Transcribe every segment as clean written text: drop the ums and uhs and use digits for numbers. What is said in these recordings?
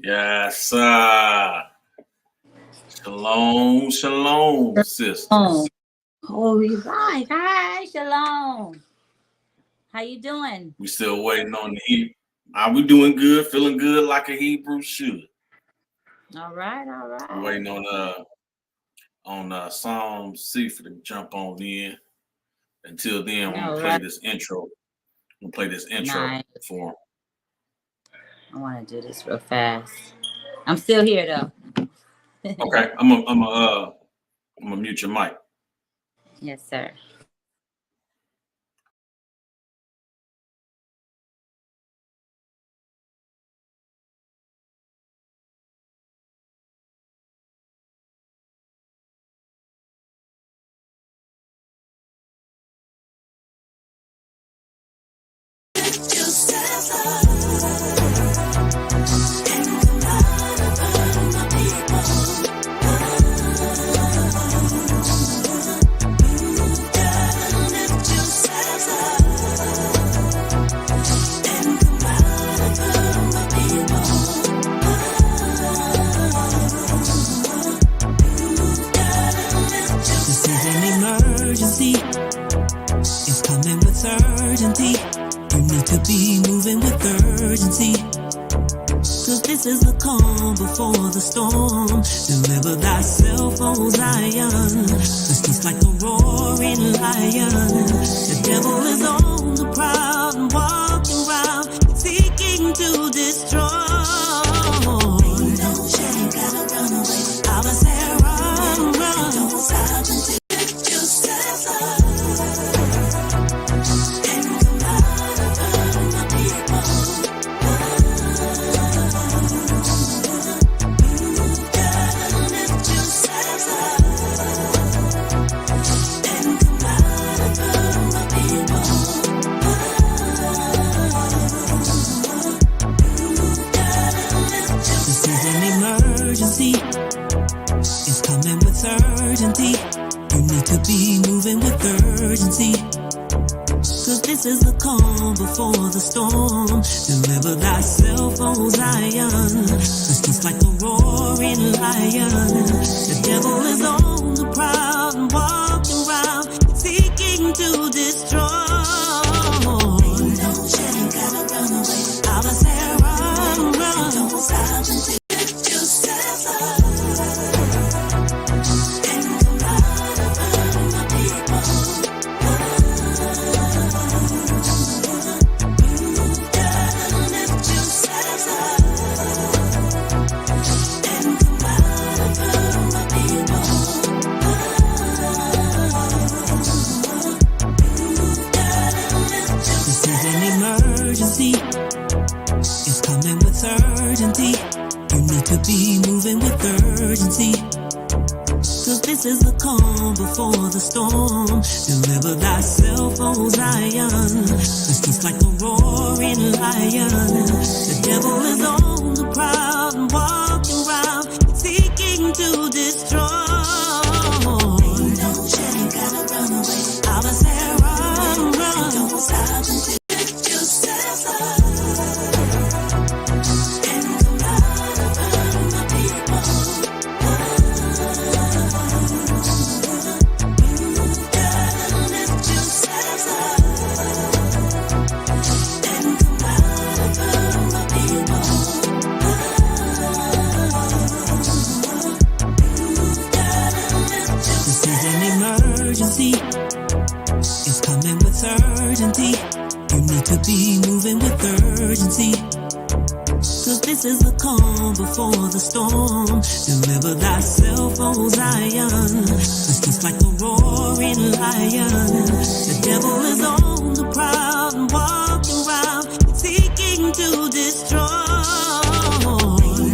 Yes, shalom, shalom, sisters. Oh, you right. Hi, shalom. How you doing? We still waiting on the Hebrew. We doing good, feeling good like a Hebrew should. All right. We're waiting on Psalm Cepher to jump on in. Until then, we're gonna play this intro. We'll play this intro for him. I want to do this real fast. I'm still here though. Okay, I'm gonna mute your mic. Yes, sir. It's coming with urgency. You need to be moving with urgency. Cause this is the calm before the storm. Deliver thyself, O Zion. Cause just like a roaring lion, the devil is on the prowl and walking around seeking to destroy. Don't you gotta run away. I was there, run. Don't stop until it's coming with urgency. You need to be moving with urgency. Cause this is the calm before the storm. Deliver thyself, O Zion. Cause just like a roaring lion, the devil is on the prowl and walking around seeking to destroy. Don't you gotta run away. I was there, run. Don't stop until it's coming with urgency. You need to be moving with urgency. Cause this is the calm before the storm. Deliver thyself, O Zion. Cause just like a roaring lion, the devil is on the prowl and walking around seeking to destroy. Don't you gotta run away. I was there, run. Don't stop until it's coming with urgency. You need to be moving with urgency. Cause this is the calm before the storm. Deliver thyself, O Zion. Cause just like a roaring lion, the devil is on the prowl and walking around seeking to destroy.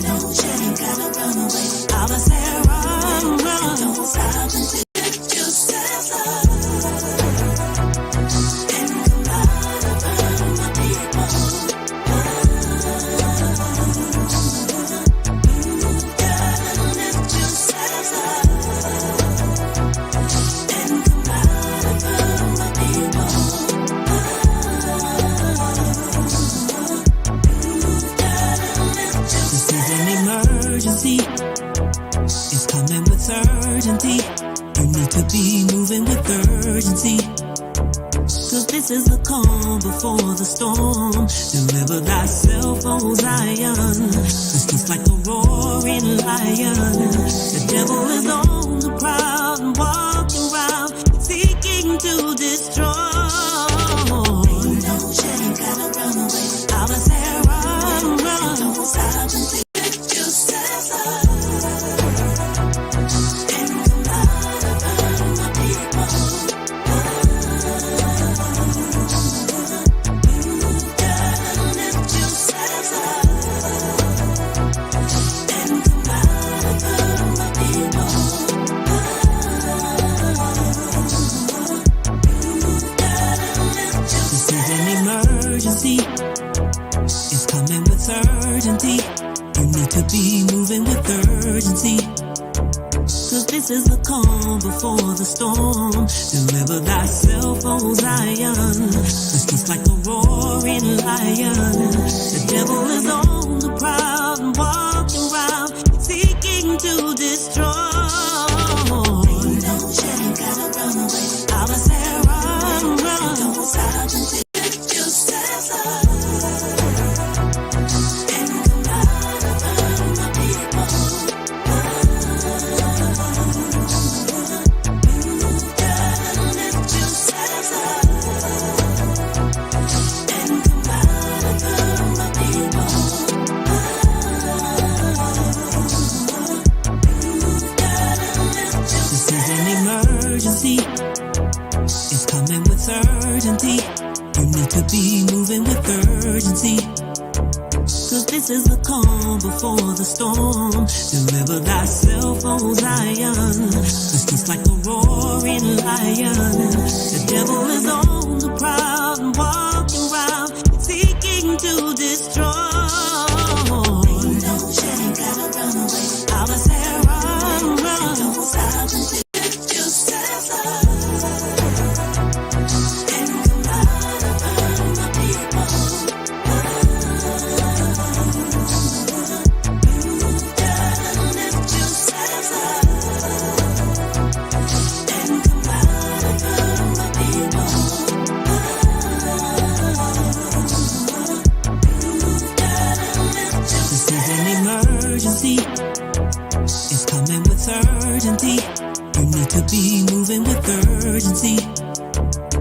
Don't you gotta run away. I was there, run. Don't stop until urgency. Cause this is the calm before the storm. Deliver thyself, O Zion. Cause just like a roaring lion, the devil is on the prowl and walking around seeking to destroy. Don't shed, you gotta run away. Out of Sarah, run. Don't stop until you stand up. And come out of my people. It's coming with urgency. You need to be moving with urgency. Cause this is the calm before the storm. Deliver thyself, O Zion. Cause just like a roaring lion, the devil is on the prowl and walking around seeking to destroy. Don't shed, you gotta run away. Out of Sarah, run. Don't stop until you stand up. It's coming with urgency. You need to be moving with urgency. Cause this is the calm before the storm. Deliver thyself, O Zion. Cause just like a roaring lion, the devil is on the prowl and walking around seeking to destroy. Don't shed, you gotta run away. Out of Sarah, run. Don't stop until you stand up. It's coming with urgency. You need to be moving with urgency.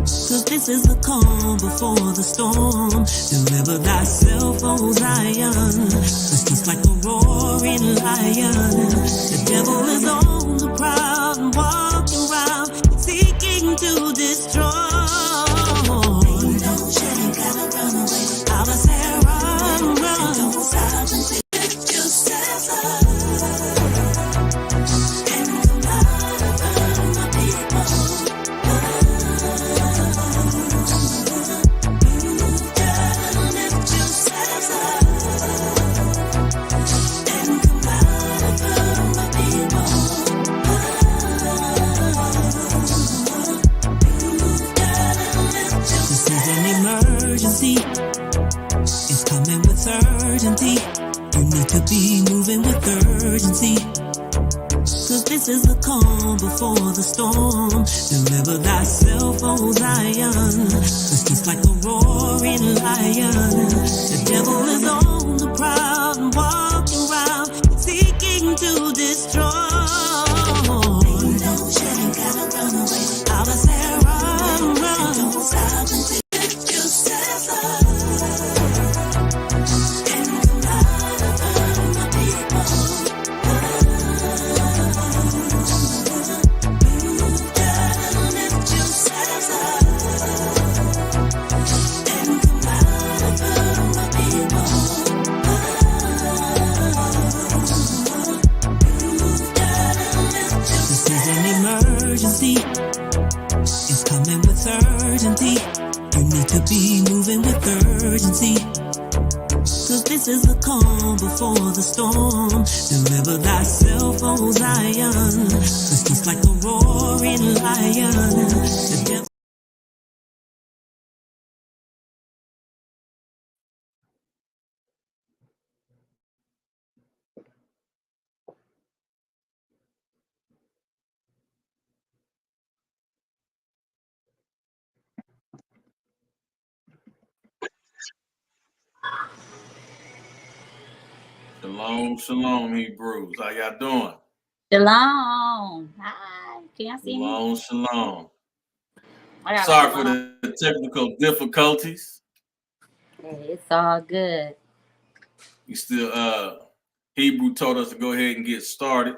Cause this is the calm before the storm. Deliver thyself, O Zion. Cause just like a roaring lion, the devil is on the prowl and walking around seeking to destroy. Don't shed, you gotta run away. Out of Sarah, run. Don't stop until you stand up. It's coming with urgency. You need to be moving with urgency. Cause this is the calm before the storm. Deliver thyself, O Zion. Cause just like a roaring lion, the devil is on the prowl and walking around seeking to destroy. Don't shed, you gotta run away. Out of Sarah, run. Don't stop until you stand up. It's coming with urgency. You need to be moving with urgency. Cause this is the calm before the storm. Deliver thyself, O Zion. Cause just like a roaring lion, the devil Shalom, shalom, Hebrews. How y'all doing? Shalom. Hi. Can y'all see me? Shalom. I got Sorry like for the technical difficulties. It's all good. We still Hebrew told us to go ahead and get started.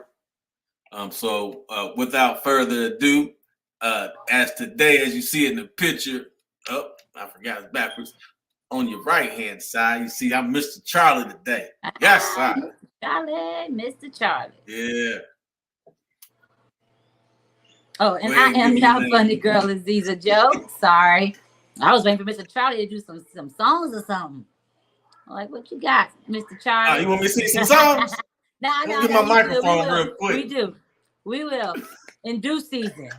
So without further ado, as today, as you see in the picture, I forgot it's backwards. On your right hand side, you see I'm Mr. Charlie today. Yes, sir. Charlie, Mr. Charlie. Yeah. Oh, and I am not funny girl Aziza joke. Sorry. I was waiting for Mr. Charlie to do some songs or something. I'm like, what you got, Mr. Charlie? You want me to sing some songs? No, get my microphone real quick. We do. We will. In due season.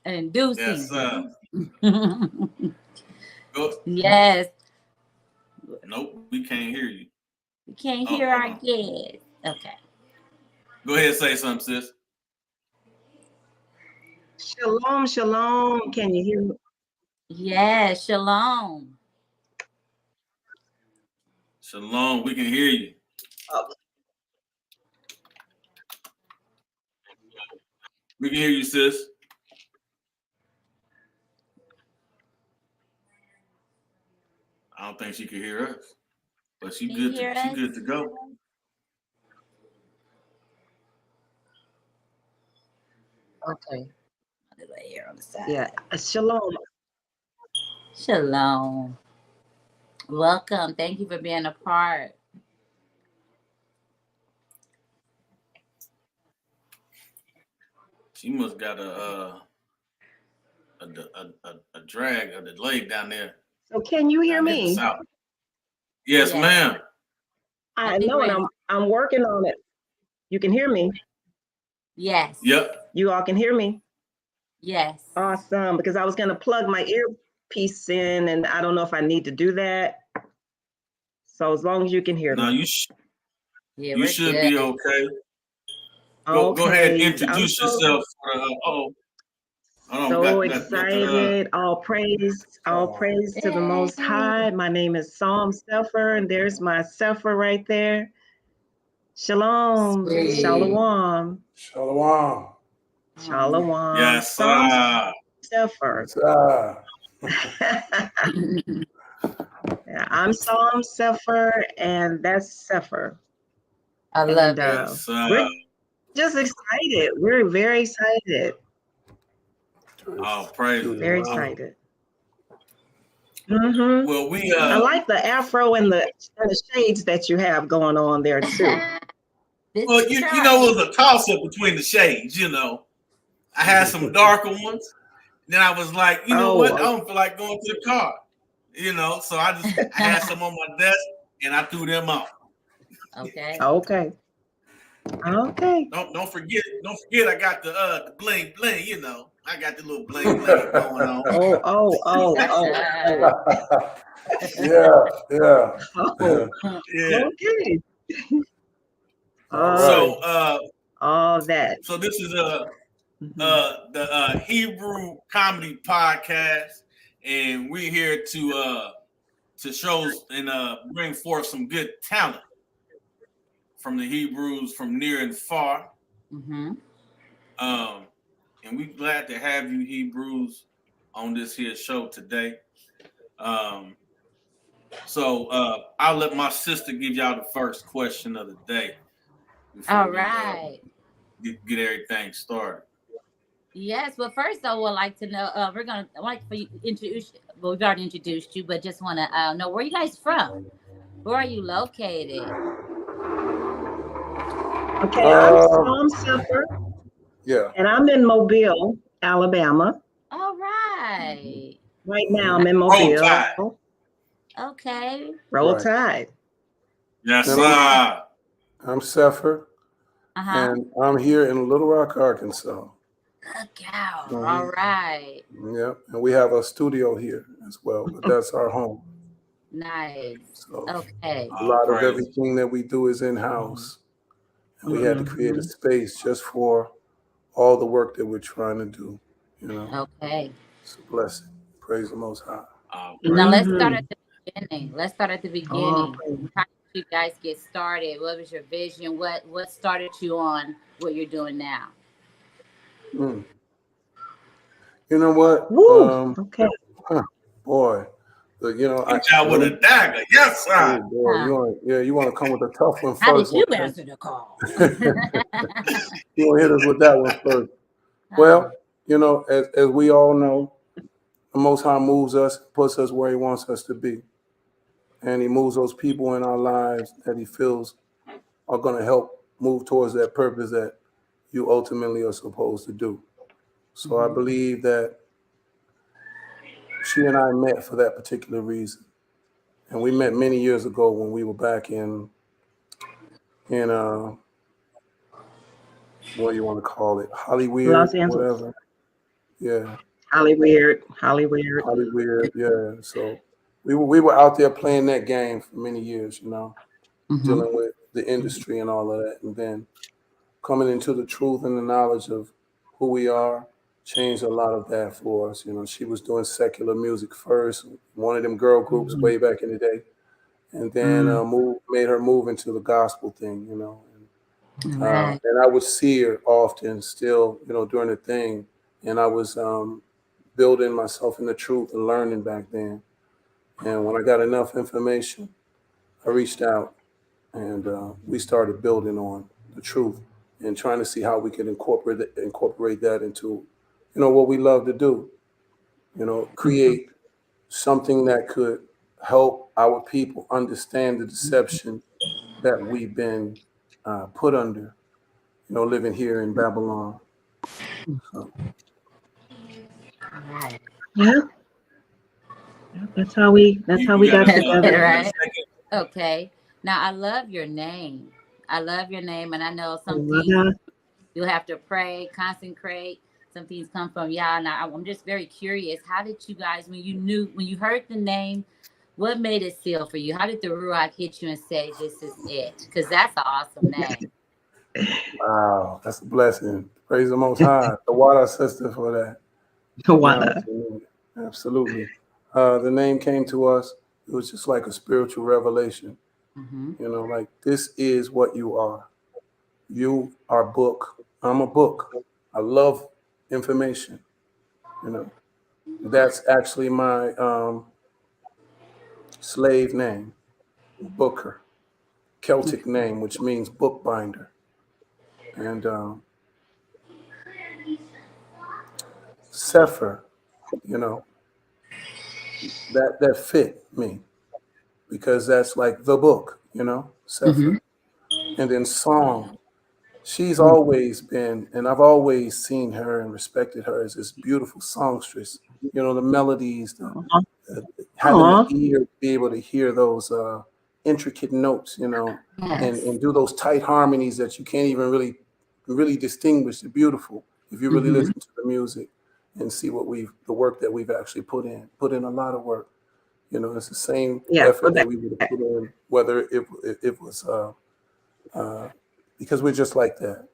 In due season. Yes. Nope, we can't hear you. We can't hear our guests. Okay. Go ahead and say something, sis. Shalom, shalom. Can you hear me? Yes, shalom. Shalom, we can hear you. We can hear you, sis. I don't think she can hear us, but she good to go. Okay. Here on the side. Yeah. Shalom. Shalom. Welcome. Thank you for being a part. She must got a drag of the leg down there. So can you hear me? Yes, ma'am. I know, and I'm working on it. You can hear me? Yes. Yep. You all can hear me? Yes. Awesome, because I was going to plug my earpiece in, and I don't know if I need to do that. So as long as you can hear me. No, you should be okay. Go ahead and introduce yourself. So excited. All praise to the Most High. My name is Cepher, and there's my Cepher right there. Shalom. Sweet. Shalom. Shalom. Shalom. Yes, Cepher. I'm Cepher, and that's Cepher. I love it. We're just excited. We're very excited. Oh, praise. Very excited. Mm-hmm. Well, I like the afro and the shades that you have going on there too. Well, you know, it was a toss-up between the shades, you know. I had some darker ones. Then I was like, you know what? I don't feel like going to the car. You know, so I had some on my desk and I threw them out. Okay. Don't forget I got the bling bling, you know. I got the little bling bling going on. Yeah. Okay. So all that. So this is the Hebrew comedy podcast, and we're here to show and bring forth some good talent from the Hebrews from near and far. Mm-hmm. And we're glad to have you Hebrews on this here show today. So I'll let my sister give y'all the first question of the day. All right. Get everything started. Yes, but first I would like to know. I'd like for you to introduce. Well, we've already introduced you, but just want to know where you guys from. Where are you located? Okay, I'm Cepher. Yeah. And I'm in Mobile, Alabama. All right. Right now I'm in Mobile. Roll Tide. Okay. Roll Tide. Yes, sir. I'm Cepher. And I'm here in Little Rock, Arkansas. Look out. All right. Yep. And we have a studio here as well, but that's our home. Nice. So okay. A lot of everything that we do is in-house. And we had to create a space just for all the work that we're trying to do. You know. Okay. It's a blessing. Praise the Most High. Now let's start at beginning. Let's start at the Oh, beginning. praise. How did you guys get started? What was your vision? What started you on what you're doing now? Mm. You know what? Woo. Okay. Huh, boy, Hit y'all with a dagger. Yes, sir. oh boy, you want to come with a tough one How did first. you Okay. answer the call? You want to hit us with that one first. Well, as we all know, the Most High moves us, puts us where He wants us to be, and He moves those people in our lives that He feels are going to help move towards that purpose that you ultimately are supposed to do. So I believe that she and I met for that particular reason. And we met many years ago when we were back in what do you want to call it, Hollyweird, Los Angeles. whatever. Yeah, Hollyweird. Hollyweird. Hollyweird. Yeah. So we were out there playing that game for many years, Mm-hmm. dealing with the industry and all of that, and then coming into the truth and the knowledge of who we are changed a lot of that for us. She was doing secular music first, one of them girl groups way back in the day, and then made her move into the gospel thing. Right. And I would see her often still, during the thing, and I was building myself in the truth and learning back then. And when I got enough information, I reached out and we started building on the truth and trying to see how we could incorporate that into, what we love to do. Create something that could help our people understand the deception that we've been put under, living here in Babylon. So, Right. Yeah. That's how we You got got to together. Right. Okay. Now I love your name. I love your name, and I know some things Wada. you'll have to pray, consecrate. Some things come from y'all. Now I'm just very curious. How did you guys, when you heard the name, what made it seal for you? How did the Ruach hit you and say, "This is it"? Because that's an awesome name. wow, that's a blessing. Praise the Most High, the water sister for that. Yeah, Wada. absolutely. The name came to us. It was just like a spiritual revelation. Mm-hmm. Like this is what you are. You are book. I'm a book. I love information. That's actually my slave name, Booker, Celtic name, which means bookbinder. And Cepher, you know, that fit me because that's like the book, Mm-hmm. Cepher. And then song, she's always been, and I've always seen her and respected her as this beautiful songstress. The melodies, having the Aw. ear to be able to hear those intricate notes, and, Yes. and do those tight harmonies that you can't even really distinguish. They're beautiful if you really Mm-hmm. listen to the music and see the work that we've actually put in a lot of work. It's the same Yeah. For effort that that. we would have put in, whether it was uh, because we're just like that.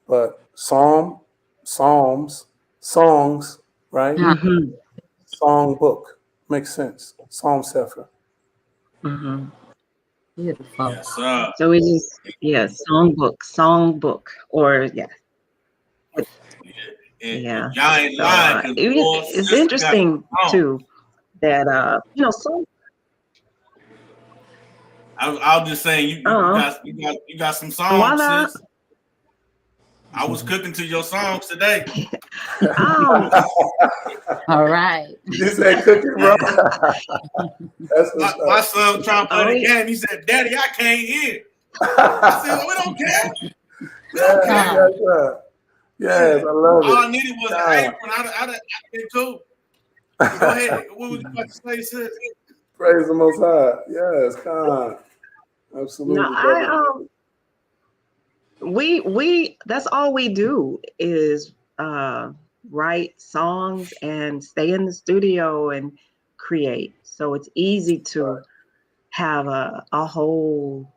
But psalms, songs, right? Mm-hmm. Song book makes sense. Psalm Cepher. Mm-hmm. Beautiful. Yes, sir. So we just songbook, or yeah, And yeah. y'all ain't So lying because boy, it's sister got interesting some song. too that so I was just saying uh you got some songs, Wada. sis. I was cooking to your songs today. Um All right. You said cookie, bro. That's what's My up. son trying to play oh the game. He said, "Daddy, I can't hear." I said, "We don't care. We don't Yes, care." yes, sir. Yes, Yeah. I love All I it. needed was an God. apron. I'd been cool. But go ahead. What was you about to say, sis? Praise the Most High. Yes, God. no, Absolutely, brother. we that's all we do is write songs and stay in the studio and create. So it's easy to have a whole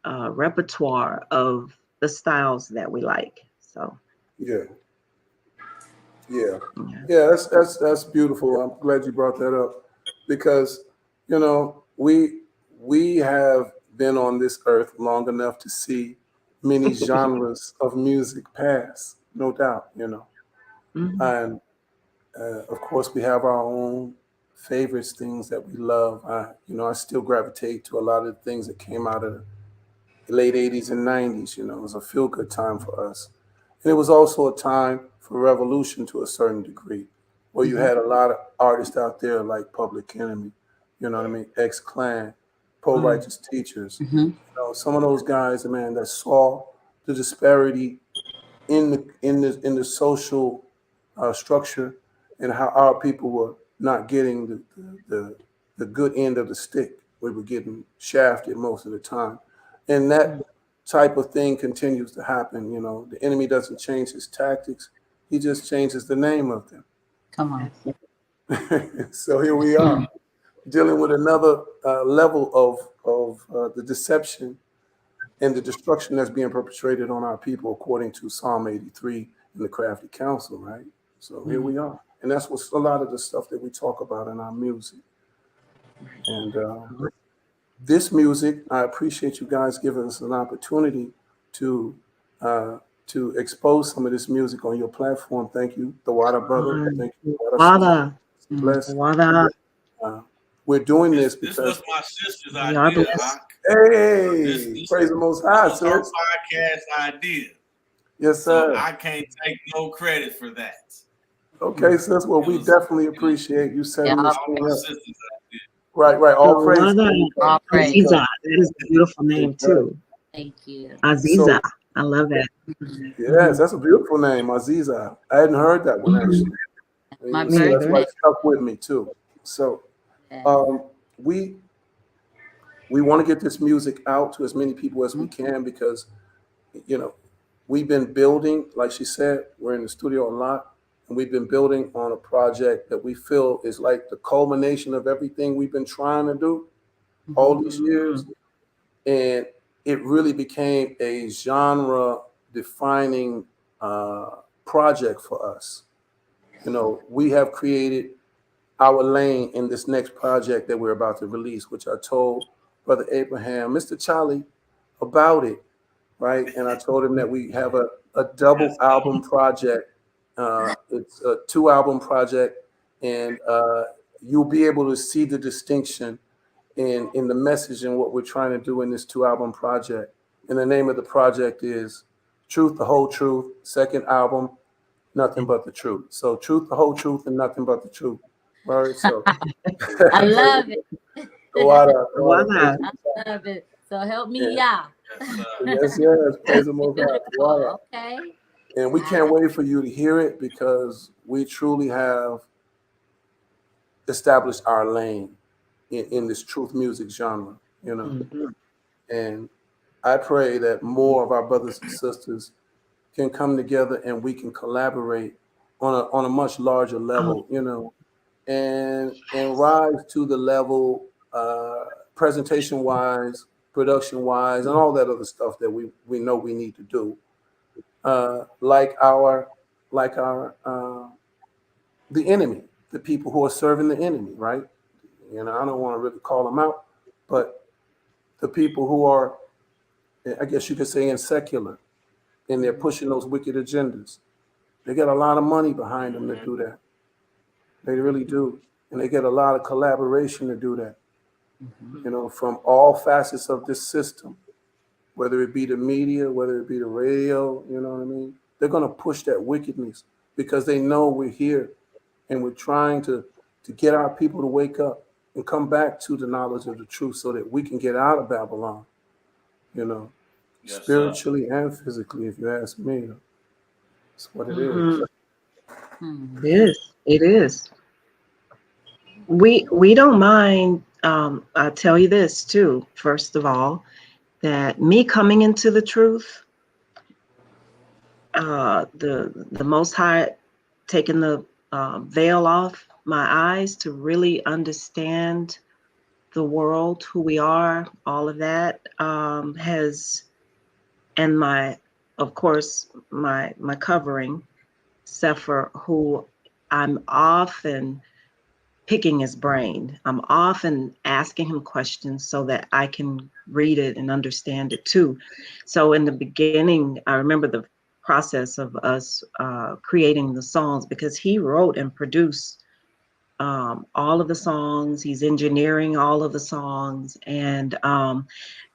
repertoire of the styles that we like. So Yeah, yeah, yeah. yeah. That's beautiful. I'm glad you brought that up because we have been on this earth long enough to see many genres of music pass, no doubt, you know. Mhm. And of course, we have our own favorites, things that we love. I still gravitate to a lot of the things that came out of the late 80s and 90s. You know, it was a feel good time for us. And it was also a time for revolution to a certain degree, where you had a lot of artists out there like Public Enemy, you know what I mean, X-Clan, Pro Mm. Righteous Teachers. Mm-hmm. You know, some of those guys, man, that saw the disparity in the social structure and how our people were not getting the good end of the stick. We were getting shafted most of the time, and that type of thing continues to happen. You know, the enemy doesn't change his tactics; he just changes the name of them. Come on. So here we are dealing with another level of the deception and the destruction that's being perpetrated on our people according to Psalm 83 in the Crafty Council, right? So here we are. And that's what's a lot of the stuff that we talk about in our music. And this music, I appreciate you guys giving us an opportunity to uh, to expose some of this music on your platform. Thank you, the Water Brother. Thank you, Water Sister. Wada, Bless. Wada, Uh, we're doing this This because, was my sister's we are idea, blessed. Hawk. hey, This praise the Most this High, was her sis. podcast idea. Yes, So sir. I can't take no credit for that. Okay, sis. Well, It we was, definitely it was appreciate you Yeah, setting this all thing my up. sister's idea. Right, right. So All praise. Wada, all praise. Aziza, that is a beautiful name Right. too. Thank you. Aziza, So, I love that. yes, that's a beautiful name, Aziza. I hadn't heard that one Mhm. actually. My Me So that's why birthday. it stuck with me too. So, Yeah. we want to get this music out to as many people as we can because, you know, we've been building, like she said, we're in the studio a lot, and we've been building on a project that we feel is like the culmination of everything we've been trying to do all these years. And it really became a genre defining project for us. You know, we have created our lane in this next project that we're about to release, which I told Brother Abraham, Mr. Charlie, about it, right? And I told him that we have a double album project. It's a 2 album project, and you'll be able to see the distinction in the message and what we're trying to do in this 2 album project. And the name of the project is Truth, the Whole Truth, second album, Nothing But the Truth. So Truth, the Whole Truth, and Nothing But the Truth. Right? So I love it. Wada, Wada. I love it. So help me, Yeah. yeah. Yes, praise the Most High. Beautiful. Wada. Okay. And we can't wait for you to hear it because we truly have established our lane in this truth music genre, you know. Mhm. And I pray that more of our brothers and sisters can come together and we can collaborate on a much larger Oh, level, you know, and rise to the level presentation wise, production wise, and all that other stuff that we know we need to do. Like our the enemy, the people who are serving the enemy, right? You know, I don't want to really call them out, but the people who are, I guess you could say, in secular, and they're pushing those wicked agendas. They get a lot of money behind them to do that. They really do. And they get a lot of collaboration to do that, you know, from all facets of this system, whether it be the media, whether it be the radio, you know what I mean? They're going to push that wickedness because they know we're here and we're trying to get our people to wake up and come back to the knowledge of the truth so that we can get out of Babylon, you know, Yes, sir. spiritually and physically, if you ask me. That's what it is. mhm. Hmm. It is. It is. We don't mind. I'll tell you this too. First of all, that me coming into the truth, the Most High taking the veil off my eyes to really understand the world, who we are, all of that has, and of course, my covering, Cepher, who I'm often picking his brain. I'm often asking him questions so that I can read it and understand it too. So in the beginning, I remember the process of us creating the songs, because he wrote and produced all of the songs. He's engineering all of the songs, and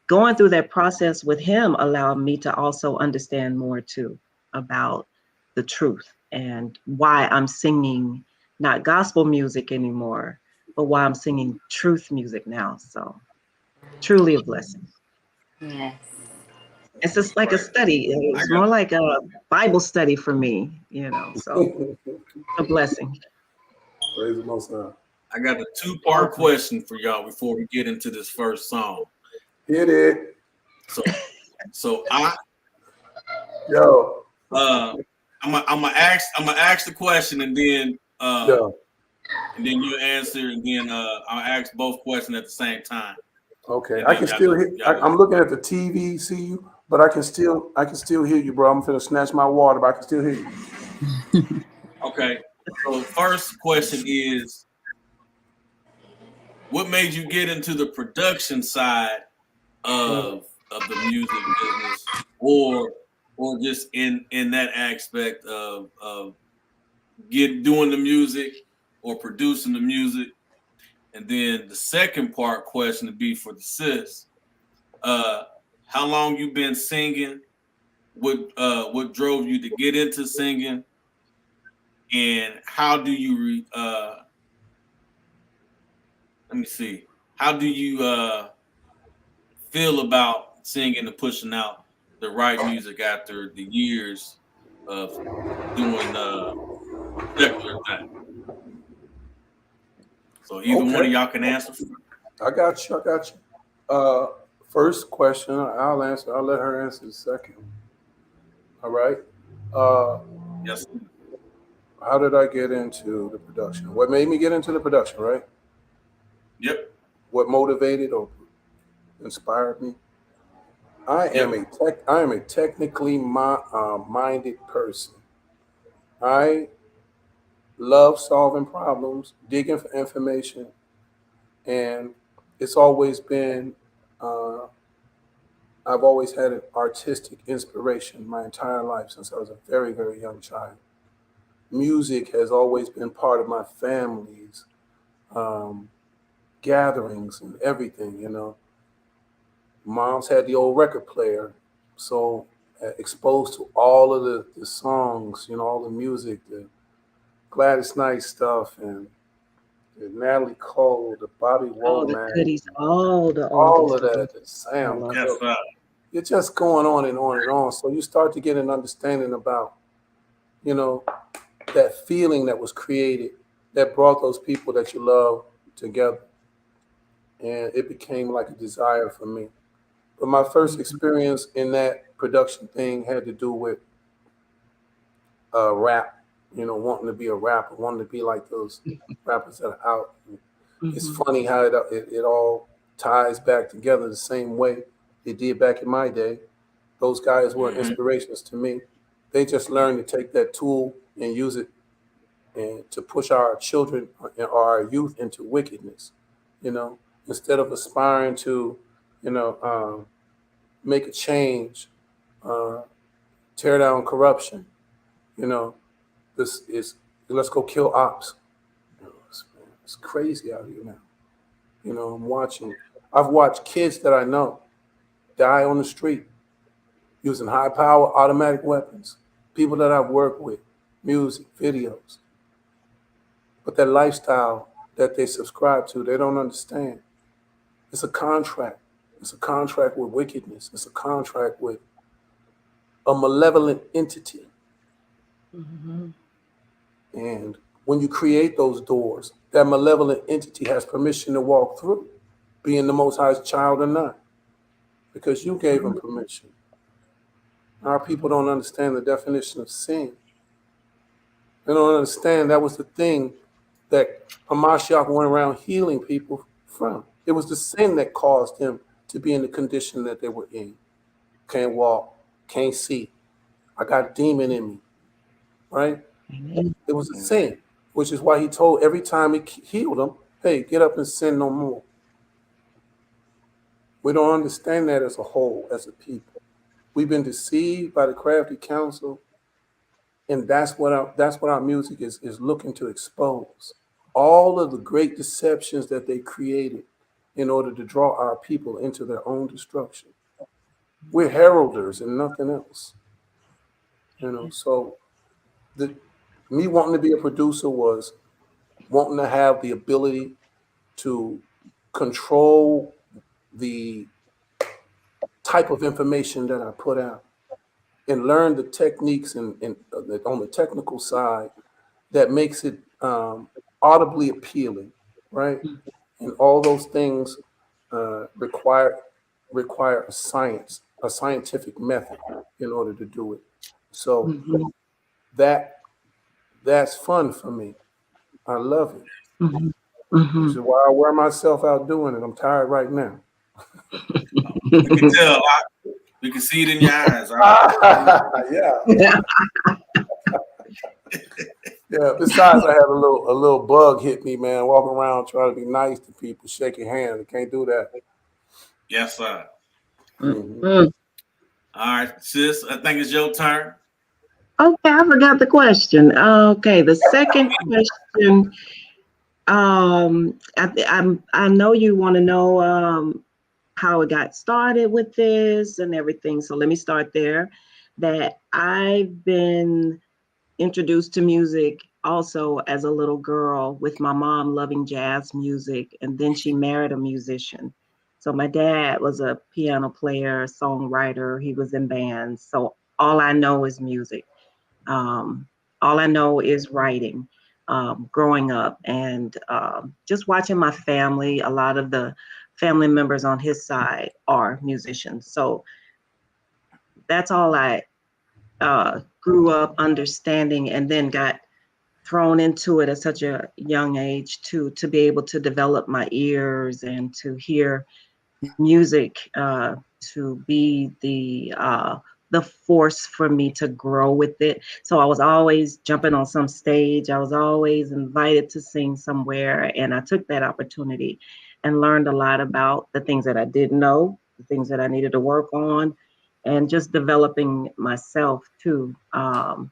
going through that process with him allowed me to also understand more too about the truth and why I'm singing not gospel music anymore, but why I'm singing truth music now. So truly a blessing. Yes. It's just like a Right. study. I It's got more like a Bible study for me, so a blessing. Praise the Most High. I got a two-part question for y'all before we get into this first song. Hit it. So I Yo. I'm gonna ask the question, and then Yeah. you answer, and then I'll ask both questions at the same time. Okay. And I then can still hear. I'm looking at the TV, see you, but I can still hear you, bro. I'm finna snatch my water, but I can still hear you. Okay. So first question is, what made you get into the production side of the music business, or just in that aspect of doing the music or producing the music? And then the second part question to be for the sis, how long you been singing? What drove you to get into singing? And how do you let me see, how do you feel about singing and pushing out the right music after the years of doing secular thing? So either one of Okay. y'all can answer. I got you. I got you. First question, I'll answer. I'll let her answer the second. All right. Uh, Yes. how did I get into the production? What made me get into the production, right? Yep. What motivated or inspired me? I am Yep. a technically minded person. I love solving problems, digging for information, and it's always been. Uh, I've always had an artistic inspiration my entire life since I was a very, very young child. Music has always been part of my family's um, gatherings and everything. Mom's had the old record player, so exposed to all of the songs, all the music, the Gladys Knight stuff, and the Natalie Cole, the Bobby All the Womack, goodies, all the all oldies, of the that, goodies. the I Sam love Yes, it. Cooke. sir. You're just going on and on and on. So you start to get an understanding about, you know, that feeling that was created that brought those people that you love together. And it became like a desire for me. But my first Mhm. experience in that production thing had to do with rap, wanting to be a rapper, wanting to be like those rappers that are out. It's Mhm. funny how it all ties back together the same way it did back in my day. Those guys were Mm-hmm. inspirations to me. They just learned to take that tool and use it and to push our children or our youth into wickedness, instead of aspiring to, you know, um, make a change, uh, tear down corruption, you know, this is let's go kill ops. It's crazy out here now. I've watched kids that I know die on the street using high power automatic weapons. People that I've worked with, music, videos. But that lifestyle that they subscribe to, they don't understand. It's a contract. It's a contract with wickedness. It's a contract with a malevolent entity. Mhm. And when you create those doors, that malevolent entity has permission to walk through, being the Most High's child or not, because you gave him permission. Our people don't understand the definition of sin. They don't understand that was the thing that Hamashiach went around healing people from. It was the sin that caused them to be in the condition that they were in. Can't walk, can't see. I got a demon in me, right? Amen. It was a sin. which is why he told every time he healed them, hey, get up and sin no more. We don't understand that as a whole, as a people. We've been deceived by the crafty counsel, and that's what our music is looking to expose. All of the great deceptions that they created in order to draw our people into their own destruction. We're heralders and nothing else. So the me wanting to be a producer was wanting to have the ability to control the type of information that I put out and learn the techniques and on the technical side that makes it audibly appealing, right? And all those things require a scientific method in order to do it. So Mhm, that's fun for me. I love it. mhm, This mhm. is why I wear myself out doing it. I'm tired right now. We can tell. We can see it in your eyes. Yeah. Yeah. Besides, I had a little bug hit me, man. Walking around trying to be nice to people, shaking hands. I can't do that. Yes, sir. Hmm. Mhm. All right, sis. I think it's your turn. Okay, I forgot the question. Okay, the second question. I know you want to know how it got started with this and everything. So let me start there. That I've been introduced to music also as a little girl with my mom loving jazz music, and then she married a musician. So my dad was a piano player, songwriter. He was in bands. So all I know is music. Um, all I know is writing. Growing up and just watching my family, a lot of the family members on his side are musicians. So that's all I grew up understanding, and then got thrown into it at such a young age to be able to develop my ears and to hear music, to be the force for me to grow with it. So I was always jumping on some stage. I was always invited to sing somewhere, and I took that opportunity and learned a lot about the things that I didn't know, the things that I needed to work on, and just developing myself too. And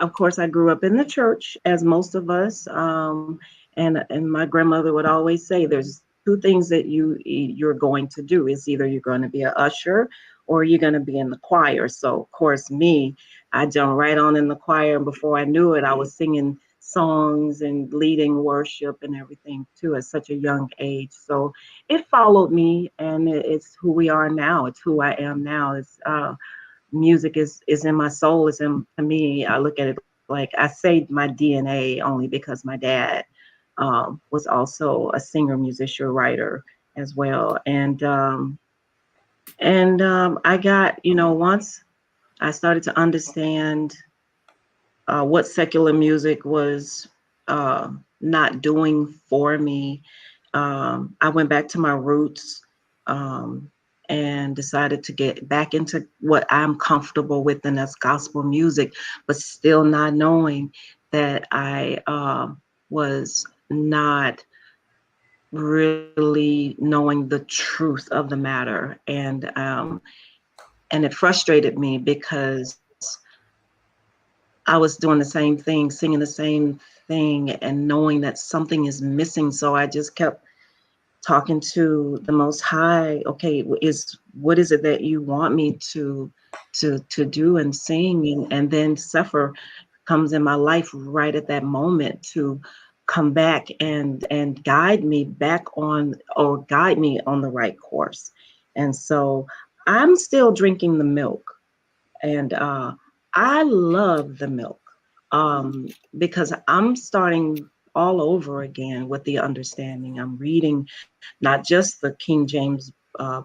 of course, I grew up in the church, as most of us. And my grandmother would always say, there's two things that you're going to do. It's either you're going to be an usher or you're going to be in the choir. So of course I jumped right on in the choir, and before I knew it, I was singing songs and leading worship and everything too at such a young age. So it followed me, and it's who we are now. It's who I am now. It's music is in my soul. It's in, to me, I look at it like, I say my DNA only because my dad was also a singer, musician, writer as well. And I got, once I started to understand what secular music was not doing for me, I went back to my roots, um, and decided to get back into what I'm comfortable with, and that's gospel music, but still not knowing that I was not really knowing the truth of the matter. And it frustrated me because I was doing the same thing, singing the same thing, and knowing that something is missing. So I just kept talking to the Most High. Okay, what is it that you want me to do and sing? And then Cepher comes in my life right at that moment to come back and guide me back on, or guide me on the right course. And so I'm still drinking the milk, and I love the milk, because I'm starting all over again with the understanding. I'm reading not just the King James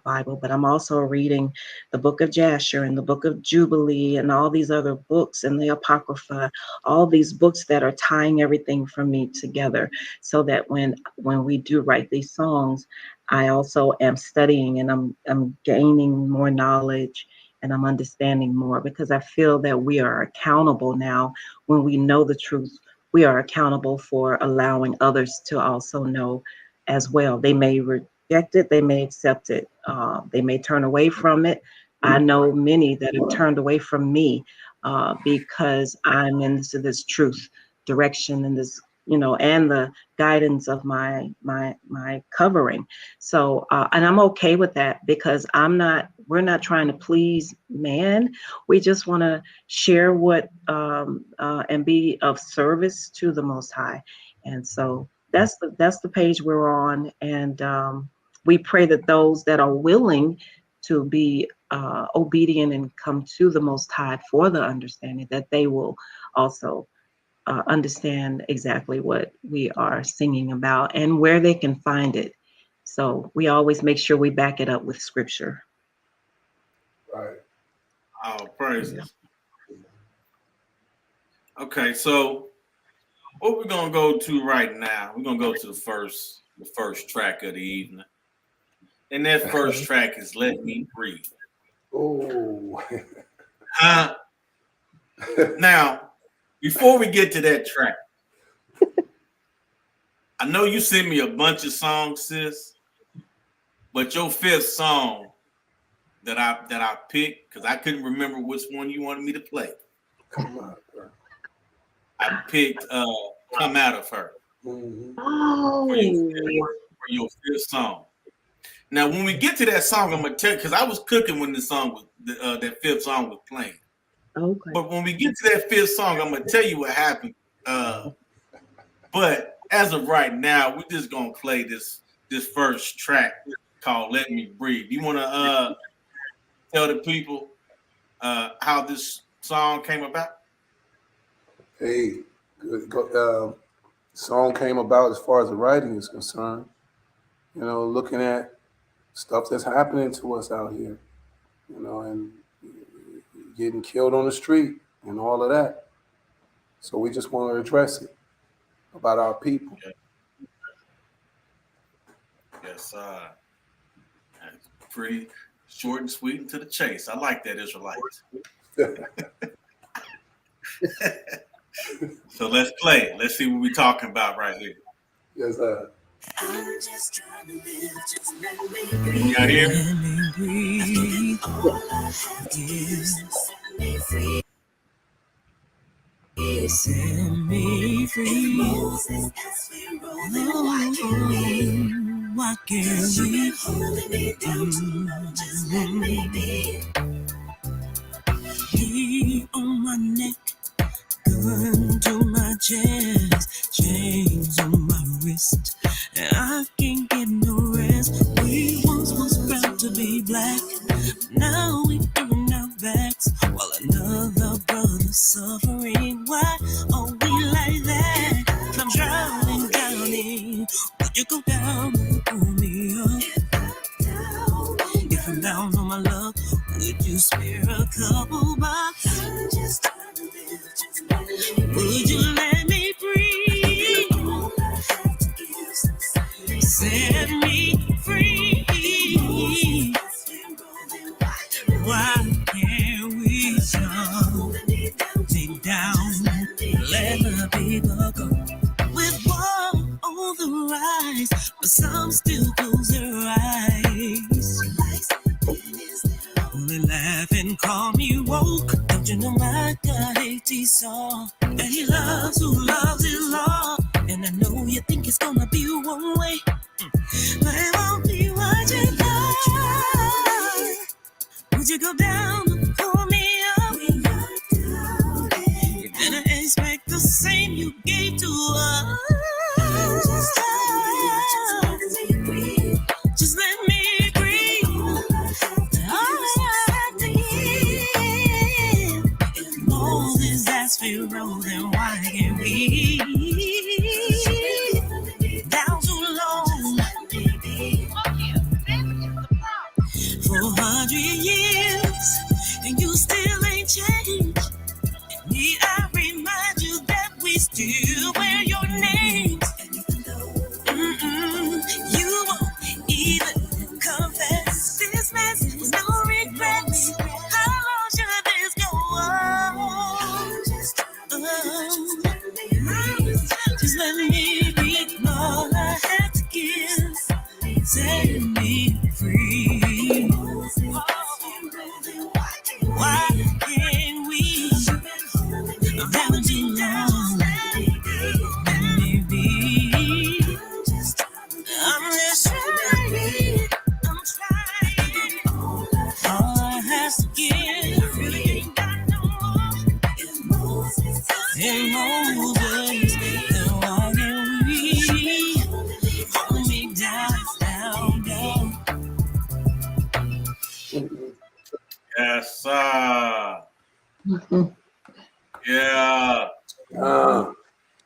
Bible, but I'm also reading the book of Jasher and the book of Jubilee and all these other books, and the Apocrypha, all these books that are tying everything for me together, so that when we do write these songs, I also am studying, and I'm gaining more knowledge and I'm understanding more, because I feel that we are accountable now. When we know the truth, we are accountable for allowing others to also know as well. They may reject it, they may accept it, they may turn away from it. I know many that have turned away from me because I'm into this truth direction and this, and the guidance of my covering. So, and I'm okay with that, because we're not trying to please man. We just want to share what and be of service to the Most High. And so that's the page we're on. And we pray that those that are willing to be obedient and come to the Most High for the understanding, that they will also understand exactly what we are singing about and where they can find it. So we always make sure we back it up with scripture. Right. Oh, praises. Okay, so what we're gonna go to right now, we're gonna go to the first track of the evening. And that first track is Let Me Breathe. Oh. Now, before we get to that track, I know you sent me a bunch of songs, sis, but your fifth song that I picked, because I couldn't remember which one you wanted me to play. Come on, bro. I picked Come Out of Her. Mm-hmm. Oh, For your fifth song. Now, when we get to that song, I'm gonna tell you, because I was cooking when the song was that fifth song was playing. okay. But when we get to that fifth song, I'm gonna tell you what happened. But as of right now, we're just gonna play this first track called "Let Me Breathe." You wanna tell the people how this song came about? Hey, song came about as far as the writing is concerned. Looking at stuff that's happening to us out here, and getting killed on the street and all of that. So we just want to address it about our people. Yes, pretty short and sweet and to the chase. I like that, Israelites. So let's play it. Let's see what we're talking about right here. Yes, sir. I'm just trying to live, just let me breathe. You hear me? All I have to do is set me free. Set me free. Moses, as we roll, then why can't we? Why can't we? Holding me down too low, just let me be. Knee on my neck, gun to my chest, chains on my wrist, and I can't get no rest. We once was proud to be black, now we turn our backs while another brother's suffering. Why are we like that? I'm drowning. Would you go down and pull me up? If I'm down on my luck, would you spare a couple bucks? I'm just trying to live, just let me breathe. Would you let me breathe? All I have to give, set me free. Why can't we jump deep down, let the people go? With war on the rise, but some still close their eyes. Only laugh and call me woke. Don't you know my God hates Esau? And he loves who loves his law. And I know you think it's gonna be one way, but it won't be what you thought. Would you go down and pull me up? You better expect the same you gave to us. Just let me breathe. All I have to give. If Moses asked Pharaoh, then why can't we? Down too low. 400 years, and you still ain't changed. Need I remind you that we still wear your names? You won't even confess this mess with no regrets. I set me free. Why can't we? I'm having too long. Let me be. I'm just trying. I'm trying. All I have to give really ain't got no more. And Moses, and why can't we? Hold me down, down, down. Yes, yeah.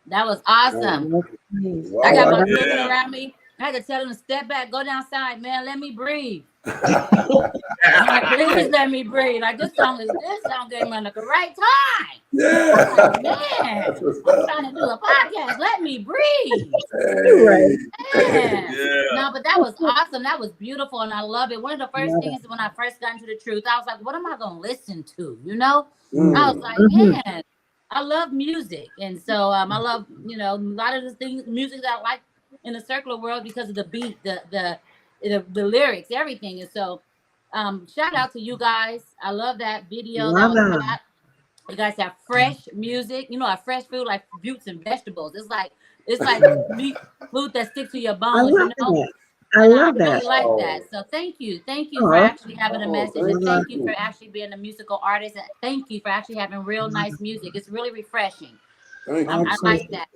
That was awesome. Wow. I got my Yeah. children around me. I had to tell them to step back, go downside, man. Let me breathe. I'm like, please let me breathe. Like this song came on at the right time. Yeah. Like, man, I'm trying to do a podcast. Let me breathe. Hey. Man. Yeah. No, but that was awesome. That was beautiful, and I love it. One of the first things when I first got into the truth, I was like, what am I gonna listen to? You know? I was like, man, I love music, and so I love a lot of the things music that I like in the circular world because of the beat, the lyrics, everything. And so shout out to you guys. I love that video that was shot. You guys have fresh music, fresh food like fruits and vegetables. It's like meat food that sticks to your bones, I love that. Really like that. So thank you for actually having a message, and thank you for actually being a musical artist, and thank you for actually having real nice music. It's really refreshing. I like that.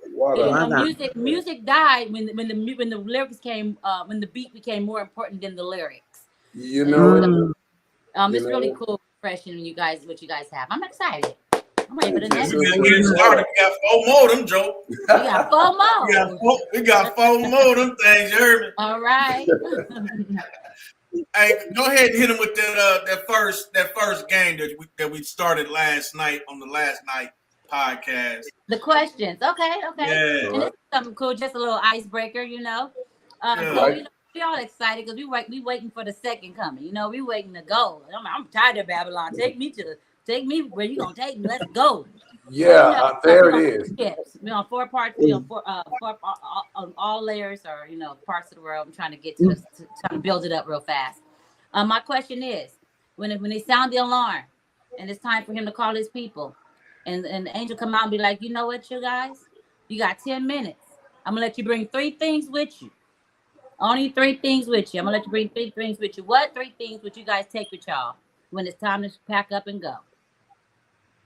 Music died when the lyrics came, when the beat became more important than the lyrics. It's really cool, refreshing what you guys have. I'm excited. I'm ready for the next. We get started. We got 4 more of them, Joe. We got 4 more. We got 4 more of them things. You heard me? All right. Hey, go ahead and hit them with that first game that we started last night on the last night podcast. The questions. Okay. Yeah. And this is something cool, just a little icebreaker, So we all excited because we waiting for the second coming. We waiting to go. I'm tired of Babylon. Take me where you gonna take me. Let's go. Yeah, there it is. Yes, we're on 4 parts. We're on all layers or parts of the world. I'm trying to get to trying to build it up real fast. My question is, when they sound the alarm, and it's time for him to call his people, and the angel come out and be like, you know what, you guys, you got 10 minutes. I'm gonna let you bring 3 things with you. Only 3 things with you. I'm gonna let you bring 3 things with you. What 3 things would you guys take with y'all when it's time to pack up and go?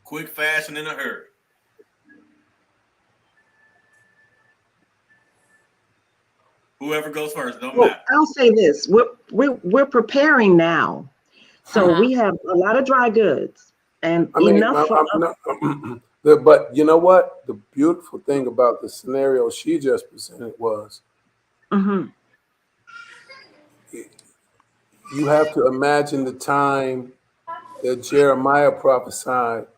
Quick, fast, and in a hurry. Whoever goes first, don't matter. I'll say this: we're preparing now, so we have a lot of dry goods and enough. But you know what? The beautiful thing about the scenario she just presented was, you have to imagine the time that Jeremiah prophesied,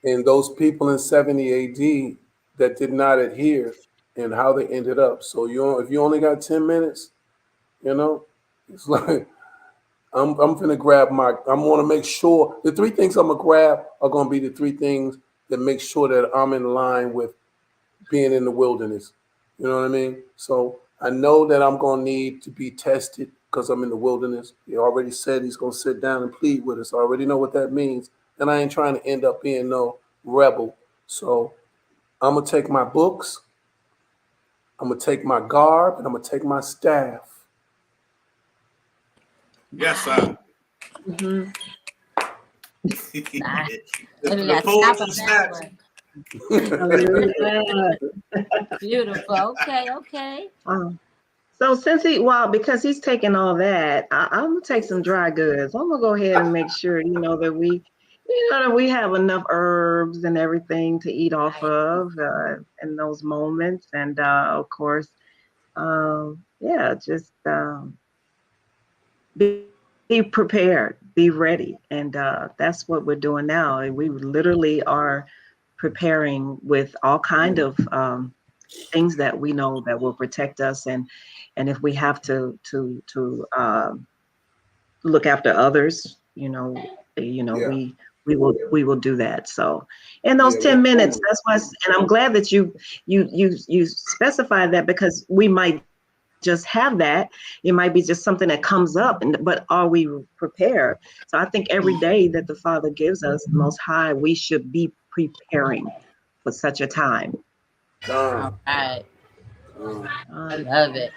and those people in 70 AD that did not adhere, and how they ended up. So if you only got 10 minutes, it's like I'm gonna grab I want to make sure the 3 things I'm gonna grab are gonna be the 3 things that make sure that I'm in line with being in the wilderness. You know what I mean? So I know that I'm gonna need to be tested because I'm in the wilderness. He already said he's gonna sit down and plead with us. I already know what that means. And I ain't trying to end up being no rebel. So I'm gonna take my books, I'm gonna take my garb, and I'm gonna take my staff. Yes, sir. Beautiful. Okay. So because he's taking all that, I'm gonna take some dry goods. I'm gonna go ahead and make sure that we have enough herbs and everything to eat off of in those moments, and of course, just be prepared, be ready, and that's what we're doing now. We literally are preparing with all kind of things that we know that will protect us, and if we have to look after others, we will do that. So in those 10 minutes, that's why, and I'm glad that you specified that, because we might just have that. It might be just something that comes up, but are we prepared? So I think every day that the Father gives us, Most High, we should be preparing for such a time. All right. I love it.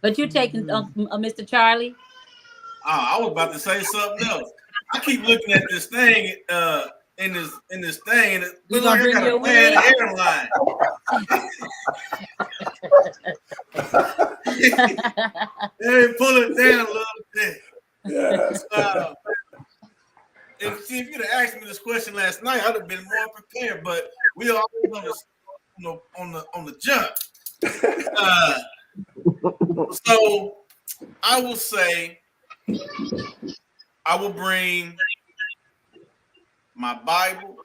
But you taking Mr. Charlie? I was about to say something else. I keep looking at this thing in this thing, and it looks like I got a bad airline. Hey, pull it down a little bit. Yes. If you'd have asked me this question last night, I'd have been more prepared. But we are always on the jump. So I will say, I will bring my Bible.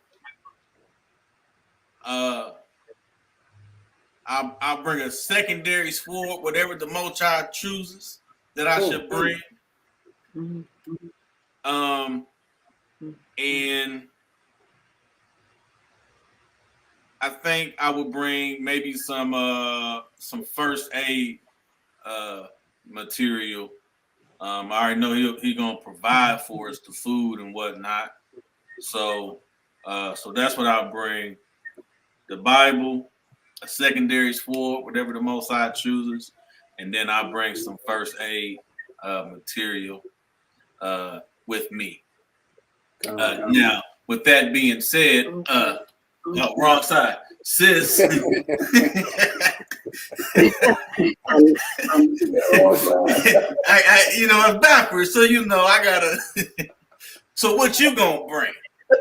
I'll bring a secondary sword, whatever the Most High chooses that I should bring. And I think I would bring maybe some first aid material. I already know he gonna provide for us the food and whatnot. So that's what I'll bring: the Bible, a secondary sword, whatever the Most High chooses, and then I'll bring some first aid material with me. Now, with that being said, no, wrong side, sis. I it's backwards, so I gotta. So what you gonna bring?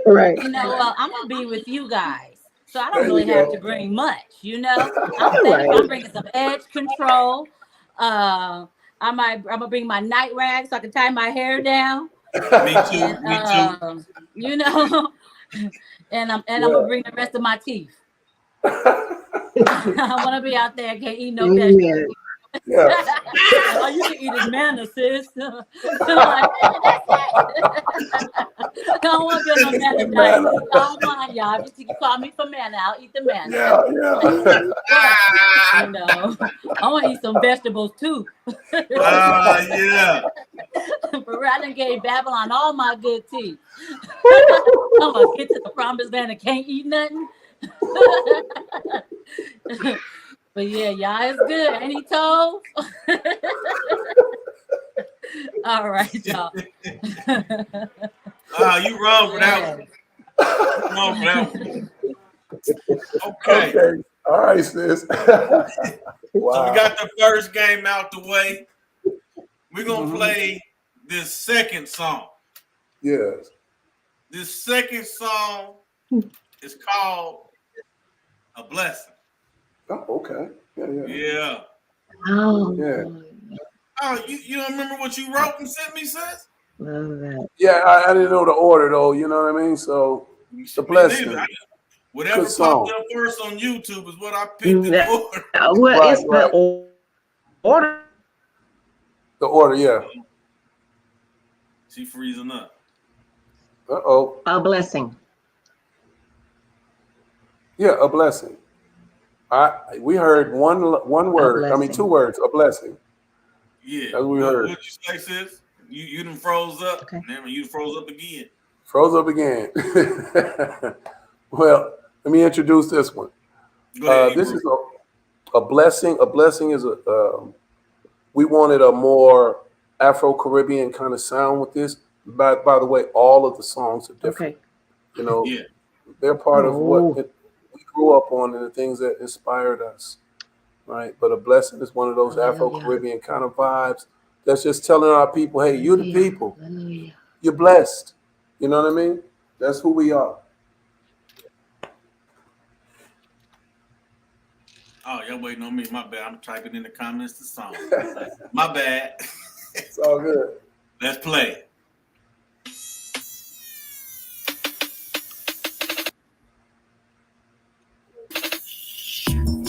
Right. I'm gonna be with you guys, so I don't really have to bring much. I'm bringing some edge control. I'm gonna bring my night rag so I can tie my hair down. Me too. And I'm gonna bring the rest of my teeth. I want to be out there. Can't eat no vegetables. Yeah. All you can eat is manna, sis. I'm like, that's it. I don't want to be on no manna diet. I don't mind, y'all. Just you call me for manna, I'll eat the manna. I want to eat some vegetables too. Yeah. But I done gave Babylon all my good teeth. I'm gonna get to the promised land and can't eat nothing. But yeah, y'all, it's good. Ain't he told? All right, y'all. You wrong for that one. Okay. All right, sis. Wow. So we got the first game out the way. We're gonna play this second song. Yes. This second song is called "A Blessing." Oh, okay. Yeah. Oh, yeah. Oh, you don't remember what you wrote and sent me, sis? Love that. Yeah, I didn't know the order though. You know what I mean? So the blessing. Whatever popped up first on YouTube is what I picked in order. Well, it's the order. The order, yeah. She freezing up. A blessing. Yeah, a blessing. We heard one word. I mean, two words. A blessing. Yeah. That's what we heard. What'd you say, sis? You done froze up. Okay. Damn, you froze up again. Froze up again. Well, let me introduce this one. Go ahead, this is a blessing. A blessing is we wanted a more Afro-Caribbean kind of sound with this. By the way, all of the songs are different. Okay. They're part of what we grew up on and the things that inspired us, right? But a blessing is one of those Afro-Caribbean kind of vibes that's just telling our people, hey, you're the people. You're blessed. You know what I mean? That's who we are. Oh, y'all waiting on me. My bad. I'm typing in the comments the song. My bad. It's all good. Let's play.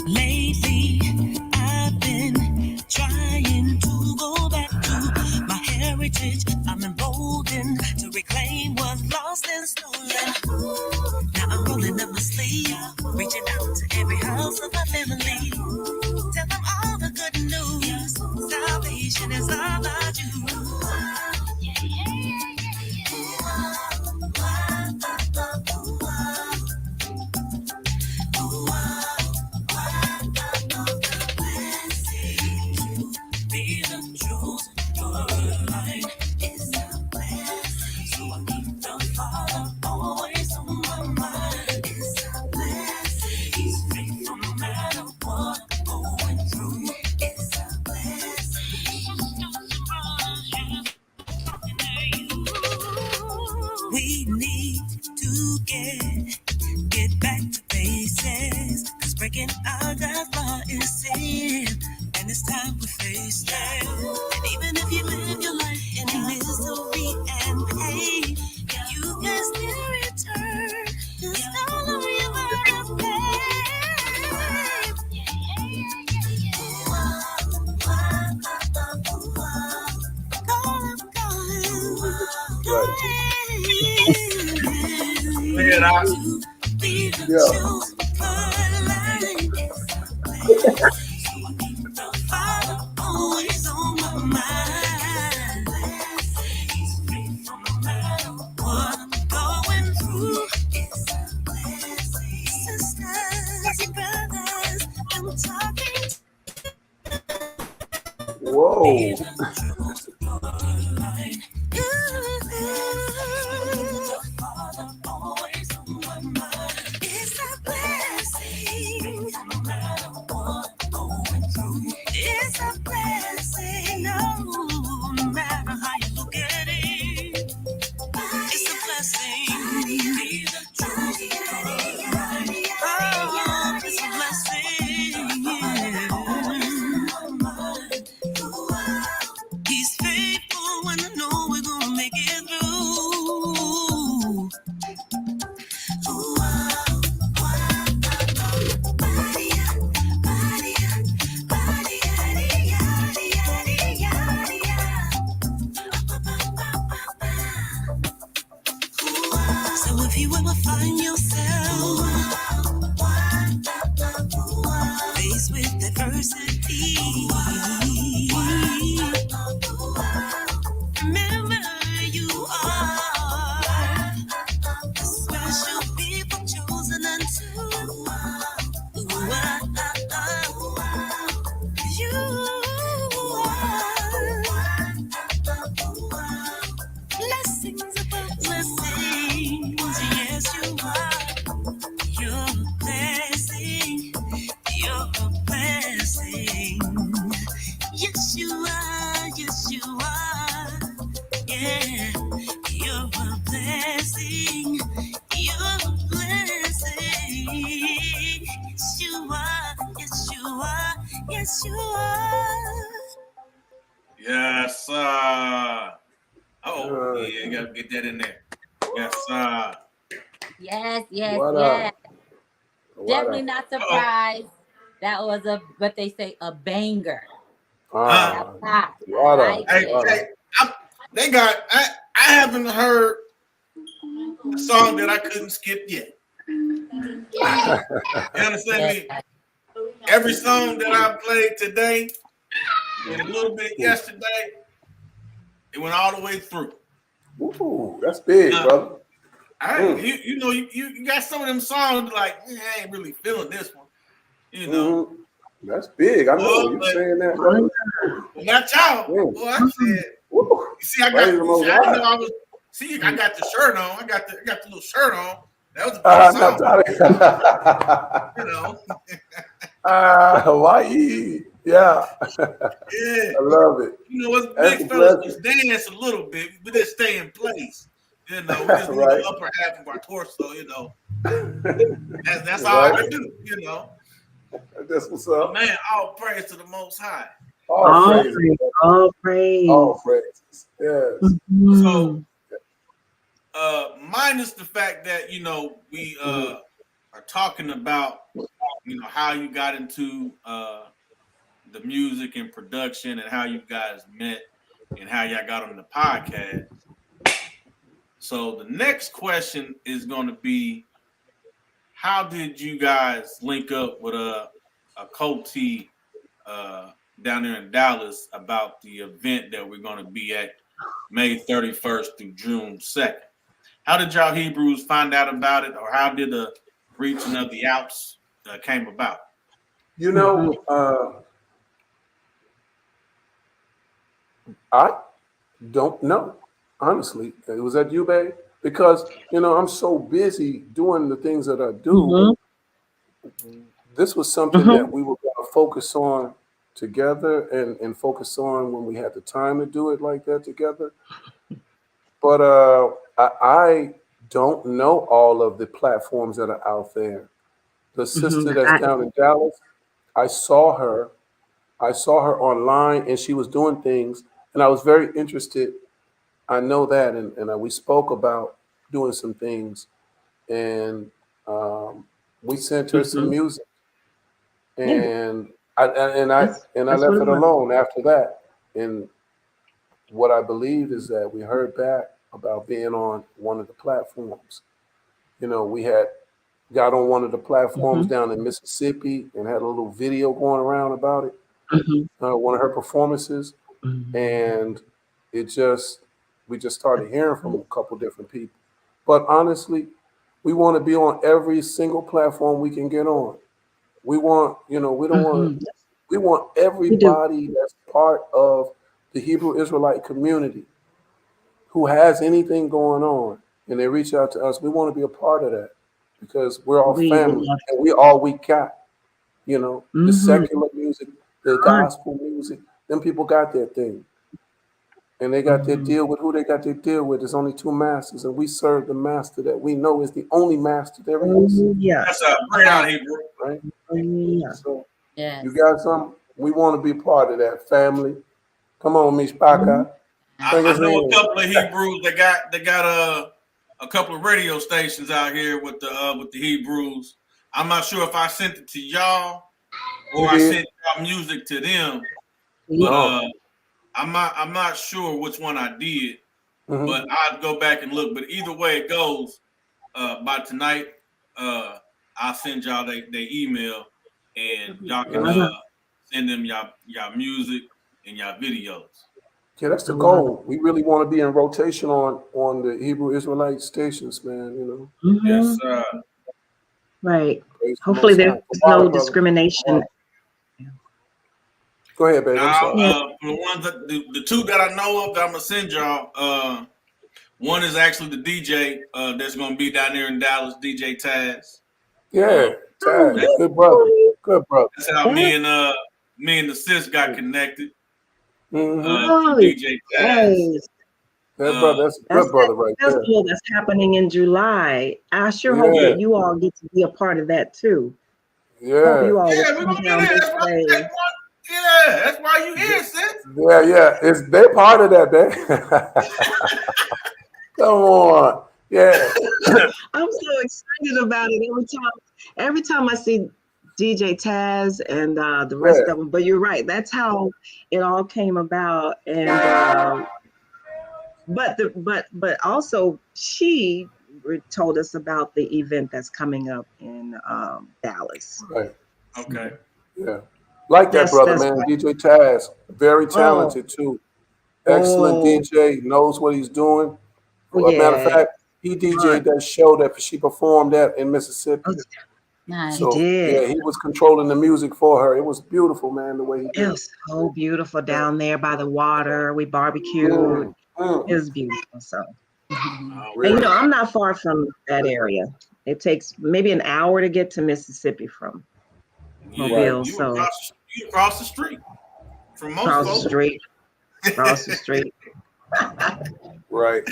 Lately, I've been trying to go back to my heritage. I'm emboldened to reclaim what's lost and stolen. Now I'm rolling up my sleeve, reaching out to every house of my family. Tell them all the good news. and it's all about you. Be the truth, your light is a blessing. So I keep the Father always on my mind. It's a blessing. He's faithful no matter what I'm going through. It's a blessing. We need to get back to basics. Cause breaking our God's law is sin. And it's time we face that. And even if you live your life in misery and pain, you can still return. Cause all of you are always on my mind. He's faithful no matter what I'm going through. It's a blessing. Sisters and brothers, I'm talking. Whoa. It's a blessing. It's a blessing, no matter how you look at it. It's a blessing. Be the truth. Oh, it's a blessing. He's faithful when I know we're gonna make it through. So if you ever find yourself faced with adversity, remember you are a special people chosen unto you are blessings above blessings. Yes, you are. You're a blessing. You're a blessing. Yes, you are. Yes, you are. Yeah. You're a blessing. You're a blessing. Yes, you are. Yes, you are. Yes, you are. Yes, oh, yeah, you gotta get that in there. Yes, Yes, yes, What yes. up? Definitely not surprised. That was what they say, a banger. Ah, I water. like hey, it. they got. I haven't heard a song that I couldn't skip yet. You understand me? Every song that I played today and a little bit yesterday, it went all the way through. Ooh, that's big, brother. You know, you got some of them songs like, I ain't really feeling this one. You know. That's big. I know you saying that, brother. Well, not y'all. Boy, I said, you see, I got I got the shirt on. I got the little shirt on. That was a big song. You know. Hawaii. Yeah. Yeah. I love it. You know, us big fellas just dance a little bit. We just stay in place. You know, we just move the upper half of our torso, you know. That's all I can do, you know. That's what's up. Man, all praise to the Most High. All praise. All praises. Yes. So, minus the fact that, you know, we are talking about, you know, how you got into the music and production and how you guys met and how y'all got on the podcast. So the next question is going to be, how did you guys link up with a Coty down there in Dallas about the event that we're going to be at May 31st through June 2nd. How did y'all Hebrews find out about it, or how did the reaching of the Alps came about? You know, I don't know. Honestly, it was at you, babe, because I'm so busy doing the things that I do. This was something that we were going to focus on together and focus on when we had the time to do it like that together. But I don't know all of the platforms that are out there. The sister that's down in Dallas, I saw her. I saw her online, and she was doing things, and I was very interested. I know that, and we spoke about doing some things, and we sent her some music, and I left it alone after that. And what I believe is that we heard back about being on one of the platforms. We had got on one of the platforms down in Mississippi and had a little video going around about it. One of her performances, and we just started hearing from a couple different people. But honestly, we want to be on every single platform we can get on. We want, we want everybody that's part of the Hebrew Israelite community who has anything going on, and they reach out to us. We want to be a part of that because we're all family, and we all we got. The secular music, the gospel music, them people got their thing. And they got their deal with who they got their deal with. There's only two masters, and we serve the master that we know is the only master there is. That's a bring out Hebrew, right? So you got some. We want to be part of that family. Come on, Mishpaka. I know a couple of Hebrews that got a couple of radio stations out here with the Hebrews. I'm not sure if I sent it to y'all or I sent y'all music to them, but I'm not sure which one I did. But I'll go back and look. But either way it goes, by tonight, I'll send y'all they email, and y'all can send them y'all music and y'all videos. Yeah, that's the goal. We really want to be in rotation on the Hebrew Israelite stations, man. Yes, right. Hopefully there's no discrimination. Go ahead, baby. Now, for the ones the two that I know of that I'm gonna send y'all, one is actually the DJ that's gonna be down there in Dallas, DJ Taz. Yeah, Taz, good brother. Good brother. That's how me and the sis got connected. DJ Taz. That's a good brother right there. That's happening in July. I sure hope that you all get to be a part of that too. Yeah. Hope you all we're gonna be there. That's why you here, sis. Yeah. They're part of that, man. Come on. Yeah. I'm so excited about it every time I see DJ Taz and the rest of them. But you're right. That's how it all came about. And but also she told us about the event that's coming up in Dallas. Right. Okay. Yeah. Like that brother, man. Right. DJ Taz, very talented too. Excellent DJ, knows what he's doing. Matter of fact, he DJ'd that show that she performed at in Mississippi. Nice. So he was controlling the music for her. It was beautiful, man, the way he did. It was so beautiful down there by the water. We barbecued. It was beautiful. So and I'm not far from that area. It takes maybe an hour to get to Mississippi from Mobile. So you across the street from most across the street. Right.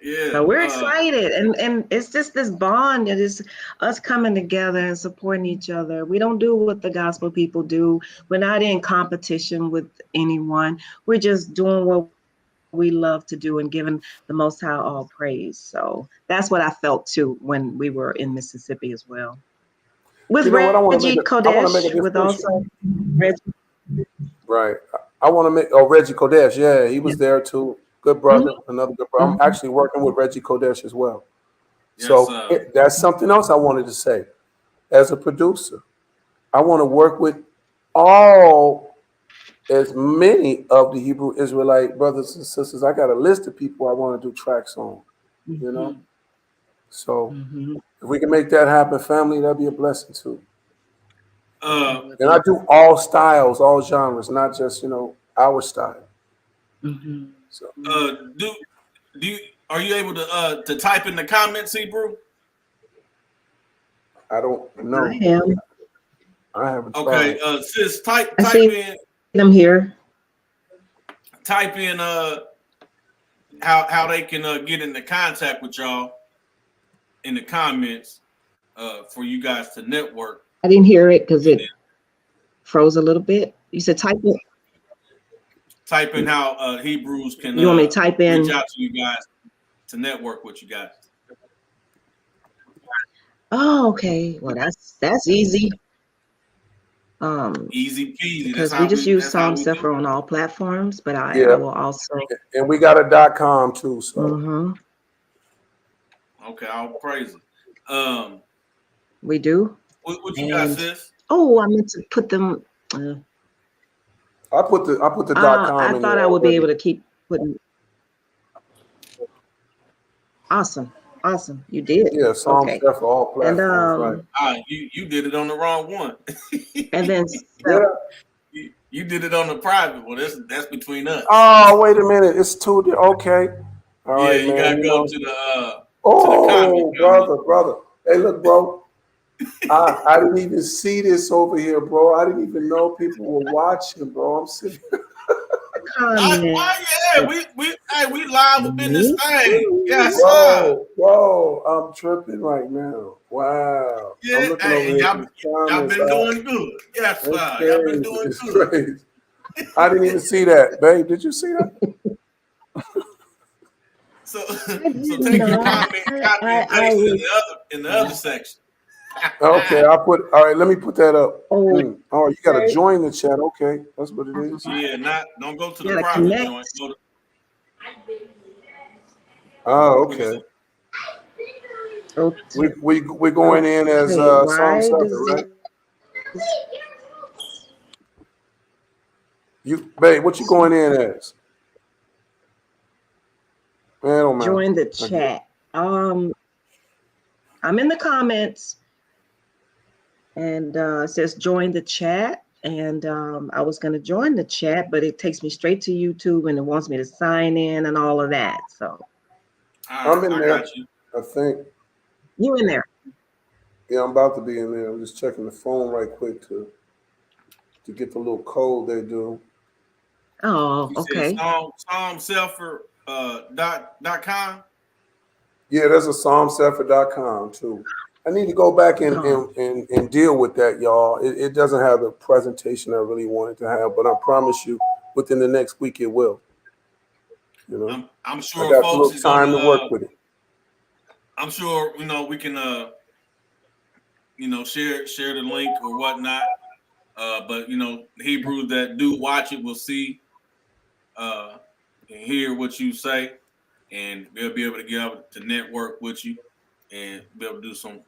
Yeah. So we're excited, and it's just this bond. It is us coming together and supporting each other. We don't do what the gospel people do. We're not in competition with anyone. We're just doing what we love to do and giving the Most High all praise. So that's what I felt too when we were in Mississippi as well. With Reggie Kodesh, with also Reggie. Right. I want to make Reggie Kodesh. Yeah, he was there too. Good brother, another good brother. I'm actually working with Reggie Kodesh as well. Yes, so that's something else I wanted to say. As a producer, I want to work with all, as many of the Hebrew Israelite brothers and sisters, I got a list of people I want to do tracks on, you know? So if we can make that happen, family, that'd be a blessing too. And I do all styles, all genres, not just, our style. So do you are you able to type in the comments, Hebrew? I don't know. I am. I haven't Okay, tried. sis, type I see in them here. type in how they can get into contact with y'all in the comments for you guys to network. I didn't hear it because it froze a little bit. You said type in. Type in how Hebrews can You want me to type in? reach out to you guys to network with you guys. Oh, okay. Well, that's easy. Easy peasy. Because we just use Psalm do Cepher it. on all platforms, but I Yeah. will also. And we got a .com too. So Okay, I'll praise it. We do. What you got, sis? Oh, I meant to put them. I put the .com I in thought there I would be already. able to keep putting. Awesome. You did. Yeah, Psalm Okay. Cepher, all platforms, right? You did it on the wrong one. And then Yeah. You did it on the private one. That's between us. Oh, wait a minute. It's two. Okay. All right, you man. gotta You go know. to the Oh, comment. brother. Hey, look, bro. I didn't even see this over here, bro. I didn't even know people were watching, bro. I'm sitting. Yeah, we live up in this thing. Yes, sir. Bro, I'm tripping right now. Wow. Yeah, I'm looking over hey, here. y'all been doing good. Yes, It's sir. crazy. Y'all been doing It's good. crazy. I didn't even see that, babe. Did you see that? So take your comment and paste it in the other section. Okay, I'll put. All right, let me put that up. Oh, Oh, you got to join the chat. Okay, that's what it is. Yeah, don't go to the gotta private connect. joint. Oh, okay. We're going in as Psalm Cepher, right? Babe, what you going in as? Man, don't matter. Join the chat. I'm in the comments, and it says join the chat. And I was going to join the chat, but it takes me straight to YouTube, and it wants me to sign in and all of that. So I'm in there. Got you. I think. You in there? Yeah, I'm about to be in there. I'm just checking the phone right quick to get the little code they do. Oh, You okay. said psalmcepher.com? Yeah, there's a psalmcepher.com too. I need to go back and deal with that, y'all. It doesn't have the presentation I really wanted to have, but I promise you, within the next week it will. You know, I'm sure I got a folks little is time gonna to work with it. I'm sure we can share the link or whatnot. But Hebrews that do watch it will see and hear what you say, and they'll be able to get able to network with you and be able to do some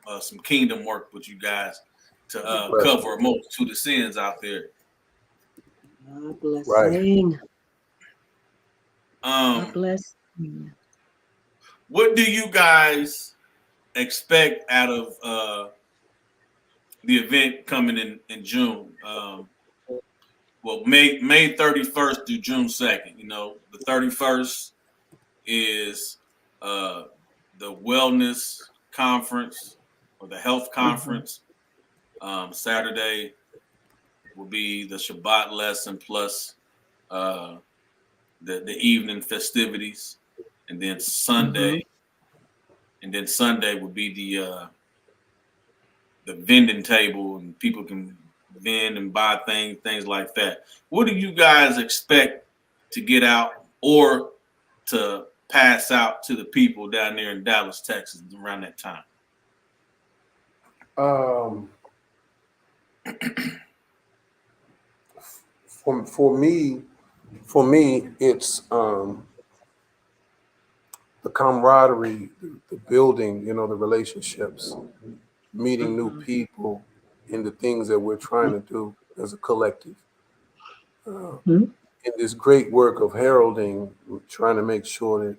kingdom work with you guys to cover a multitude of sins out there. God bless. Right. God bless. What do you guys expect out of the event coming in June? Well, May 31st through June 2nd. The 31st is the wellness conference or the health conference. Saturday will be the Shabbat lesson plus the evening festivities, and then Sunday will be the vending table, and people can vend and buy things like that. What do you guys expect to get out or to pass out to the people down there in Dallas, Texas around that time? For me, it's the camaraderie, the building, the relationships, meeting new people, and the things that we're trying to do. as a collective. Mhm. In this great work of heralding, trying to make sure that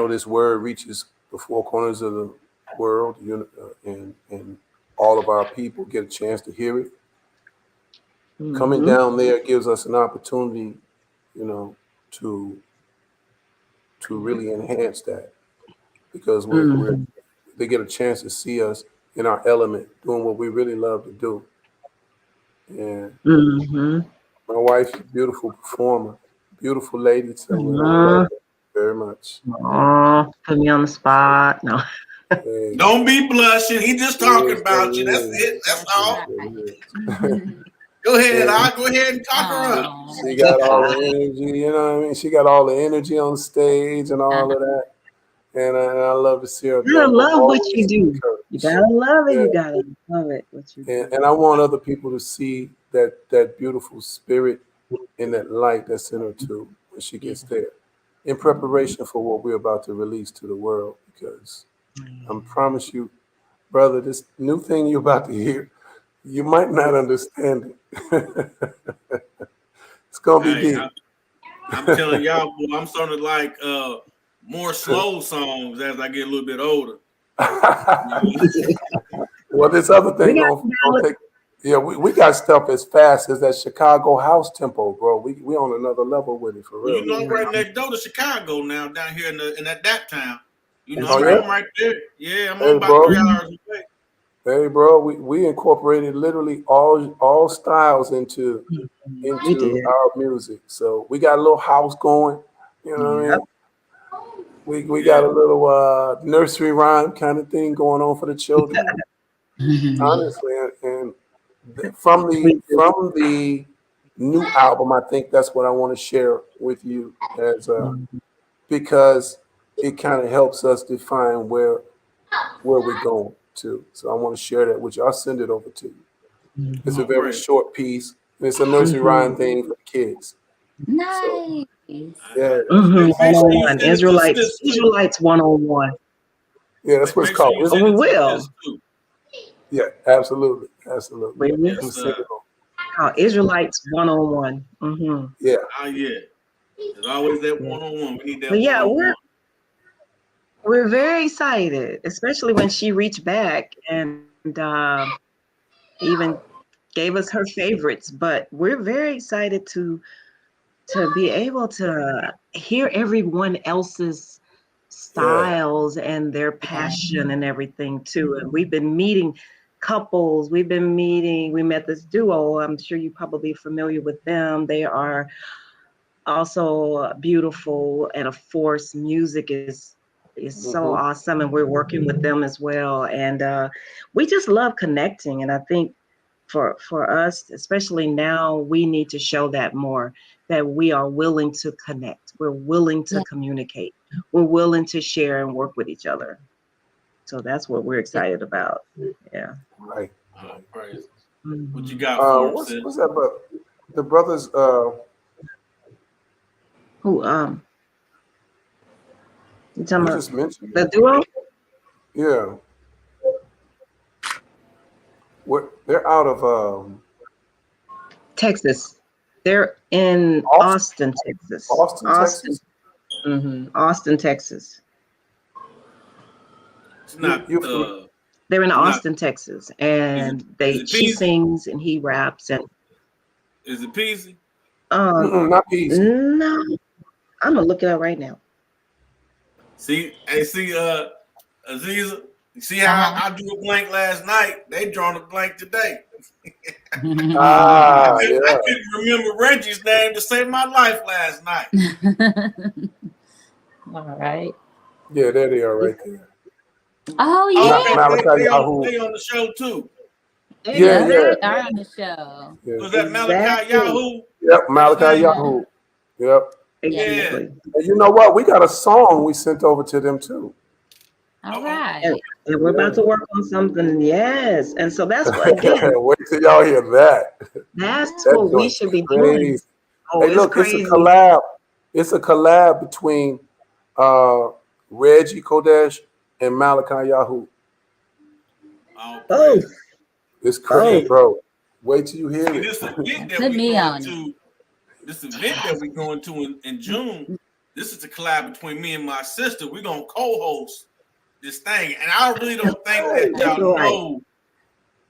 this word reaches the four corners of the world, and all of our people get a chance to hear it. Coming Mhm. down there gives us an opportunity, to really enhance that, because Mhm. they get a chance to see us in our element, doing what we really love to do. And Mhm. my wife's a beautiful performer, beautiful lady too, and I love Mhm. her very much. Oh, put me on the spot. No. Hey, Don't be blushing. He just talking yes, there about you. That's is. it. That's That's Yes, all. right. there is. Go ahead. And I'll go ahead and talk her up. Oh. she got all the energy, you know what I mean? She got all the energy on stage and all of that. And I love to see her You gotta love what you always do. You encourage. gotta love it. Yeah. You gotta love it. What you do. And I want other people to see that beautiful spirit and that light that's in her too when she gets there, in preparation for what we're about to release to the world. Because I promise you, brother, this new thing you're about to hear, you might not understand it. It's gonna be Hey, deep. I'm telling y'all, boy, I'm starting to like more slow songs as I get a little bit older. Well, this other We thing got gonna take. Yeah, we got stuff as fast as that Chicago house tempo, bro. We on another level with it for Well, real. I'm right next door to Chicago now, down here in that town. That's Oh I'm, right. yeah, I'm right there. Yeah, I'm hey about bro, 3 hours away. hey bro. We incorporated literally all styles into We did. our music. So we got a little house going. You know what I Yep. mean? We got Yeah, a little nursery rhyme kind of thing going on for the children. Honestly, and from the We do. from the new album, I think that's what I want to share with you, as because it kind of helps us define where we're going to. So I want to share that with you. I'll send it over to you. It's a all very praise. short piece. And it's a nursery rhyme thing for the kids. So Nice. yeah, Make sure you 101. send it to Israelites. sis too. Israelites 101. yeah, that's what it's Make sure called. you Oh, send we it to will. sis too. Yeah, absolutely, absolutely. We will. I'm Yes, sending it on. Israelites 101. Mm-hmm. Yeah, yeah. There's always that Yeah. one-on-one. We need that But yeah, one-on-one. we're very excited, especially when she reached back and even gave us her favorites. But we're very excited to be able to hear everyone else's yeah. styles and their passion and everything too. And we've been meeting couples. We met this duo. I'm sure you're probably familiar with them. They are also beautiful and a force. Music is so Hmm. awesome, and we're working with them as well. And we just love connecting. And I think for us, especially now, we need to show that more, that we are willing to connect. We're willing to Yeah. communicate. We're willing to share and work with each other. So that's what we're Yeah. excited about. Yeah. Right, Oh, right. praise. What you Mhm. got for him, sis? What's that about the brothers? Who you talking You about just mentioned the it. duo? Yeah, they're out of Texas. They're in Austin, Austin, Texas. Austin, Texas. Austin, Texas. It's You not you from? They're in it's not Austin, Texas, is it and is they it she peasy? sings and he raps and Is it peasy? um Not easy. no, I'm gonna look it up right now. See, Aziza, you see how Uh-huh. I drew a blank last night? They drawn a blank today. Ah, I yeah, couldn't remember Reggie's name to save my life last night. All right. yeah. There they are, right there. Oh Okay, yeah. Malachi Yahoo. they on the show too. Yeah, Yep. yeah, They are Exactly. on the show. yeah. Was that Malachi Exactly. Yahoo? Yep, His Malachi name? Yahoo. Yep. Yeah. Yeah. Exactly. And you know what? We got a song we sent over to them too. All Uh-oh. And, right. and we're about Yeah. to work on something. Yes. And so that's what, again, Wait till y'all hear that. that's That what we joint's should be doing. crazy. Oh, Hey, it's look, it's a crazy. collab. It's a collab between uh, Reggie Kodesh and Malachi Yahoo. All Both. praise. It's crazy, Both. See, bro. Wait till you hear See, it. this event that Put we me going on to, this event that we're going to in June, this is a collab between me and my sister. We're gonna co-host this thing, and I really don't think that y'all Right. know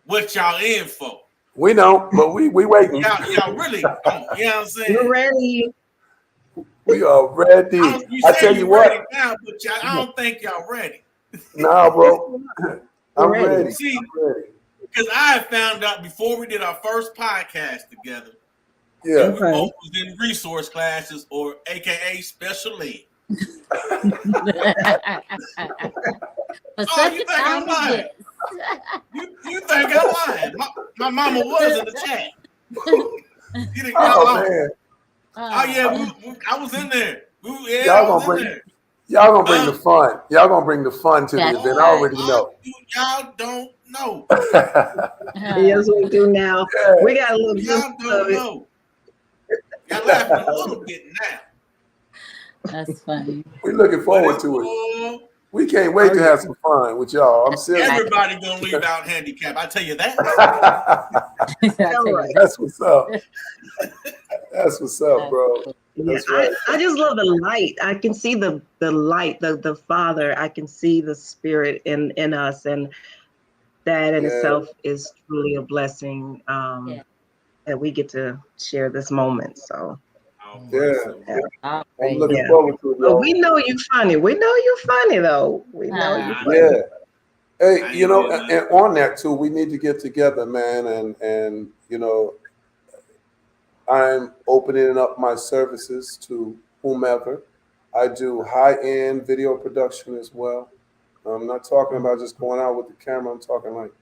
what y'all in for. We know, but we waiting. Y'all really don't. You know what I'm saying? We're ready. We are ready. You I say tell you ready what. now, but I don't think y'all ready. Nah, bro. I'm Ready. ready. See, I'm ready. because I had found out before we did our first podcast together, Yeah. we both was in resource classes, or AKA special ed. For Oh, such you a think I'm time as lying? this. You think I'm lying? My mama was in the chat. You think Oh I'm lying? man. Oh yeah, I was in there. I Y'all was gonna in bring there. y'all gonna bring the fun. Y'all gonna bring the fun to the That's event. I right. already know. Y'all don't know. Yes, we do now. Yeah. We got a little Y'all glimpse of don't it. know. Y'all laughing a little bit now. That's funny. We're looking But forward it's to it. cool. We can't wait Oh, to yeah. have some fun with y'all. I'm serious. Everybody gonna leave out handicap. I tell you that. I tell you right. that. That's what's up. That's what's up, bro. Yeah, That's right. I just love the light. I can see the light, the Father. I can see the Spirit in us, and that in Yeah. itself is truly a blessing. Yeah. That we get to share this moment. So Yeah. All I'm praise. looking Yeah. forward to it, but y'all. we know you funny. We know you funny though. We know you funny. Yeah. Hey, I you ain't know, did and on that too, we need to get together, man, and you know, I'm opening up my services to whomever. I do high-end video production as well. I'm not talking about just going out with the camera. I'm talking like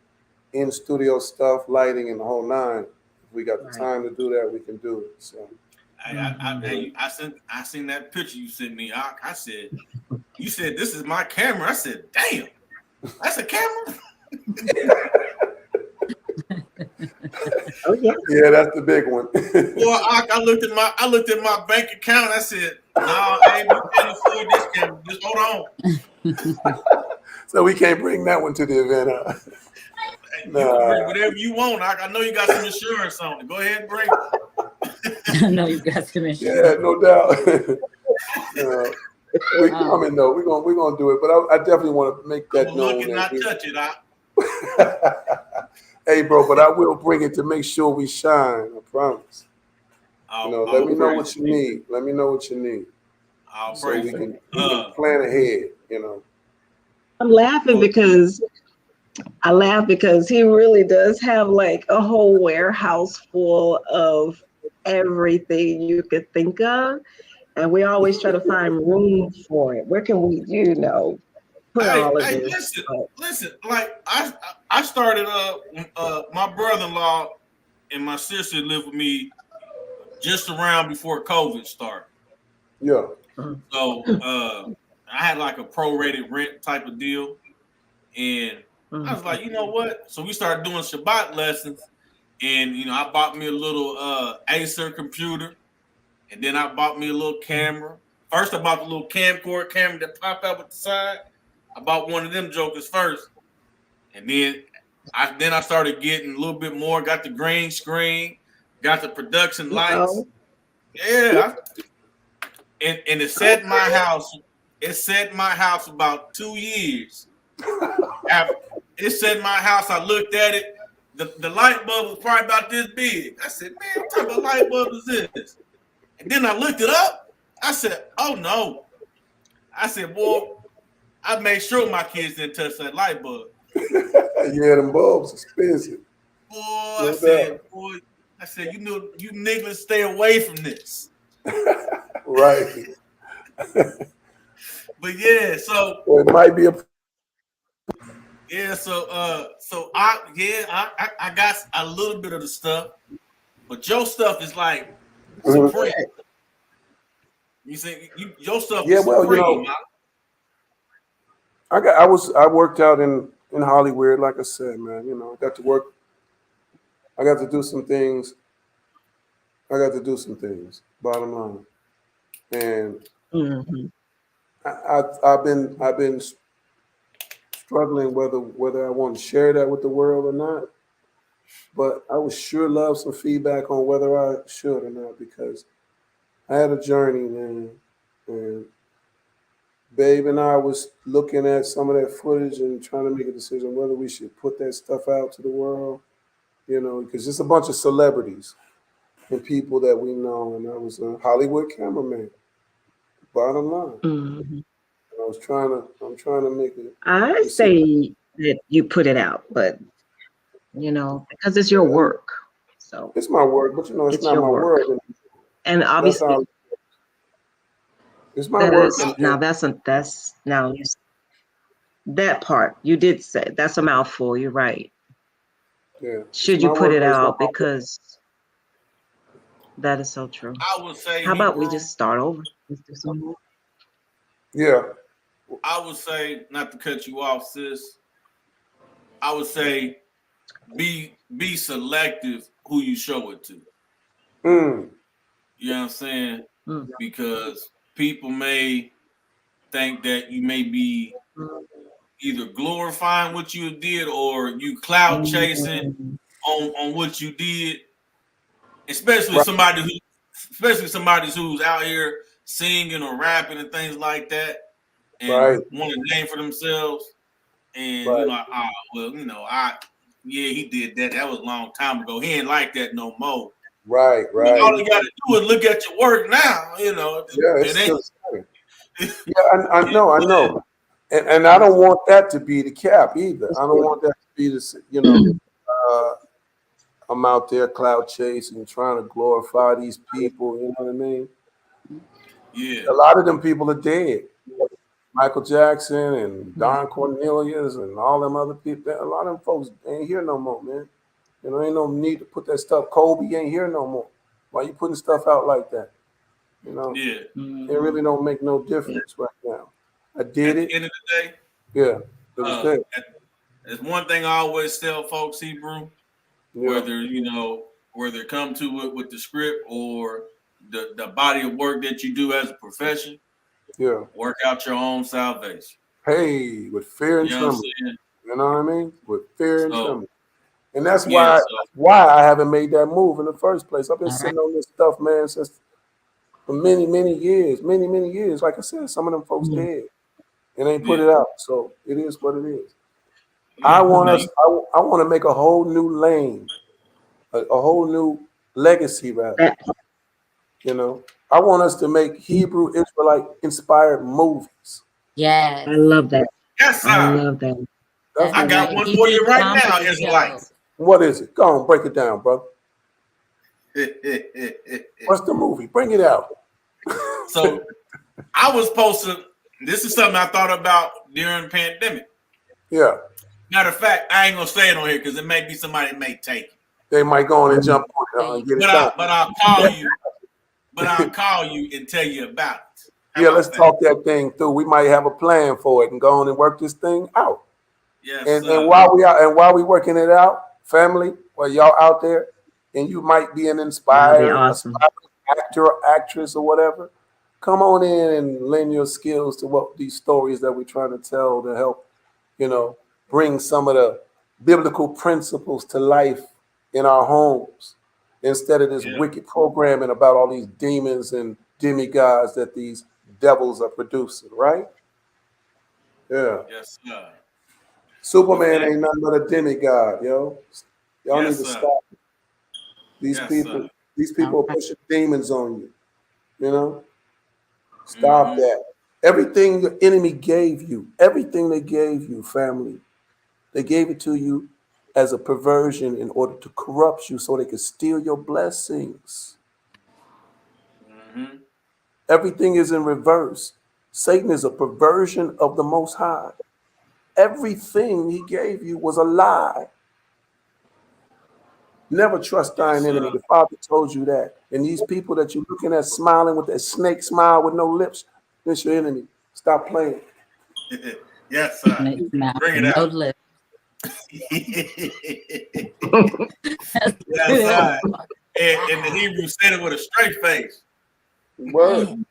in-studio stuff, lighting, and the whole nine. If we got the Right. time to do that, we can do it. So I seen that picture you sent me. I said, you said this is my camera. I said, damn, that's a camera. Oh yeah. yeah, that's the big one. Boy, I looked at my bank account. I said, no, hey, we can't afford this camera. Just hold on. So we can't bring that one to the event. Huh? You can bring whatever you want. I know you got some insurance on it. Go ahead and bring it. I know you got some Yeah, insurance. no doubt. We're coming though. We're gonna do it. But I definitely want to make that I'm gonna look known. and not touch it. Hey, bro, but I will bring it to make sure we shine. I promise. Let me know what you need. Let me know what you need. So we can plan ahead. I'm laughing because he really does have like a whole warehouse full of everything you could think of. And we always try to find room for it. Where can we, put all of this? Listen. Like I started my brother-in-law and my sister lived with me just around before COVID started. Yeah. So I had like a prorated rent type of deal, and I was like, you know what? So we started doing Shabbat lessons, and I bought me a little Acer computer, and then I bought me a little camera. First, I bought the little camcorder camera that pop out with the side. I bought one of them jokers first, and then I started getting a little bit more. Got the green screen, got the production lights. Yeah, and it set my house. It set my house about 2 years. After it set my house, I looked at it. The light bulb was probably about this big. I said, man, what type of light bulb is this? And then I looked it up. I said, oh no. I said, boy, I made sure my kids didn't touch that light bulb. Yeah, them bulbs expensive. Boy, I said, you niggas stay away from this. Right. But yeah, so well, it might be a. Yeah, so I got a little bit of the stuff, but your stuff is like supreme. You say your stuff is supreme. I worked out in Hollywood, like I said, man. I got to work. I got to do some things. Bottom line, and I've been struggling whether I want to share that with the world or not. but I would sure love some feedback on whether I should or not, because I had a journey, man. And Babe and I was looking at some of that footage and trying to make a decision whether we should put that stuff out to the world, because it's a bunch of celebrities and people that we know. And I was a Hollywood cameraman, bottom line. Mhm. I'm trying to make it. I say that you put it out, but because it's your work. So It's my work, but it's it's not your my work. world. And That's obviously how it's my that work. is now that part you did say that's a mouthful. You're right. Yeah. Should you put it out? Because that is so true. I would say, How about we Hebrew, just start over? Let's do some more. Yeah. I would say, not to cut you off, sis. I would say be selective who you show it to. Mm. You know what I'm saying? Mm. Because people may think that you may be either glorifying what you did or you clout chasing on what you did. Especially Right. somebody who's out here singing or rapping and things like that, and Right. want a name for themselves. And Right. he did that. That was a long time ago. He ain't like that no more. Right. All you got to do is look at your work now. Yeah, it's it ain't. still yeah, I know. And I don't want that to be the cap either. I don't want that to be the I'm out there cloud chasing, trying to glorify these people. You know what I mean? Yeah. A lot of them people are dead. Michael Jackson and Don Cornelius and all them other people. A lot of them folks ain't here no more, man. Ain't no need to put that stuff. Kobe ain't here no more. Why you putting stuff out like that? Yeah. It really don't make no difference right now. I did At it. the end of the day, Yeah, it was there. There's one thing I always tell folks, Hebrew, Yeah. whether it come to it with the script or the body of work that you do as a profession, Yeah. work out your own salvation. Hey, with fear and You know what I'm trembling. saying? You know what I mean? With fear and So, trembling. And that's yeah, why I haven't made that move in the first place. I've been All sitting on this stuff, man, since for many, many years. Many, many years. Like I said, some of them folks dead and ain't put Yeah. it out. So it is what it is. yeah. I want to make a whole new lane, a whole new legacy, rather. I want us to make Hebrew Israelite inspired movies. Yes. I love that. Yes, sir. I love that. I got one for you right now, Israelites. What is it? Go on, break it down, bro. What's the movie? Bring it out. So I was posting. This is something I thought about during the pandemic. Yeah. Matter of fact, I ain't gonna say it on here because it may be somebody that may take it. They might go on and jump on it and get it done. But I'll call you. But I'll call you and tell you about it. Yeah, let's talk that thing through. We might have a plan for it and go on and work this thing out. Yes. And while we working it out, family, while y'all out there, and you might be an inspired actor or actress or whatever, come on in and lend your skills to what these stories that we're trying to tell to help, bring some of the biblical principles to life in our homes instead of this wicked programming about all these demons and demigods that these devils are producing, right? Yeah. Yes, sir. Superman ain't nothing but a demigod, yo. Y'all need to stop. These people are pushing demons on you, Stop that. Everything the enemy gave you, everything they gave you, family, they gave it to you as a perversion in order to corrupt you so they could steal your blessings. Everything is in reverse. Satan is a perversion of the Most High. Everything he gave you was a lie. Never trust thine enemy. The Father told you that. And these people that you're looking at smiling with that snake smile with no lips, that's your enemy. Stop playing. Yes, sir. Bring it out. lips. Yes, sir. And the Hebrew said it with a straight face. Word.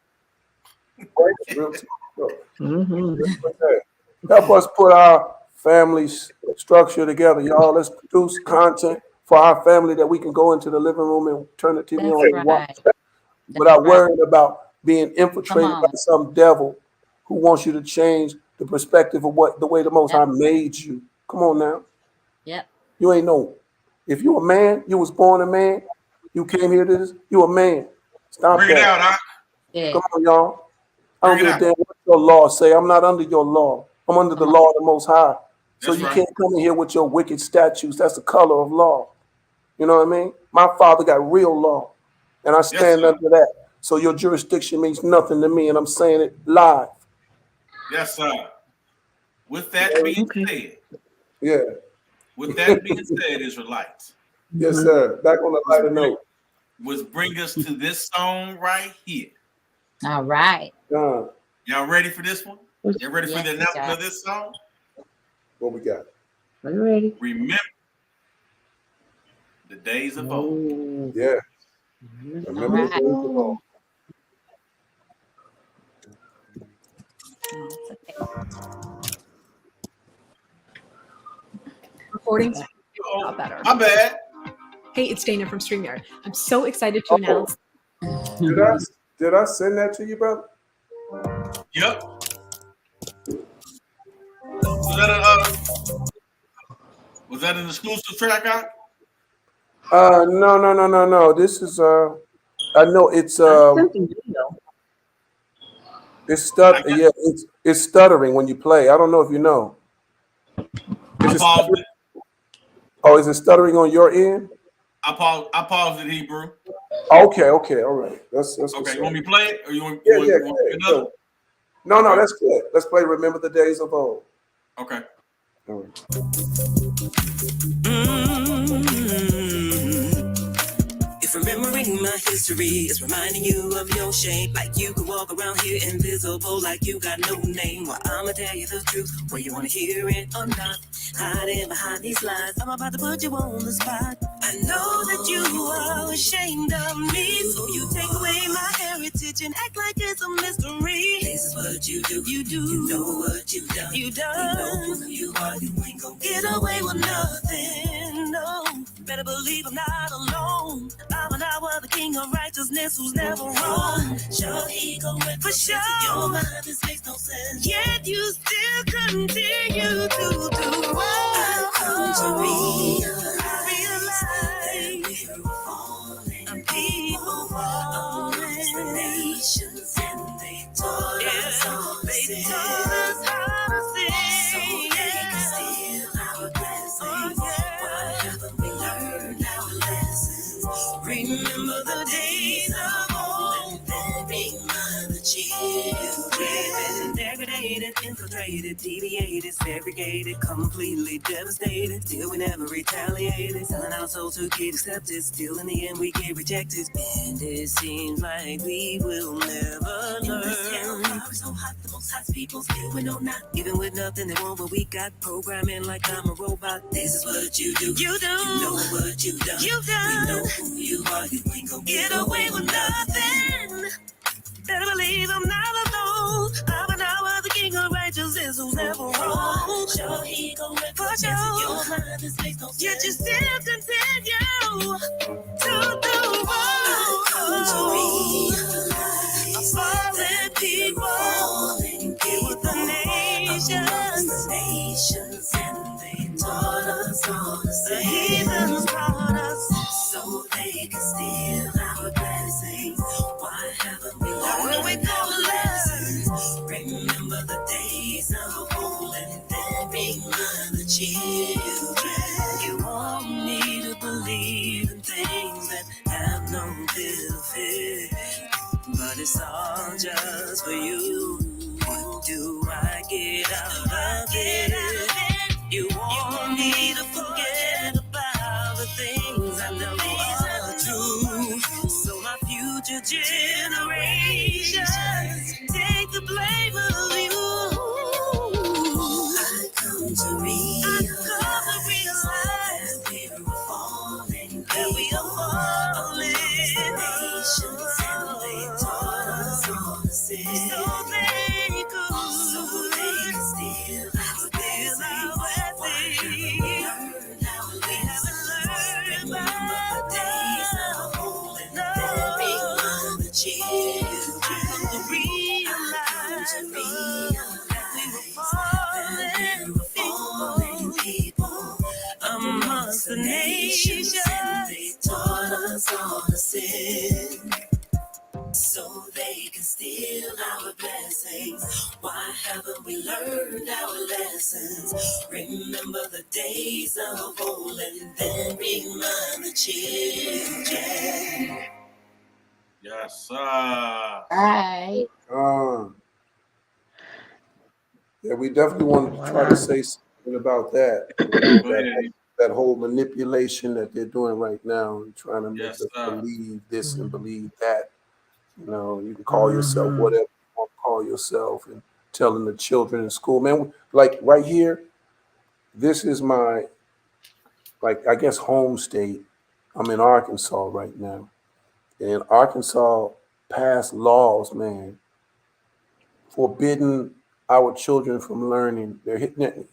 Help us put our family structure together, y'all. Let's produce content for our family that we can go into the living room and turn the TV That's on and watch right. without That's right. worrying about being Come infiltrated by on. some devil who wants you to change the perspective of the way the Most Yep. High made you. Come on now. Yep. You ain't no. If you a man, you was born a man. You came here to this. You a man. Stop Bring it that. out, huh? Yeah. Come on, y'all. I don't Bring it give a out. damn what your law say. I'm not under your law. I'm under the Come on. law of the Most High. So That's you right. can't come in here with your wicked statutes. That's the color of law. You know what I mean? My father got real law, and I Yes, stand sir. under that. So your jurisdiction means nothing to me, and I'm saying it live. Yes, sir. With that being Okay. said, Yeah. Israelites, Yes, sir. Back on the let's lighter bring, note. let's bring us to this song right here. All right. Y'all ready for this one? Y'all ready for Yes, the we announcement got of this song? What we got? Are you ready? Remember the days of old. Oh, Yeah. All Remember the right. days of old. Oh, it's okay. Recordings. Oh, Got better. my bad. Hey, it's Dana from StreamYard. I'm so excited to announce. Did I send that to you, brother? Yep. Was that an exclusive track out? No. This is I know it's I sent the video. it's stuttering when you play. I don't know if you know. Is I it paused stuttering? it. Oh, is it stuttering on your end? I paused it, Hebrew. Okay, all right. That's Okay, what's you want up. me to play it, or you want Yeah, you go want ahead. another? No, Okay. that's good. Let's play Remember the Days of Old. Okay. All right. If remembering my history is reminding you of your shame, like you could walk around here invisible, like you got no name, well, I'ma tell you the truth, whether you wanna hear it or not. Hiding behind these lies, I'm about to put you on the spot. I know that you are ashamed of me, so you take away my heritage and act like it's a mystery. This is what you do. You know what you done. You know who you are. You ain't gonna get away with nothing. No, better believe I'm not alone. I'm an hour, the king of righteousness who's never wrong. Sure, ego went for sure. Your mind, this makes no sense. Yet you still continue to do wrong. I come to realize that we're falling. And people falling. The nations and they taught us all to sing. They taught us how to sing. So they can steal our blessings. Why haven't we learned our lessons? Remember the days of old and then remind the children. We've been degraded, infiltrated, deviated, segregated, completely devastated. Still we never retaliated. Selling our souls to get accepted. Still in the end we get rejected. And it seems like we will never learn. This hellfire is so hot, the most hot people still we know not. Even with nothing they want, but we got programming like I'm a robot. This is what you do. You know what you done. You've done. We know who you are. You ain't gonna get away with nothing. Better believe I'm not alone. I'm an hour, the king of righteousness who's never wrong. Sure, he gon' for sure. Your mind is makes no sense. Yet you still continue to do wrong. I'm falling people. Get with the nations. And they taught us all the same. The heathens taught us so they can steal our blessings. Why haven't we learned? When we gonna learn? Remember the days of old and then remind the children. You want me to believe in things that have no benefit, but it's all just for you. What do I get out of it? You want me to forget about the things I know are true, so my future generations take the blame of you. I come to realize that we're falling, that we are falling. The nations and they taught us all the same. So they can steal our blessings. We haven't learned fallen people amongst the nations. They taught us all to sin, so they can steal our blessings. Why haven't we learned our lessons? Remember the days of old and then remind the children. Yes, sir. All right. Yeah, we definitely want to try to say something about that. Go ahead. That whole manipulation that they're doing right now, and trying to make Yes, us sir. believe this and believe that. You know, you can call yourself whatever you want to call yourself, and telling the children in school, man, like right here, this is my, like, I guess, home state. I'm in Arkansas right now. And Arkansas passed laws, man, forbidding our children from learning their history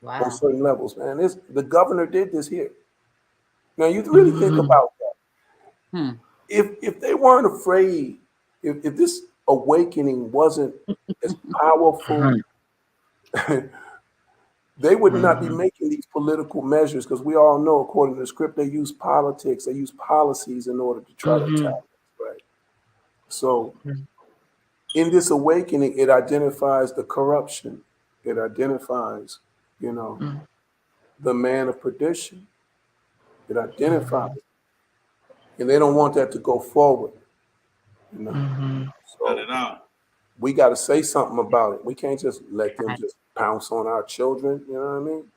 on Wow. certain levels, man. The governor did this here. Now you really think about that. Hmm. If they weren't afraid, if this awakening wasn't as powerful, they would not be making these political measures, because we all know, according to the script, they use politics, they use policies in order to try to attack us, right? So in this awakening, it identifies the corruption. It identifies, you know, the man of perdition. It identifies, and they don't want that to go forward, you know. Not So at all. we got to say something about it. We can't just let them Right. just pounce on our children. You know what I mean?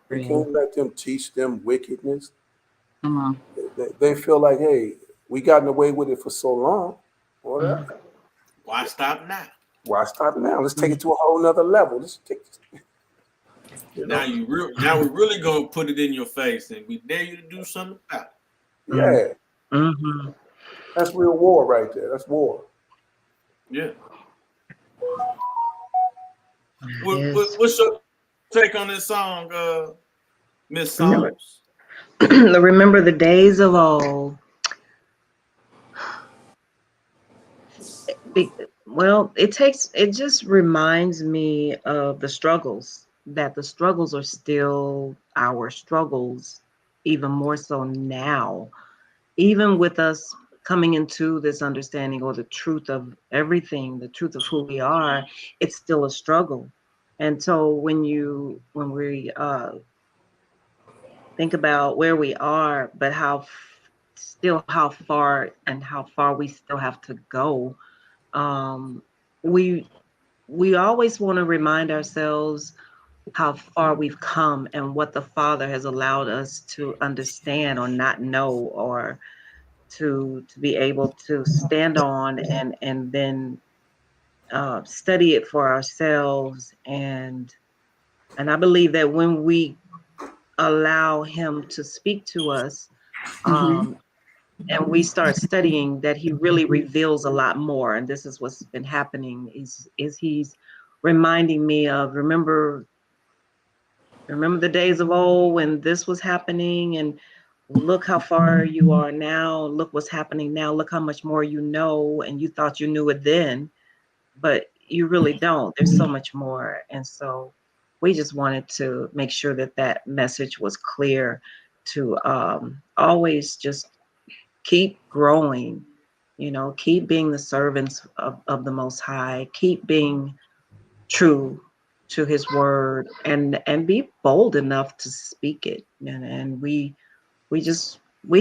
We Real. can't let them teach them wickedness. Come on. They feel like, hey, we gotten away with it for so long. Whatever. Why stop now? Why stop now? Let's take it to a whole nother level. Let's take, you Now know. now we're really gonna put it in your face, and we dare you to do something about it. Yeah. That's real war right there. That's war. Yeah. What's your take on this song, Miss Remember, Songs? remember the days of old. Well, it just reminds me of the struggles, that the struggles are still our struggles, even more so now. Even with us coming into this understanding or the truth of everything, the truth of who we are, it's still a struggle. And so when we think about where we are, but how far we still have to go, um, we we always want to remind ourselves how far we've come and what the Father has allowed us to understand or not know, or to be able to stand on, and then study it for ourselves. And I believe that when we allow Him to speak to us, um, and we start studying, that He really reveals a lot more. And this is what's been happening, is He's reminding me of, remember the days of old when this was happening, and look how far you are now, look what's happening now, look how much more you know, and you thought you knew it then, but you really don't. There's so much more. And so we just wanted to make sure that that message was clear, to always just keep growing, keep being the servants of the Most High, keep being true to His word, and be bold enough to speak it. And we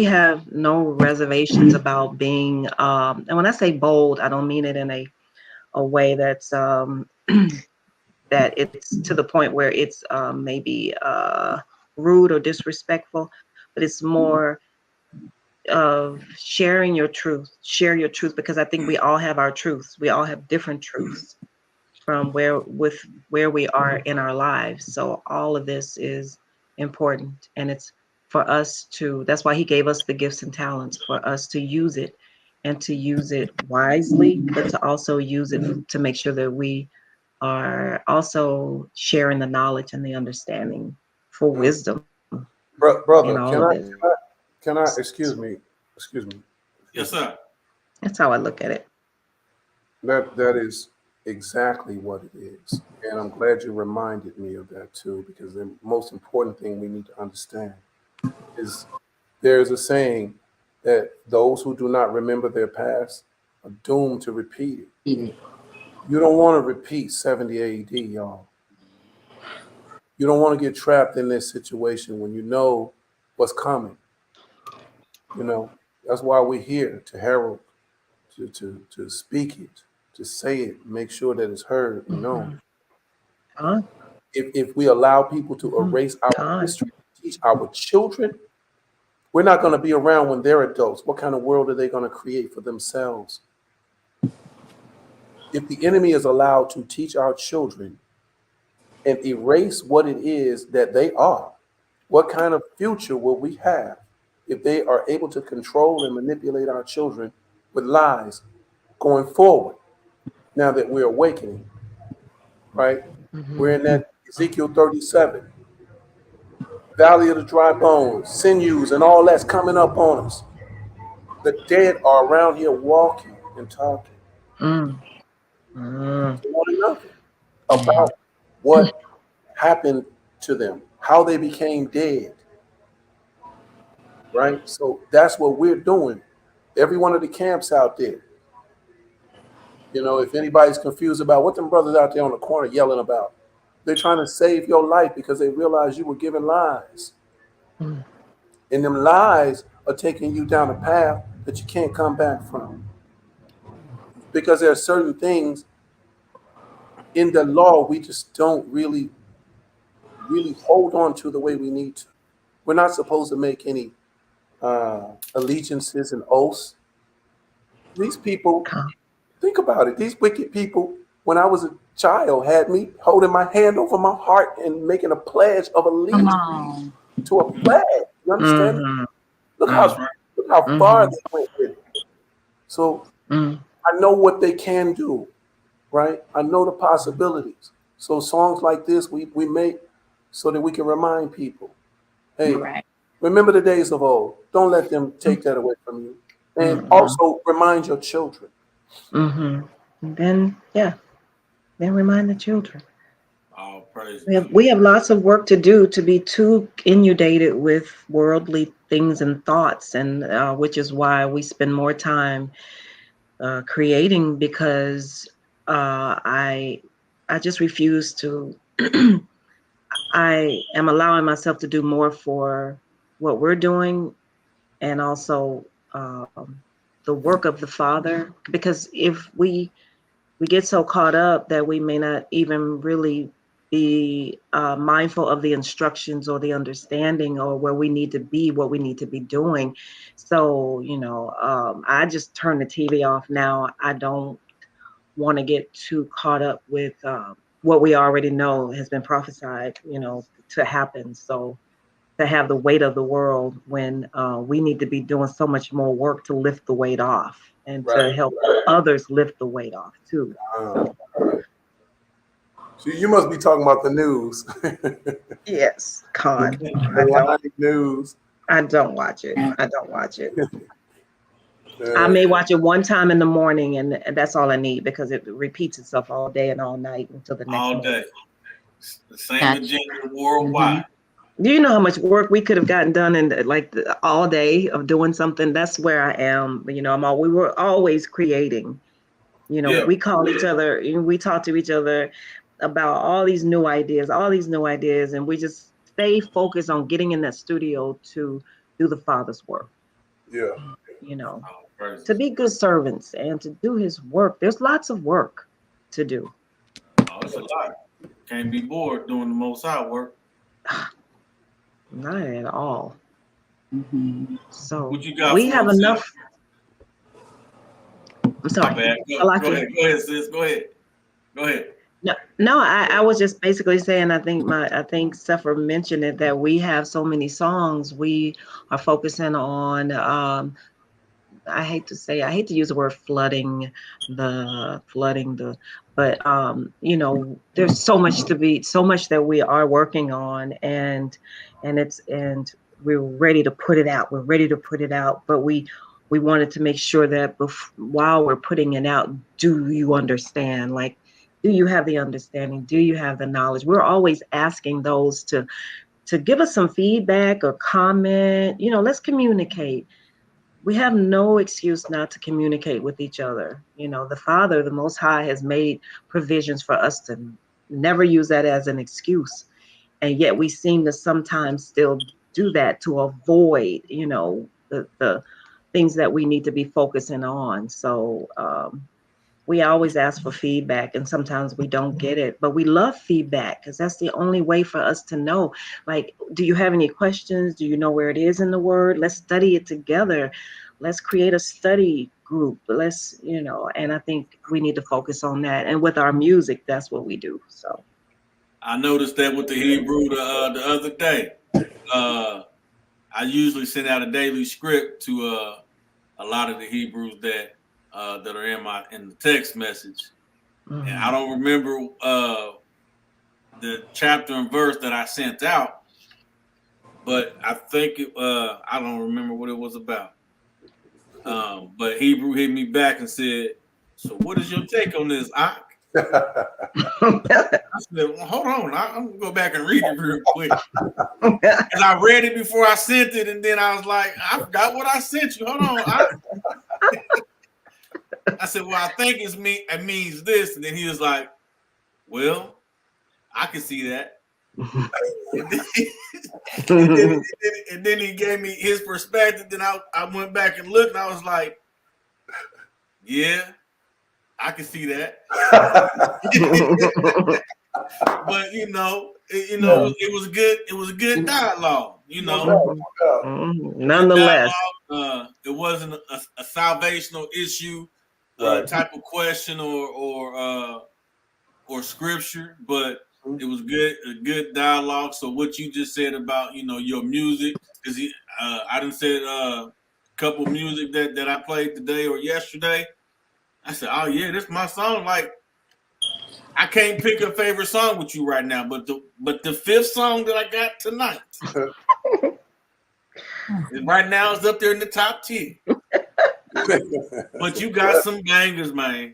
have no reservations about being, and when I say bold, I don't mean it in a way that's that it's to the point where it's maybe rude or disrespectful, but it's more of share your truth, because I think we all have our truths. We all have different truths from where we are in our lives. So all of this is important, and it's for us to, that's why He gave us the gifts and talents, for us to use it, and to use it wisely, but to also use it to make sure that we are also sharing the knowledge and the understanding for wisdom in Brother, all of this. can I, excuse me, Yes, sir. That's how I look at it. That is exactly what it is. And I'm glad you reminded me of that too, because the most important thing we need to understand is there's a saying that those who do not remember their past are doomed to repeat it. You don't want to repeat 70 AD, y'all. You don't want to get trapped in this situation when you know what's coming. You know, that's why we're here to herald, to speak it, to say it, make sure that it's heard and known. Con, If we allow people to erase our con. history, teach our children, we're not going to be around when they're adults. What kind of world are they going to create for themselves? If the enemy is allowed to teach our children and erase what it is that they are, what kind of future will we have if they are able to control and manipulate our children with lies going forward now that we're awakening, right? We're in that Ezekiel 37, Valley of the Dry Bones, sinews, and all that's coming up on us. The dead are around here walking and talking Mm, mm, to one another about what happened to them, how they became dead, right? So that's what we're doing. Every one of the camps out there. You know, if anybody's confused about what them brothers out there on the corner yelling about, they're trying to save your life because they realize you were given lies. mm. And them lies are taking you down a path that you can't come back from. Because there are certain things in the law we just don't really hold on to the way we need to. We're not supposed to make any allegiances and oaths. These people, Con. think about it. These wicked people, when I was a child, had me holding my hand over my heart and making a pledge of Come allegiance on. to a flag. You understand? Mhm, Look That's how right. look how far mhm, they went with it. So mm. I know what they can do, right? I know the possibilities. So songs like this we make so that we can remind people, hey, Right. remember the days of old. Don't let them take that away from you. And Mm-mm. also remind your children. Mhm. And then, yeah, then remind the children. All We praises. have we have lots of work to do to be too inundated with worldly things and thoughts, and which is why we spend more time creating because I just refuse to. I am allowing myself to do more for what we're doing, and also the work of the Father. Because if we get so caught up that we may not even really be mindful of the instructions or the understanding or where we need to be, what we need to be doing. So, I just turn the TV off now. I don't want to get too caught up with what we already know has been prophesied, to happen. So, to have the weight of the world when we need to be doing so much more work to lift the weight off and Right. to help others lift the weight off too. Right. So you must be talking about the news. Yes, con. The live news. I don't watch it. I don't watch it. I Uh, may watch it one time in the morning, and that's all I need because it repeats itself all day and all night until the next All morning. day. The same Gotcha. agenda worldwide. Do you know how much work we could have gotten done in all day of doing something? That's where I am. We were always creating. Yeah. We call each other, we talk to each other about all these new ideas, and we just stay focused on getting in that studio to do the Father's work. yeah. All praises. To be good servants and to do His work. There's lots of work to do. Oh, it's a lot. Can't be bored doing the most high work. Not at all. Mm-hmm. So What you got we for have us, sis? enough. I'm My sorry. bad. I like Go it. ahead. Go ahead, sis. Go ahead. Go ahead. No, I was just basically saying I think Cepher mentioned it that we have so many songs. We are focusing on I hate to use the word but there's so much that we are working on and we're ready to put it out. We're ready to put it out, but we we wanted to make sure that while we're putting it out, do you understand? Like, do you have the understanding? Do you have the knowledge? We're always asking those to give us some feedback or comment. You know, let's communicate. We have no excuse not to communicate with each other. You know, the Father, the Most High, has made provisions for us to never use that as an excuse. And yet we seem to sometimes still do that to avoid, you know, the things that we need to be focusing on. So we always ask for feedback, and sometimes we don't get it, but we love feedback because that's the only way for us to know. Like, do you have any questions? Do you know where it is in the word? Let's study it together. Let's create a study group. Let's, you know, and I think we need to focus on that. And with our music, that's what we do. So I noticed that with the Hebrew the other day. I usually send out a daily script to a lot of the Hebrews that are in the text message, and I don't remember the chapter and verse that I sent out, but I think I don't remember what it was about. But Hebrew hit me back and said, "So what is your take on this, Ak?" I said, well, hold on, I'm gonna go back and read it real quick. Because I read it before I sent it, and then I was like, I forgot what I sent you. Hold on. I said, well, I think it means this. And then he was like, well, I can see that. and then he gave me his perspective. Then I went back and looked, and I was like, yeah, I can see that. But you know, it was good. It was a good dialogue. You know, nonetheless, it wasn't a salvational issue type of question or scripture, but it was a good dialogue. So what you just said about your music, because I done said a couple music that I played today or yesterday. I said, oh yeah, this is my song. Like, I can't pick a favorite song with you right now, but the fifth song that I got tonight, right now, is up there in the top 10. But you got some bangers, man.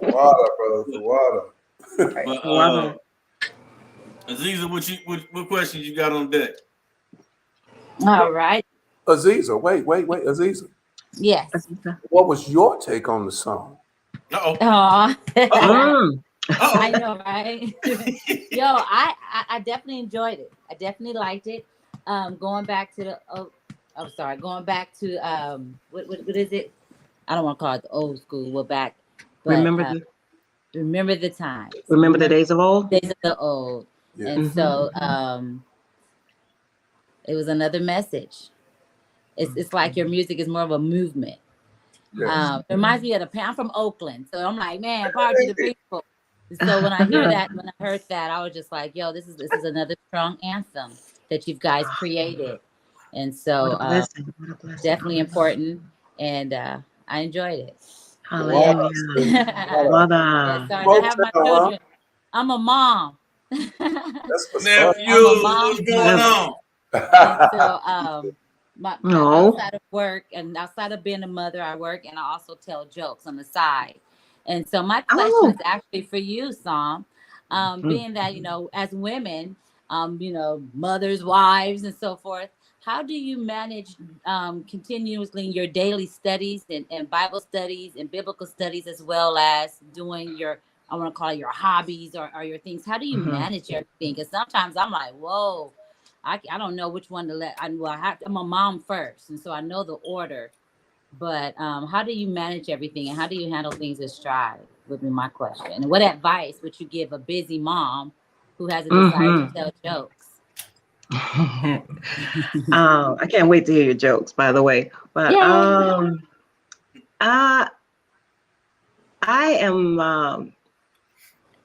Water, brother, the water. But Aziza, what questions you got on deck? All right. Aziza, wait, Aziza. Yes. What was your take on the song? I Uh-oh. know, right? Yo, I definitely enjoyed it. I definitely liked it. Going back to what is it? I don't want to call it the old school. We're back. But, remember the times. Remember the days of old? Days of the old. Yeah. And so it was another message. It's like your music is more of a movement. Yes. It reminds me of I'm from Oakland, so I'm like, man, party to the people. So when I heard that, I was just like, yo, this is another strong anthem that you guys created, and so definitely important, and I enjoyed it. Hallelujah. Yes, I have my children. I'm a mom. That's what's what's going on? And so outside of work and outside of being a mother, I work and I also tell jokes on the side. And so my question is actually for you, Psalm, being that, as women, mothers, wives, and so forth, how do you manage continuously your daily studies and Bible studies and biblical studies, as well as doing I want to call it your hobbies or your things? How do you manage everything? Because sometimes I'm like, whoa, I don't know which one to let. I'm a mom first, and so I know the order. But how do you manage everything, and how do you handle things in stride? Would be my question. And what advice would you give a busy mom who has a desire to tell jokes? I can't wait to hear your jokes, by the way. But I am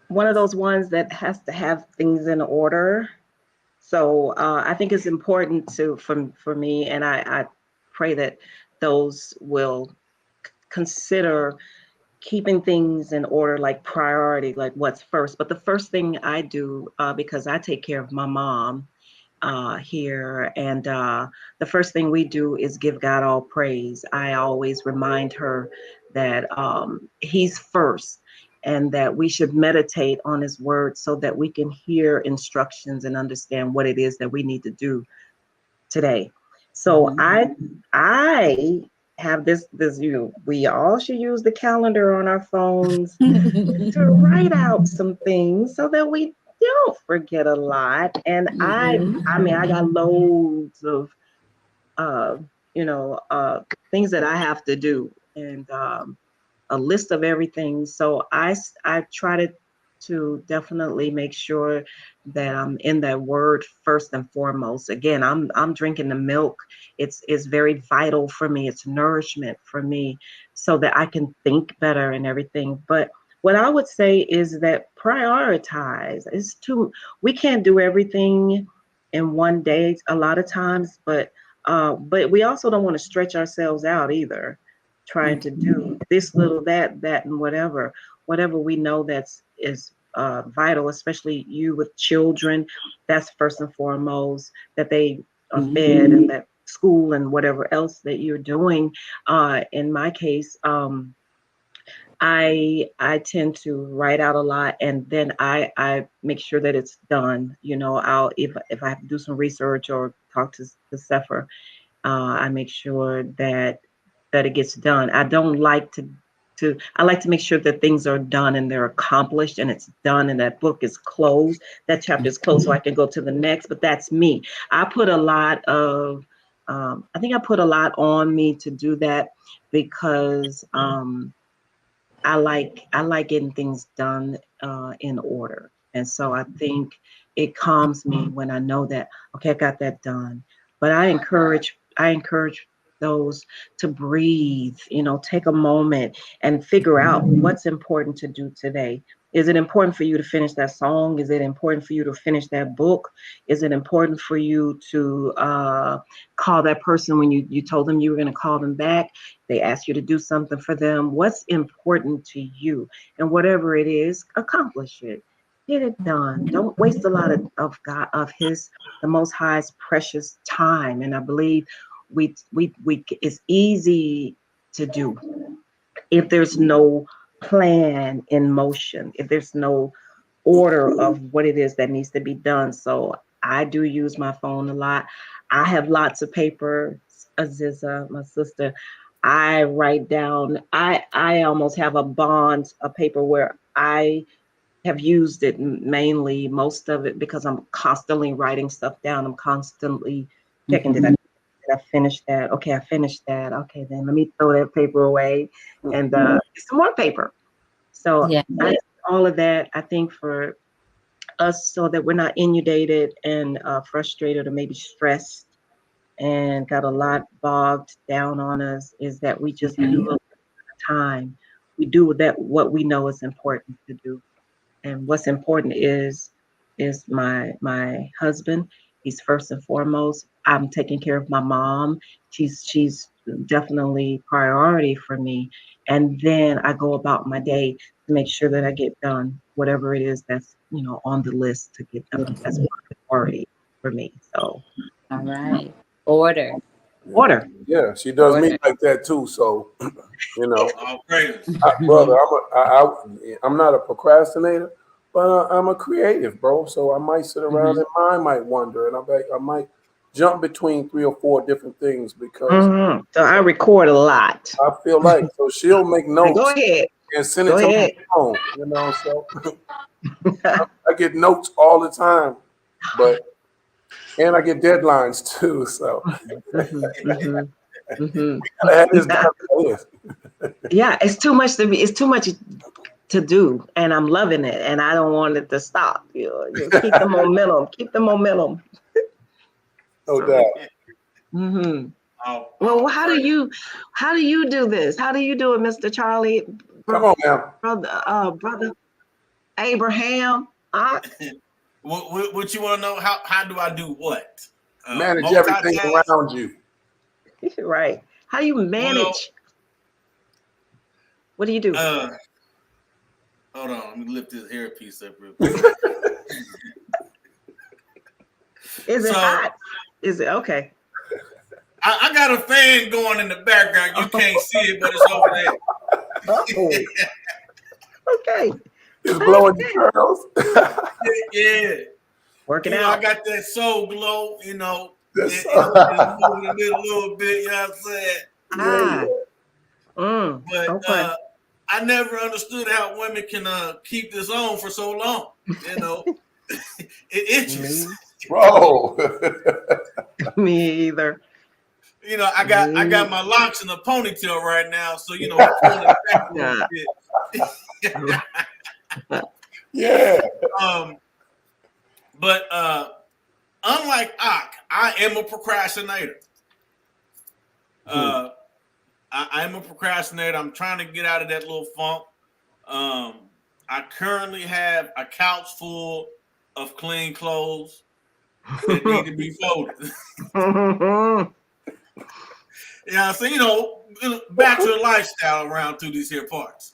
one of those ones that has to have things in order. So I think it's important for me, and I pray that those will consider keeping things in order, like priority, like what's first. But the first thing I do, because I take care of my mom, here. And the first thing we do is give God all praise. I always remind her that He's first, and that we should meditate on His word so that we can hear instructions and understand what it is that we need to do today. So I have this we all should use the calendar on our phones to write out some things so that we don't forget a lot. And I mean, I got loads of uh you know things that I have to do, and a list of everything. So I try to definitely make sure that I'm in that word first and foremost. Again, I'm drinking the milk. It's very vital for me. It's nourishment for me, so that I can think better and everything. But what I would say is that prioritize. We can't do everything in one day a lot of times, but we also don't want to stretch ourselves out either, trying to do this little, that, and whatever we know is vital, especially you with children. That's first and foremost, that they are fed, and that school and whatever else that you're doing. In my case, I tend to write out a lot, and then I make sure that it's done. I'll if I have to do some research or talk to the Cepher, I make sure that it gets done. I don't like I like to make sure that things are done and they're accomplished and it's done and that book is closed, that chapter is closed, so I can go to the next. But that's me. I put a lot of, I think I put a lot on me to do that, because I like getting things done in order. And so I think it calms me when I know that, okay, I got that done. But I encourage those to breathe, take a moment and figure out what's important to do today. Is it important for you to finish that song? Is it important for you to finish that book? Is it important for you to call that person when you told them you were going to call them back? They ask you to do something for them. What's important to you? And whatever it is, accomplish it. Get it done. Don't waste a lot of God, the Most High's precious time. And I believe we it's easy to do if there's no plan in motion, if there's no order of what it is that needs to be done. So I do use my phone a lot. I have lots of paper. Aziza, my sister, I write down. I almost have a bond of paper where I have used it mainly, most of it, because I'm constantly writing stuff down. I'm constantly checking, did I finish that? Okay, I finished that. Okay, then let me throw that paper away and get some more paper. So Yeah. all of that, I think, for us, so that we're not inundated and frustrated or maybe stressed and got a lot bogged down on us, is that we just do a little time. We do what we know is important to do. And what's important is my husband. He's first and foremost. I'm taking care of my mom. She's definitely priority for me. And then I go about my day to make sure that I get done whatever it is that's on the list to get done. That's priority for me. So All right. Order. order. Yeah, she does me Order. like that too. So, All praise. brother, I'm not a procrastinator, but I'm a creative, bro. So I might sit around and mine might wander, and I might jump between 3 or 4 different things because So I record a lot. I feel like, so she'll make Go notes ahead. and send it Go to my ahead. phone, So I get notes all the time, and I get deadlines too. So I had this done for this. Yeah, it's too much it's too much to do, and I'm loving it, and I don't want it to stop. You keep the momentum. Keep the momentum. No doubt. Well, how do you do this? How do you do it, Mr. Charlie? Come on now, brother Abraham. What you want to know? How do I do what? manage everything Multitask. around you. Right. How do you manage? What do you do? Hold on, let me lift this hairpiece up real quick. Is it So hot? Is it okay? I got a fan going in the background. You can't see it, but it's over there. Oh, okay. It's blowing your curls. Yeah. Work it I out. got that soul glow, Yes. it's moving a little bit, you know what I'm saying? Ah. But Okay. I never understood how women can keep this on for so long. It itches. Bro. Me either. I got my locks in a ponytail right now, so it's pulling it back a little bit. Yeah. But unlike Ak, I am a procrastinator. I am a procrastinator. I'm trying to get out of that little funk. I currently have a couch full of clean clothes that need to be folded. Yeah, so bachelor lifestyle around through these here parts.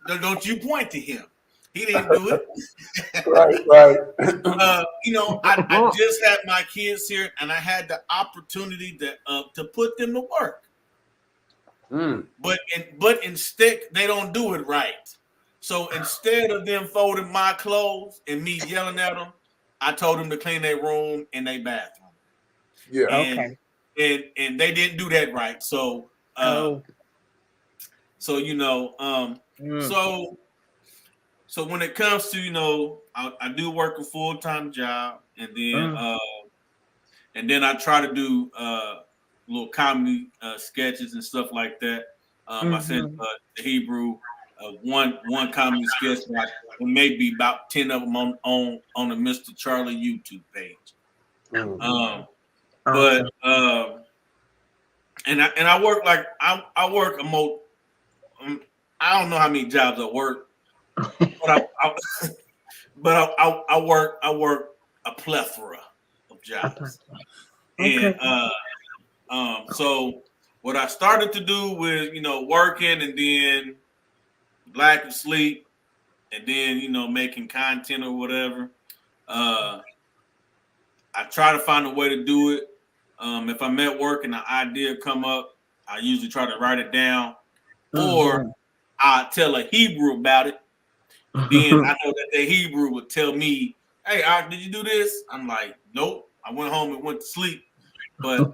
Don't you point to him. He didn't do it. Right. I just had my kids here, and I had the opportunity to put them to work. But instead, they don't do it right. So instead of them folding my clothes and me yelling at them, I told them to clean their room and their bathroom. Yeah. And they didn't do that right. So so when it comes to I do work a full-time job, and then I try to do little comedy sketches and stuff like that. I sent the Hebrew one comedy sketch, but it may be about 10 of them on the Mr. Charlie YouTube page. But and I work like I work I don't know how many jobs I work, but I work a plethora of jobs. And so what I started to do was working, and then lack of sleep, and then making content or whatever. I try to find a way to do it. If I'm at work and an idea come up, I usually try to write it down, or I tell a Hebrew about it. And then I know that the Hebrew would tell me, "Hey, did you do this?" I'm like, "Nope. I went home and went to sleep, but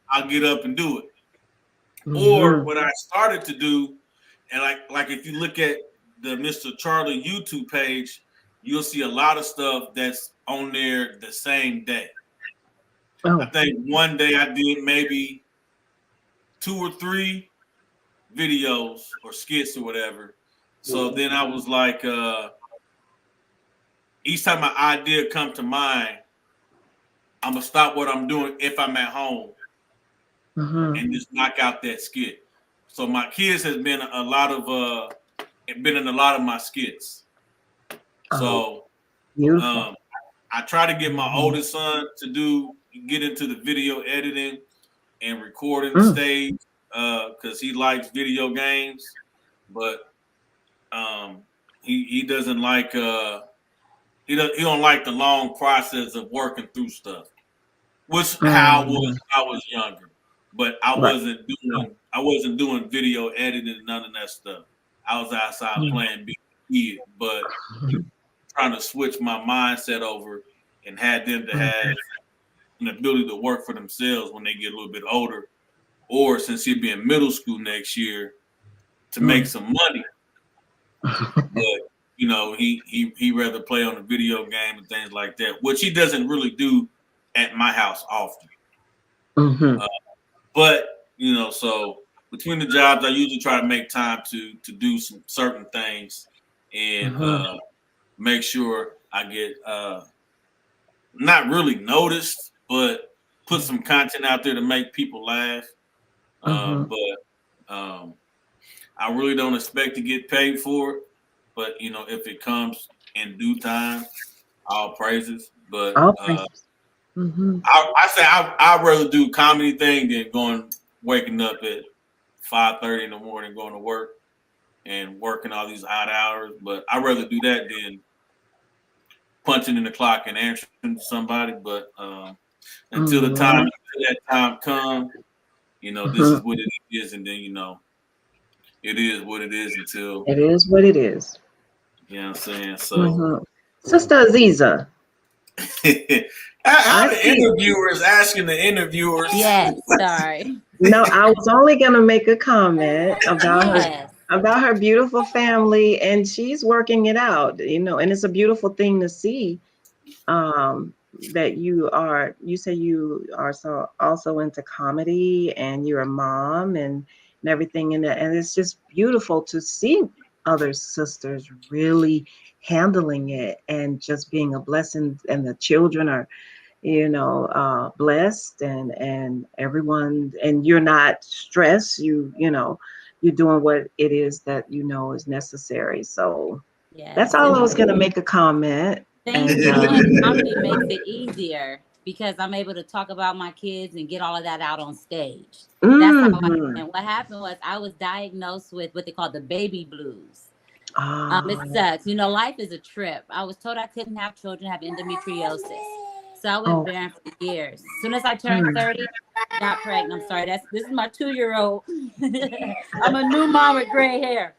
I'll get up and do it." Or what I started to do, and like if you look at the Mr. Charlie YouTube page, you'll see a lot of stuff that's on there the same day. I think one day I did maybe 2 or 3 videos or skits or whatever. So then I was like, each time an idea come to mind, I'm gonna stop what I'm doing if I'm at home and just knock out that skit. So my kids has been in a lot of my skits. So I try to get my oldest son to get into the video editing and recording stage because he likes video games, but he doesn't like he don't like the long process of working through stuff, which how I was younger, but I wasn't doing video editing and none of that stuff. I was outside playing big kid, but trying to switch my mindset over and had them to have an ability to work for themselves when they get a little bit older, or since he'll be in middle school next year to make some money. But he rather play on a video game and things like that, which he doesn't really do at my house often. But so between the jobs, I usually try to make time to do some certain things and make sure I get not really noticed, but put some content out there to make people laugh. But I really don't expect to get paid for it. But if it comes in due time, all praises. But I say I'd rather do comedy thing than waking up at 5:30 in the morning, going to work and working all these odd hours. But I'd rather do that than punching in the clock and answering somebody, but until that time comes, this is what it is, and then it is what it is until it is what it is. you know what I'm saying. So, Sister Aziza, how the interviewers asking the interviewers? Yes, sorry. No, I was only gonna make a comment about her beautiful family, and she's working it out, and it's a beautiful thing to see. That you say you are so also into comedy, and you're a mom and everything, and it's just beautiful to see other sisters really handling it and just being a blessing, and the children are blessed, and everyone, and you're not stressed, you're doing what it is that is necessary. So that's all I was going to make a comment. Thank you. And comedy makes it easier because I'm able to talk about my kids and get all of that out on stage. That's how and what happened was I was diagnosed with what they call the baby blues. It sucks. Life is a trip. I was told I couldn't have children, have endometriosis. So I went barren for years. As soon as I turned 30, I got pregnant. I'm sorry. This is my 2-year-old. I'm a new mom with gray hair.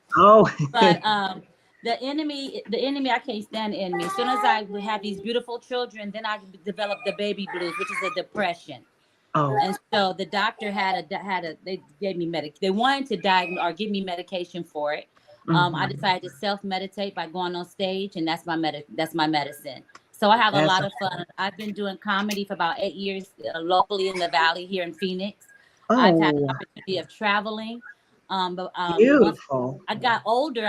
But the enemy, I can't stand the enemy. As soon as I have these beautiful children, then I developed the baby blues, which is a depression. And so the doctor they gave me they wanted to diagnose or give me medication for it. I decided to self-meditate by going on stage, and that's my medicine. So I have a lot of fun. I've been doing comedy for about 8 years locally in the Valley here in Phoenix. I've had the opportunity of traveling. Beautiful. I got older.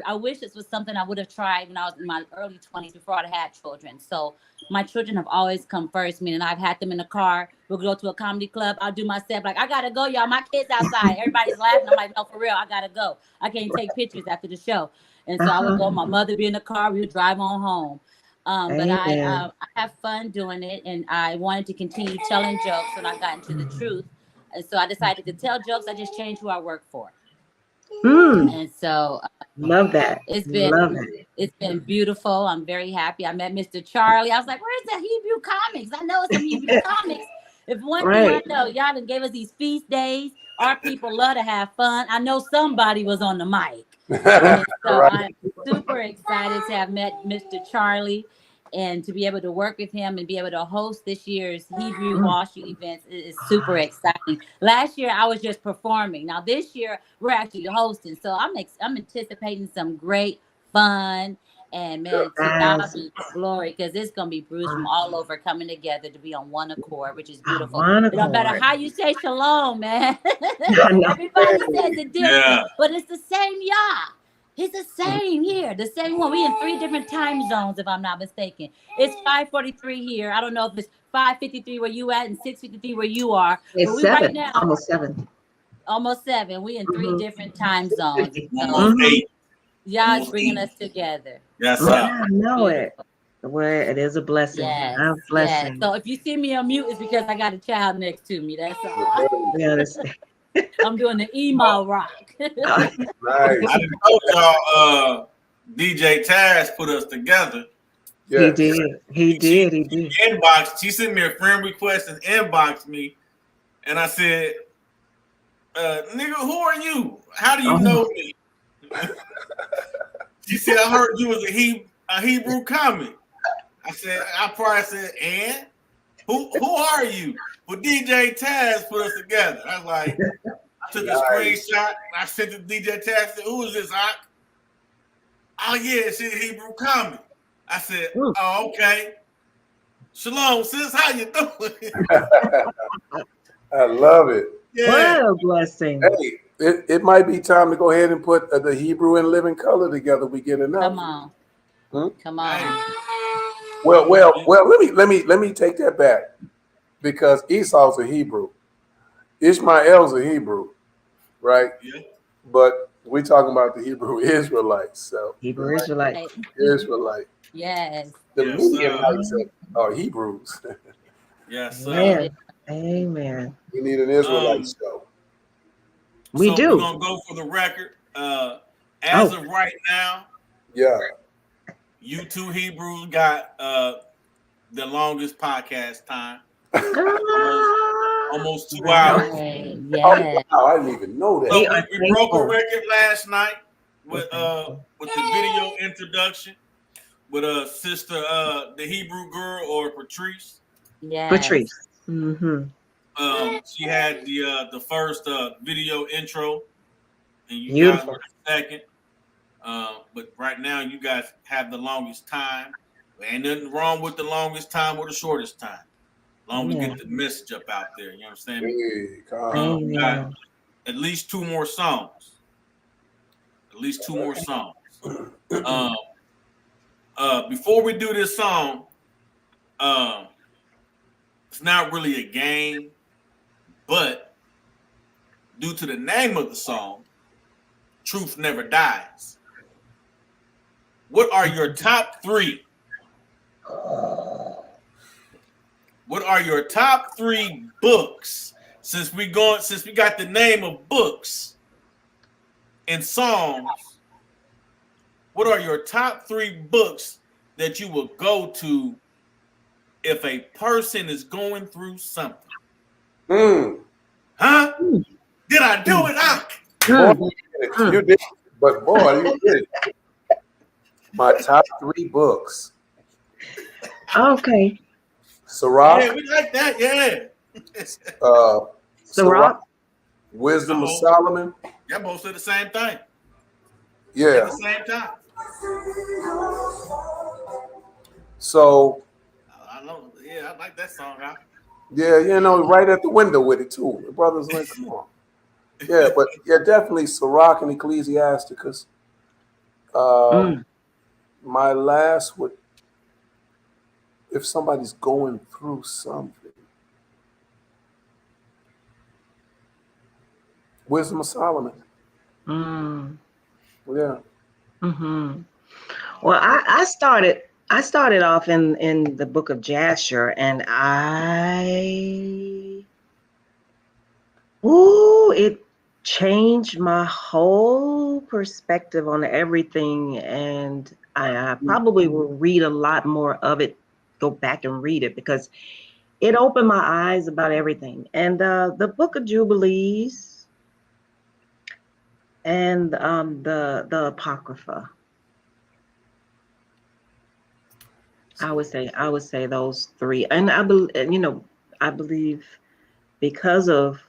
I wish this was something I would have tried when I was in my early 20s before I had children. So my children have always come first, meaning I've had them in the car. We'll go to a comedy club. I'll do my set. Like, I got to go, y'all. My kid's outside. Everybody's laughing. I'm like, no, for real. I got to go. I can't take pictures after the show. And so I would go. My mother would be in the car. We would drive on home. But I have fun doing it. And I wanted to continue telling jokes when I got into the truth. And so I decided to tell jokes. I just changed who I work for. And so love that. It's been beautiful. I'm very happy. I met Mr. Charlie. I was like, where's the Hebrew comics? I know it's some Hebrew comics. If one thing I know, y'all done gave us these feast days. Our people love to have fun. I know somebody was on the mic. And so I'm super excited to have met Mr. Charlie and to be able to work with him and be able to host this year's Hebrew Washu events is super exciting. Last year I was just performing. Now this year we're actually hosting. So I'm anticipating some great fun, and man, to God be glory, because it's gonna be Bruce from all over coming together to be on one accord, which is beautiful. No matter how you say shalom, man. Everybody says it different, but it's the same Yah. It's the same here, the same one. We in 3 different time zones, if I'm not mistaken. It's 5:43 here. I don't know if it's 5:53 where you at and 6:53 where you are. It's but 7, right now, almost 7. Almost 7. We in 3 different time zones. Almost 8. Y'all is bringing us together. Yes, I know it. Well, it is a blessing. Yes. A blessing. Yes. So if you see me on mute, it's because I got a child next to me. That's all. I'm doing the emo rock. Nice. I told y'all DJ Taz put us together. Yes. He did. Inboxed. She sent me a friend request and inboxed me. And I said, nigga, who are you? How do you know me? She said, I heard you was a Hebrew comic. I probably said, and? Who are you? Well, DJ Taz put us together. I was like, I took a screenshot and I sent it to DJ Taz. Said, who is this, Ak? Oh, yeah, it's a Hebrew comic. I said, oh, okay. Shalom, sis, how you doing? I love it. Yeah. What a blessing. Hey, it might be time to go ahead and put the Hebrew and Living Color together. We get enough. Come on. Come on. Well, let me take that back, because Esau's a Hebrew. Ishmael's a Hebrew, right? Yeah. But we're talking about the Hebrew Israelites. So Hebrew Israelite. Yes. The Midianites are Hebrews. Yes. Amen. We need an Israelite show. We do. We're gonna go for the record. As of right now, You two Hebrews got the longest podcast time. Almost 2 hours. Right. Oh, Yes. wow, I didn't even know that. So We are we broke a thankful. record last night with the video introduction with sister the Hebrew girl or Patrice. Yes. Patrice. Mm-hmm. She had the first video intro, and you Beautiful. guys were the second. But right now you guys have the longest time. There ain't nothing wrong with the longest time or the shortest time. As long as we Yeah. get the message up out there, you understand me? Hey, God. We got at least 2 more songs. At least 2 more songs. Before we do this song, it's not really a game, but due to the name of the song, Truth Never Dies. What are your top 3? What are your top 3 books? Since we got the name of books and songs, what are your top 3 books that you will go to if a person is going through something? Huh? Did I do it, Ak? Boy, you did, but boy, you did. My top 3 books. Okay. Sirach. Yeah, we like that. Yeah. Sirach. Wisdom of Solomon. Y'all both said the same thing. At Yeah. the same time. So I know. Yeah, I like that song, Ak. yeah, you know, right at the window with it too. The brothers like, come on. Yeah, but yeah, definitely Sirach and Ecclesiasticus. My last would, if somebody's going through something, Wisdom of Solomon. Yeah. Mm-hmm. Well, I started off in the book of Jasher, and it changed my whole perspective on everything, and I probably will read a lot more of it, go back and read it, because it opened my eyes about everything. And the book of Jubilees and the Apocrypha. I would say those 3. And I believe because of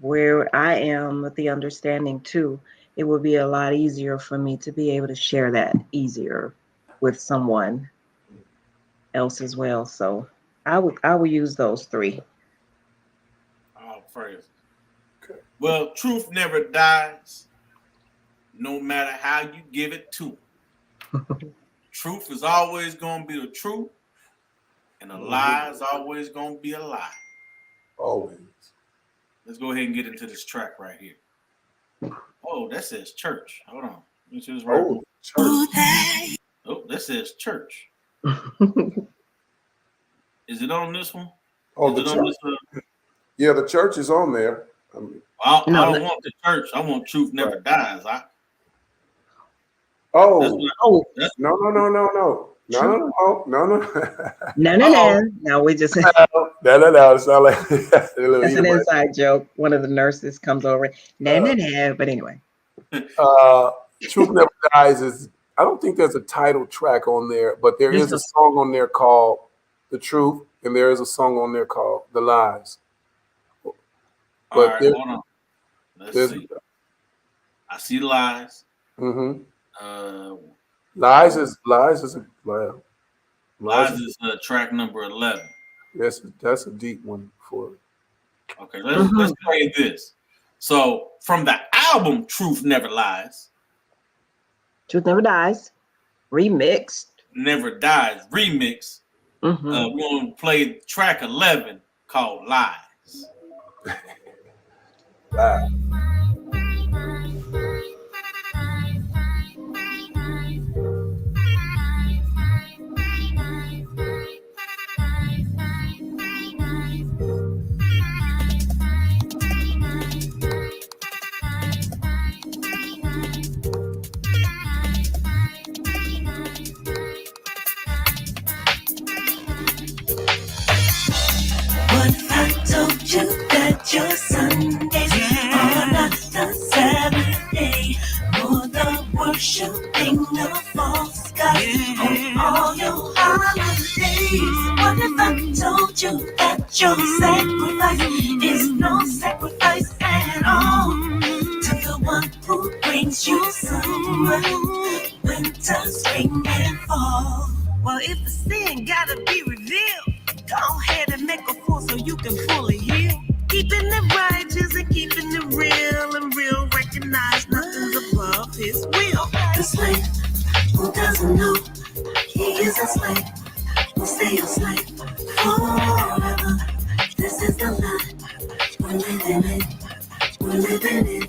where I am with the understanding too, it would be a lot easier for me to be able to share that easier with someone else as well. So I would use those 3. Oh, praise. Okay. Well, truth never dies, no matter how you give it to. Truth is always going to be the truth, and a lie is always going to be a lie. Always. Let's go ahead and get into this track right here. Oh, that says church. Hold on. Let me see this right. Oh, church. Oh, that says church. Is it on this one? Oh, is the it church. On this one? Yeah, the church is on there. I don't want the church. I want Truth Never Dies. No. No, we just No. It's not like that's an inside joke. One of the nurses comes over. But anyway. Truth Never Dies is, I don't think there's a title track on there, but there is a song on there called The Truth, and there is a song on there called The Lies. But right, hold on. Let's see. I see Lies. Lies is track number 11. Yes, that's a deep one for it. Okay, let's play this. So from the album Truth Never Lies. Truth Never Dies. Remixed. Never Dies remix. We're gonna play track 11 called Lies. Lies. worshiping the false God on all your holidays. What if I told you that your sacrifice is no sacrifice at all to the one who brings you summer, winter, spring, and fall? Well, if the sin gotta be revealed, go ahead and make a full so you can fully heal. Keeping it righteous and keeping it real, and real recognize nothing's above his will. The slave who doesn't know he is a slave will stay a slave forever. This is the life we're living in. We're living in.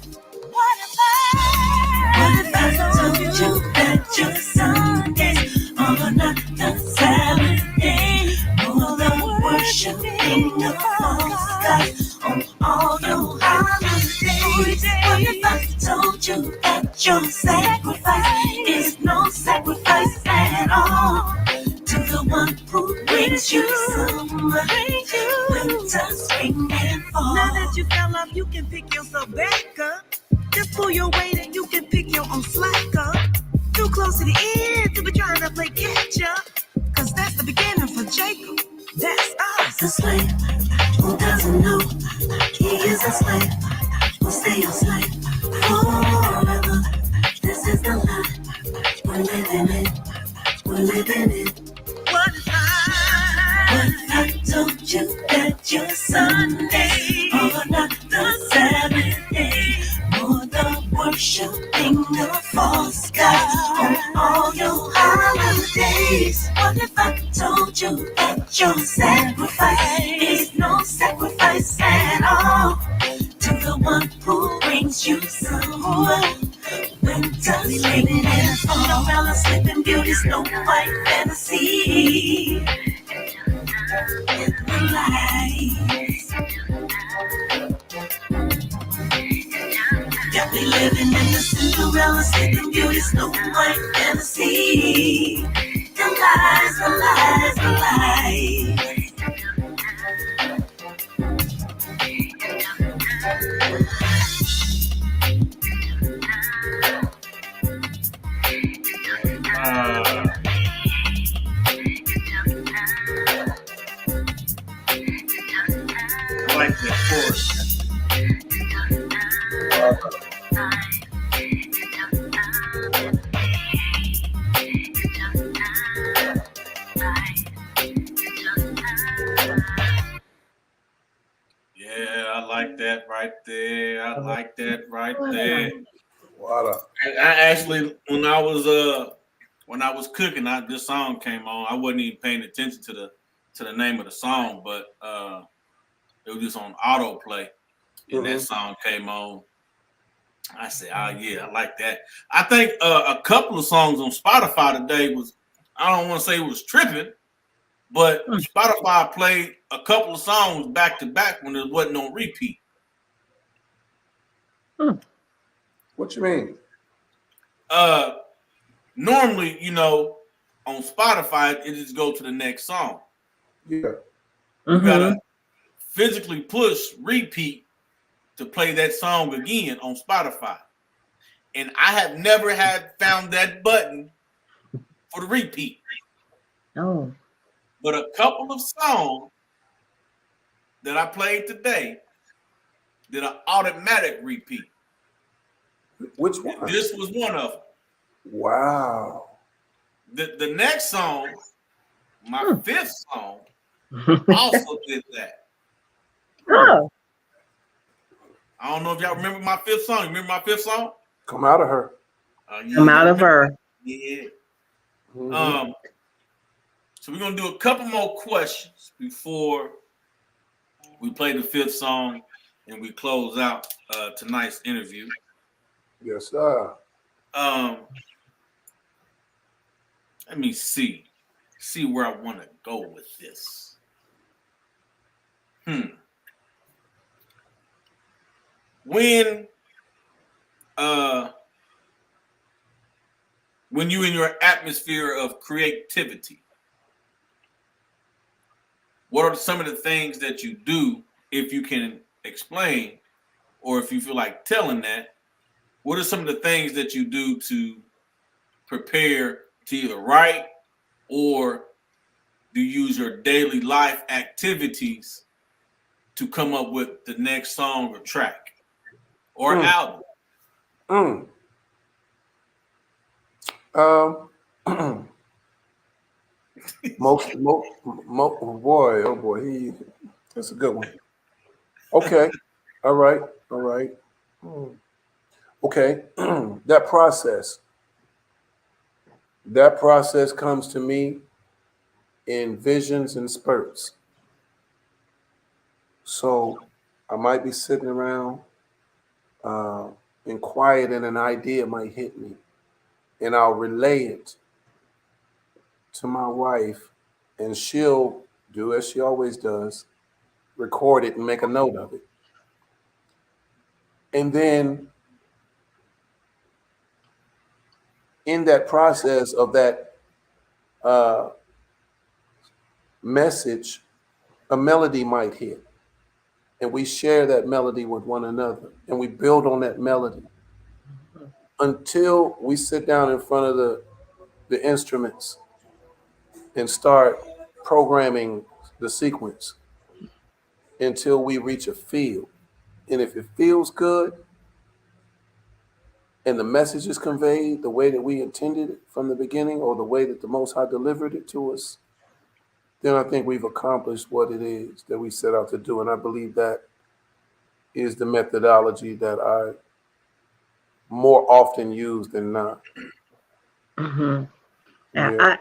What if I told you that your Sundays are not the Saturday? More than worshiping the false God on all your holidays. What if I told you that your sacrifice is no sacrifice at all to the one who brings you summer, winter, spring, and fall? Now that you fell off, you can pick yourself back up. Just pull your weight and you can pick your own slack up. Too close to the end to be trying to play catch up, cause that's the beginning for Jacob. That's us. The slave who doesn't know he is a slave will stay a slave forever. This is the life we're living in. We're living in. What if I told you that your Sunday are not the Saturday? More than worshiping the false God on all your holidays. What if I told you that your sacrifice is no sacrifice at all to the one who brings you summer, winter, spring, and fall? Cinderella, Sleeping Beauty, Snow White, Fantasy, the lights. Yeah, we living in the Cinderella, Sleeping Beauty, Snow White, Fantasy. The lies, the lies, the lies. I like that chorus. Yeah, I like that right there. I like that right there. Water. I actually, when I was cooking, this song came on. I wasn't even paying attention to the name of the song, but it was just on autoplay, and that song came on. I said, "Oh yeah, I like that." I think a couple of songs on Spotify today was, I don't want to say it was tripping, but Spotify played a couple of songs back to back when it wasn't on repeat. What you mean? Normally, on Spotify, it just go to the next song. Yeah. You gotta physically push repeat to play that song again on Spotify. And I have never found that button for the repeat. Oh. But a couple of songs that I played today did an automatic repeat. Which one? This was one of them. Wow. The next song, my fifth song, also did that. Oh. I don't know if y'all remember my fifth song. You remember my fifth song? Come out of her. Yeah, Come out of her. Yeah. So we're gonna do a couple more questions before we play the fifth song and we close out tonight's interview. Yes, sir. Let me see where I want to go with this. When you're in your atmosphere of creativity, what are some of the things that you do, if you can explain, or if you feel like telling that? What are some of the things that you do to prepare to either write, or do you use your daily life activities to come up with the next song or track or album? Oh boy, that's a good one. Okay, all right. Okay, that process comes to me in visions and spurts. So I might be sitting around uh, and quiet, and an idea might hit me, and I'll relay it to my wife, and she'll do as she always does, record it and make a note of it. And then in that process of that uh, message, a melody might hit. And we share that melody with one another, and we build on that melody until we sit down in front of the instruments and start programming the sequence until we reach a feel. And if it feels good and the message is conveyed the way that we intended it from the beginning, or the way that the Most High delivered it to us, then I think we've accomplished what it is that we set out to do. And I believe that is the methodology that I more often use than not. Mm-hmm. Yeah.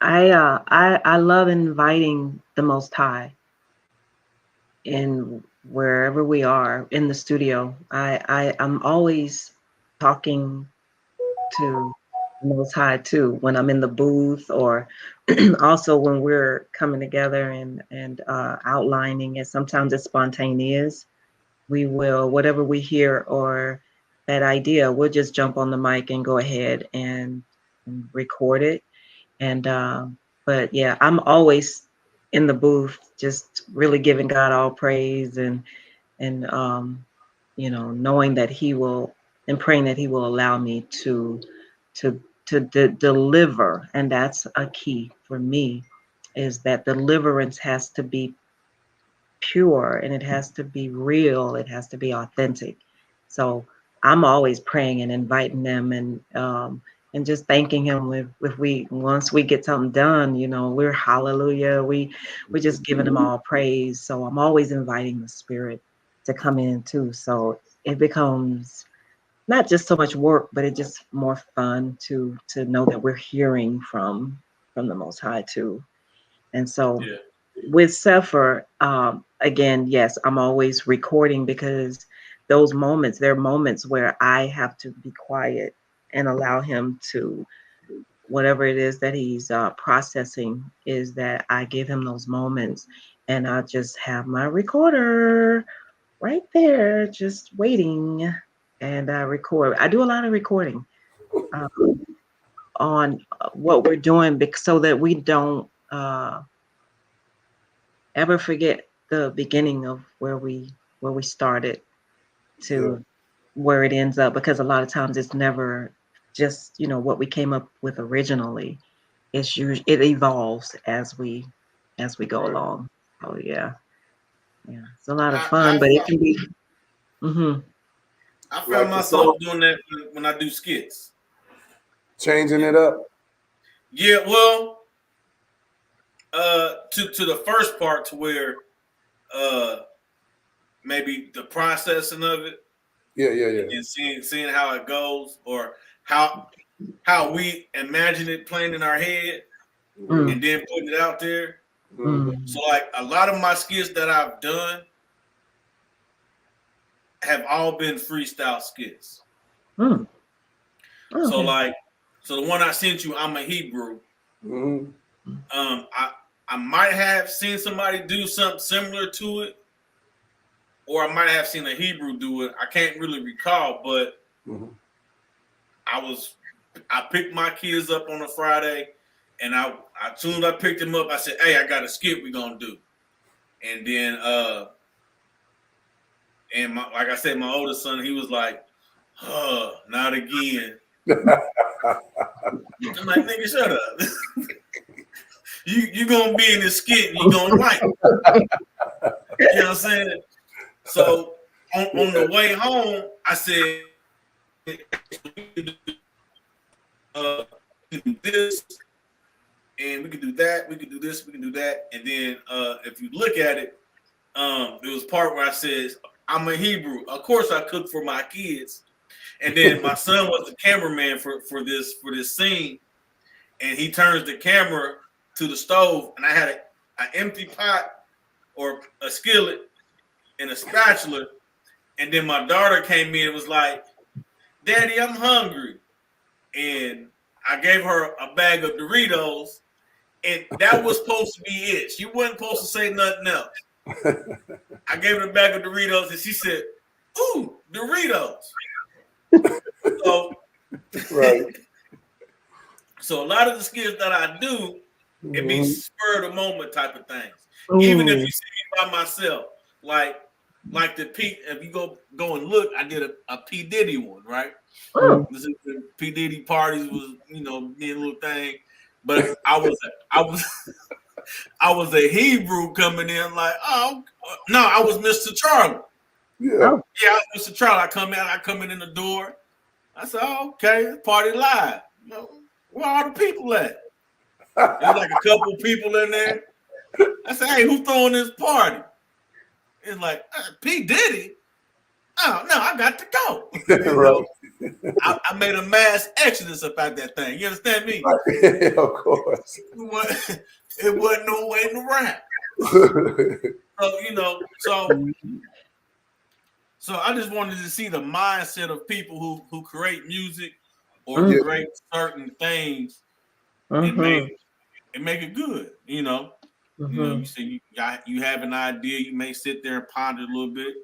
I love inviting the Most High in wherever we are in the studio. I'm always talking to the Most High too when I'm in the booth, or also when we're coming together and outlining it. Sometimes it's spontaneous. We will, whatever we hear or that idea, we'll just jump on the mic and go ahead and record it. And but yeah, I'm always in the booth, just really giving God all praise, and knowing that He will, and praying that He will allow me to deliver. And that's a key for me, is that deliverance has to be pure, and it has to be real, it has to be authentic. So I'm always praying and inviting them, and just thanking him if we, once we get something done, we're hallelujah, we're just giving him all praise. So I'm always inviting the Spirit to come in too, so it becomes not just so much work, but it's just more fun to know that we're hearing from the Most High too. And so Yeah. with Cepher, again, yes, I'm always recording, because those moments, there are moments where I have to be quiet and allow him to, whatever it is that he's processing, is that I give him those moments, and I just have my recorder right there, just waiting, and I record. I do a lot of recording on what we're doing, so that we don't ever forget the beginning of where we started to where it ends up, because a lot of times it's never just what we came up with originally. It evolves as we go along. Oh yeah, it's a lot of fun, but it can be. Mm-hmm. I found Like the myself song, doing that when I do skits. changing it up. Yeah, well, to the first part, to where maybe the processing of it, Yeah. and seeing how it goes, or how we imagine it playing in our head, and then putting it out there. So like a lot of my skits that I've done have all been freestyle skits. Mm. So Okay. so the one I sent you, I'm a Hebrew. Mm-hmm. I might have seen somebody do something similar to it, or I might have seen a Hebrew do it. I can't really recall, but I picked my kids up on a Friday, and as soon as I picked them up, I said, "Hey, I got a skit we're gonna do." And then like I said, my oldest son, he was like, not again." I'm like, nigga, shut up. you gonna be in this skit and you gonna write. You know what I'm saying? So on the way home, I said, we can do this, and we can do that, we can do this, we can do that. And then if you look at it, there was a part where I said, I'm a Hebrew. Of course I cook for my kids. And then my son was the cameraman for this scene. And he turns the camera to the stove, and I had an empty pot or a skillet and a spatula. And then my daughter came in and was like, Daddy, I'm hungry. And I gave her a bag of Doritos, and that was supposed to be it. She wasn't supposed to say nothing else. I gave her a bag of Doritos, and she said, ooh, Doritos. So, Right. So a lot of the skits that I do, it be spur of the moment type of things. Ooh. Even if you see me by myself, like the P. If you go and look, I did a P Diddy one, right? This is the P Diddy parties was being a little thing, but I was a Hebrew coming in like, oh no, I was Mr. Charlie. Yeah, I was Mr. Charlie. I come in the door. I said, oh, okay, party live. Where all the people at? There's like a couple people in there. I said, hey, who's throwing this party? It's like, P. Diddy? Oh, no, I got to go. right. I made a mass exodus about that thing. You understand me? Yeah, of course. It wasn't no waiting around. So I just wanted to see the mindset of people who create music or create certain things and make it good. You say you have an idea, you may sit there and ponder a little bit,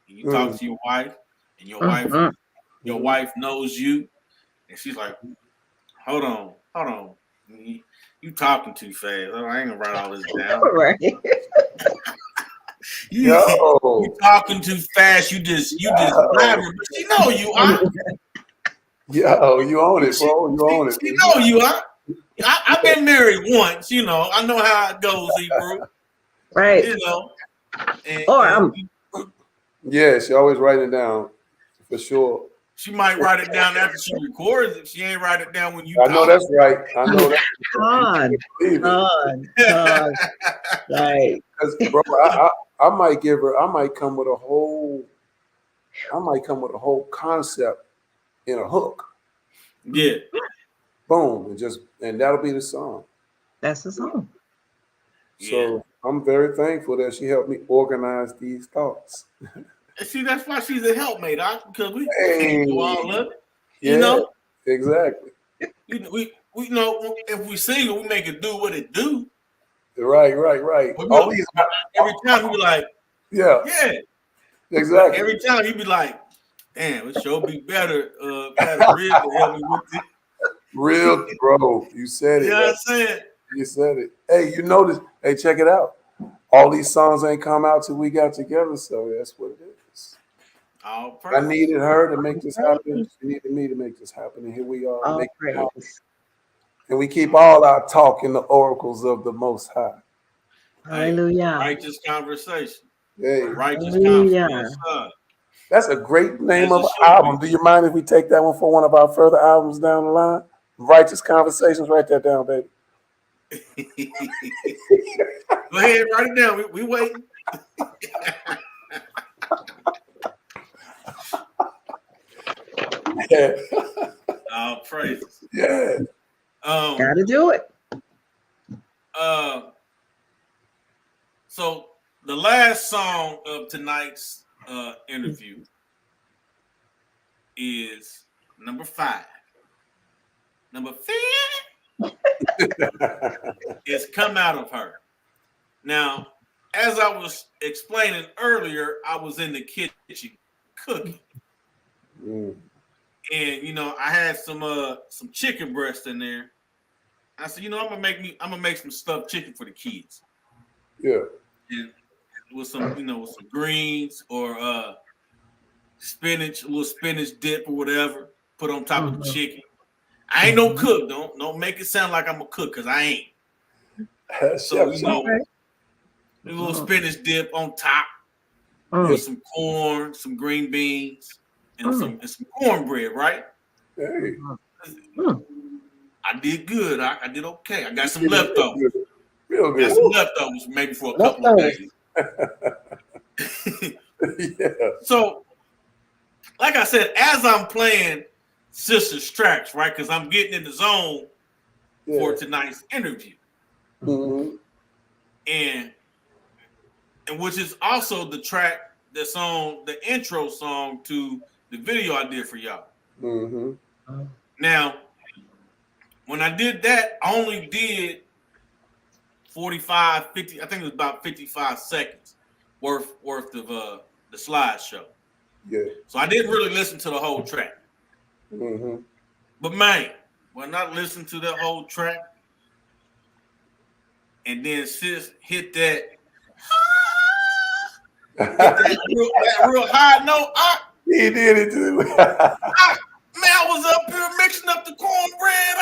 and you talk to your wife, and your wife knows you, and she's like, hold on. You talking too fast. I ain't gonna write all this down. Right. You talking too fast. You just blabbering, but she know you are. Yo, you own it, bro. You own it. She know you are. I've been married once. I know how it goes, Hebrew. Right. Yeah, she always writing it down for sure. She might write it down after she records it. She ain't write it down when you. I know that's right. I know that's right. Right. Because, bro, I might come with a whole concept in a hook. Yeah. Boom, and that'll be the song. That's the song. So I'm very thankful that she helped me organize these thoughts. See, that's why she's a helpmate, because we can't do all of it. Exactly. We if we sing it, we make it do what it do. Right. Every time we like, yeah, exactly. Every time you be like, damn, it sure be better. Real to help me with it. Real, bro. You said it. You know what I'm saying? You said it. Hey, you notice? Hey, check it out. All these songs ain't come out till we got together, so that's what it is. I needed her to make this happen. She needed me to make this happen, and here we are. And we keep all our talk in the oracles of the Most High. Hallelujah. Righteous conversation. Hey. Righteous conversation. That's a great name of an album. Do you mind if we take that one for one of our further albums down the line? Righteous Conversations. Write that down, baby. Go ahead, write it down. We waiting. Yeah. Oh, praise. Yeah. Gotta do it. So the last song of tonight's interview is number 5. Number 5 is Come Out of Her. Now, as I was explaining earlier, I was in the kitchen cooking. And I had some chicken breast in there. I said, I'm gonna make some stuffed chicken for the kids. Yeah. And with some greens or spinach, a little spinach dip or whatever, put on top of the chicken. I ain't no cook. Don't make it sound like I'm a cook, because I ain't. So you know, a little spinach dip on top with some corn, some green beans, and some cornbread, right? Hey. I did good. I did okay. I got some leftovers. Real good. Got some leftovers maybe for a couple of days. Yeah. So, like I said, as I'm playing Sister's tracks, right? Because I'm getting in the zone for tonight's interview. Mm-hmm. And which is also the track, the song, the intro song to the video I did for y'all. Mm-hmm. Now, when I did that, I only did 45, 50, I think it was about 55 seconds worth of the slideshow. Yeah. So I didn't really listen to the whole track. Mm-hmm. But man, when I listened to that whole track, and then sis hit that, that real high note, He did it too. man, I was up here mixing up the cornbread.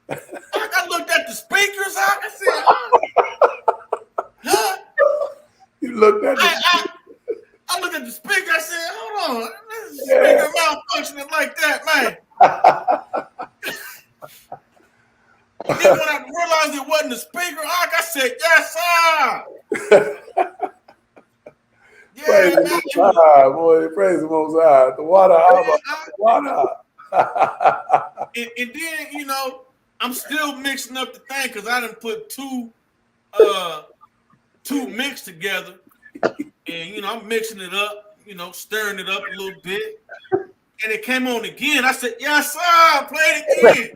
I looked at the speakers. I said, huh? You looked at I looked at the speaker. I said, hold on, this speaker malfunctioning like that, man. And then when I realized it wasn't the speaker, I said, yes, sir. Praise the Most High, boy. Praise the Most High. The water, water. And then, you know, I'm still mixing up the thing because I didn't put two mix together. And, you know, I'm mixing it up, you know, stirring it up a little bit. And it came on again. I said, yes, sir, play it again.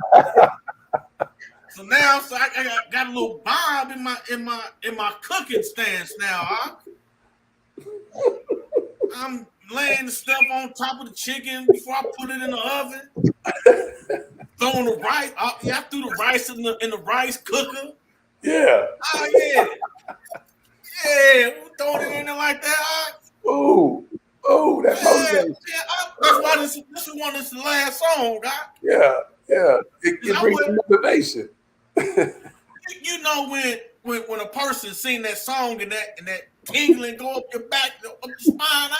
So now, I got a little bob in my cooking stance now, huh? I'm laying the stuff on top of the chicken before I put it in the oven. Throwing the rice. I threw the rice in the rice cooker. Yeah. Oh yeah. Yeah, throwing it in there like that. Oh, that's motivation. That's why this is one of the last song, guy. Yeah. It brings motivation. You know when a person sing that song and that tingling go up your back, up your spine.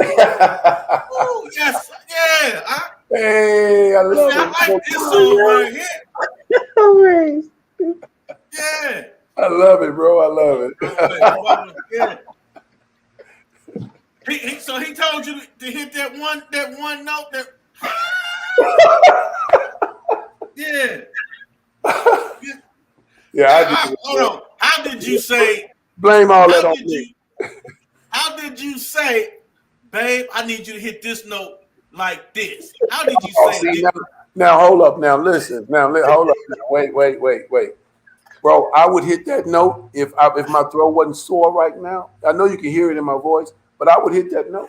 Oh yes, yeah. Hey, I love it. I like this song right here. Yeah. I love it, bro. I love it. Yeah. So he told you to hit that one note. Yeah. Yeah. Hold on. How did you say? Blame all that on me. How did you say, babe? I need you to hit this note like this. How did you say? Now hold up. Now listen. Hold up. Now, wait. Bro, I would hit that note if my throat wasn't sore right now. I know you can hear it in my voice, but I would hit that note.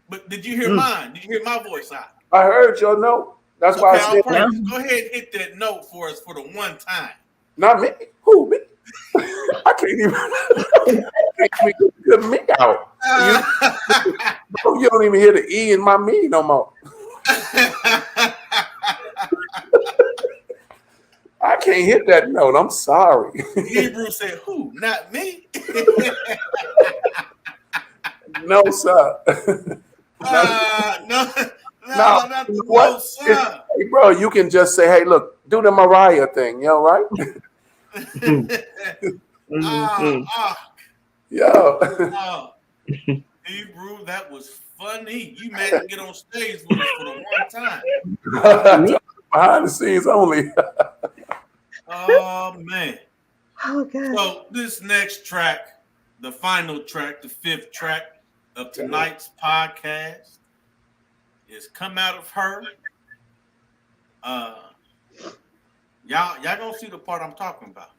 But did you hear mine? Did you hear my voice out? I heard your note. That's why I said, go ahead and hit that note for us for the one time. Not me. Who, me? I can't even get me out. You don't even hear the E in my me no more. I can't hit that note. I'm sorry. Hebrew said, who? Not me. No, sir. No, sir. Hey, bro, you can just say, hey, look, do the Mariah thing, you know, right? Hebrew, that was funny. You made him get on stage with us for the one time. Behind the scenes only. Oh, man. Oh, God. So this next track, the final track, the fifth track of tonight's podcast is Come Out of Her. Y'all gonna see the part I'm talking about.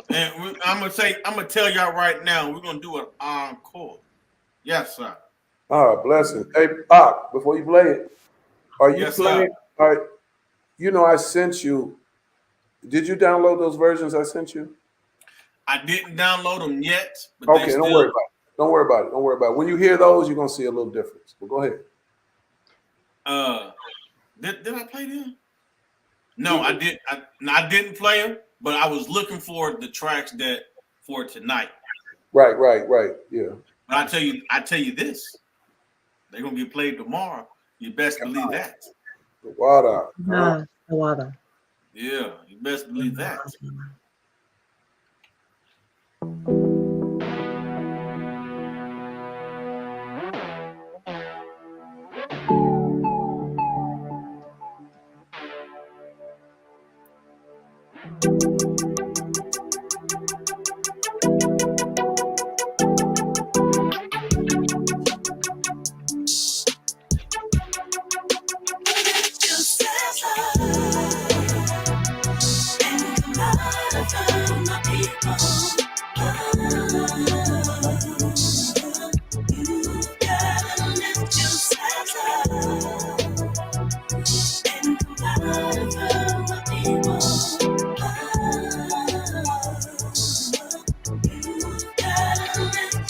And I'm gonna tell y'all right now, we're gonna do an encore. Yes, sir. Blessing. Hey, before you play it, are you playing? All right. You know, I sent you. Did you download those versions I sent you? I didn't download them yet. But okay, don't worry about it. Don't worry about it. When you hear those, you're gonna see a little difference. Well, go ahead. Did I play them? No, I didn't play them, but I was looking for the tracks that for tonight. Right. Yeah. But I tell you this, they're gonna get played tomorrow. You best believe that. The water. The water. Yeah, you best believe that.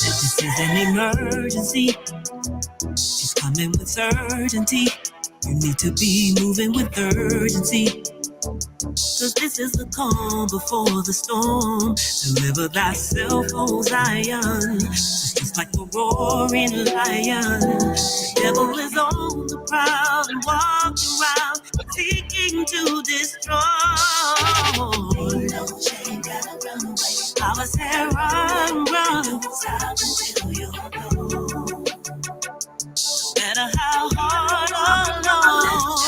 This is an emergency. It's coming with certainty. You need to be moving with urgency. Cause this is the calm before the storm. Deliver thyself, O Zion. Just like a roaring lion. The devil is on the prowl and walking around, seeking to destroy. I said run. No matter how hard or long.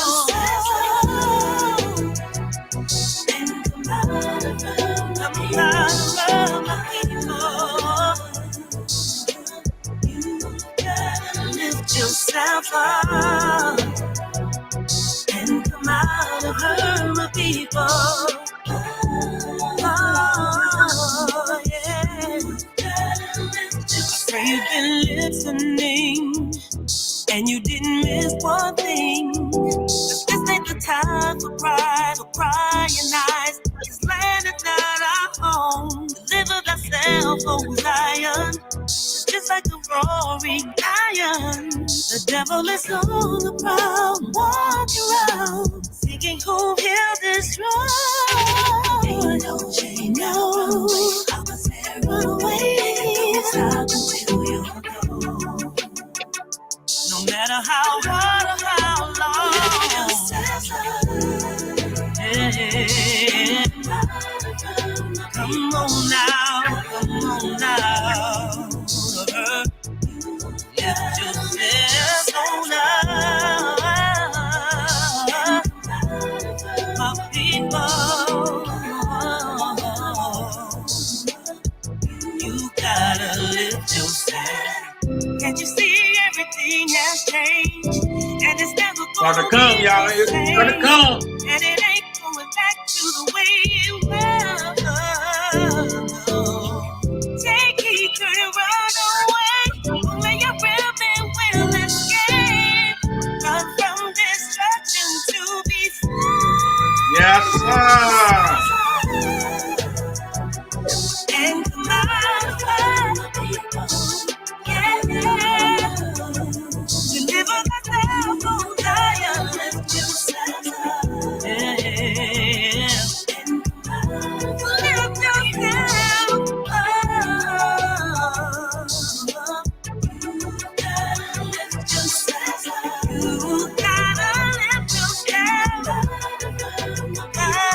Come out my people. You gotta lift yourself up and come out of her, my people. Oh, yeah. I pray you've been listening and you didn't miss one thing. Cause this ain't the time for pride or crying eyes. This land is not our home. Deliver thyself, O Zion. Just like a roaring lion. The devil is on the prowl, walking around, seeking who he'll destroy. Ain't no chain, no. I was there, run away. Stop until you go. No matter how hard or how long. Yeah. Come on now. Lift yourself on up, my people. You gotta lift yourself. Can't you see everything has changed? And it's never Start to come, y'all. It's gonna come. And it ain't going back to the way it was. Take heed to the run away. Only your real men will escape. Run from destruction to be free. Yes, sir. And come out of her. Yeah. Deliver thyself, O Zion. Lift yourself up. Yeah. Lift yourself up. You gotta lift yourself up. You gotta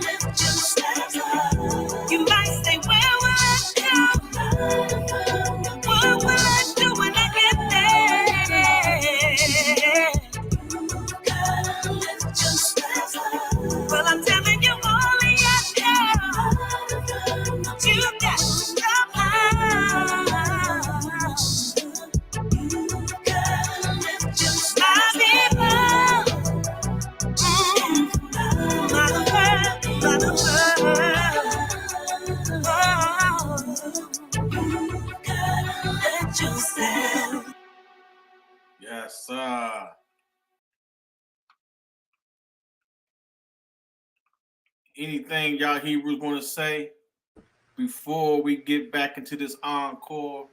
lift yourself up. You might say, where will I go? What will I do when I get there? Well, I'm telling you, only I know. You got to come out. My people. By the let yourself. Yes, sir. Anything y'all Hebrews want to say before we get back into this encore?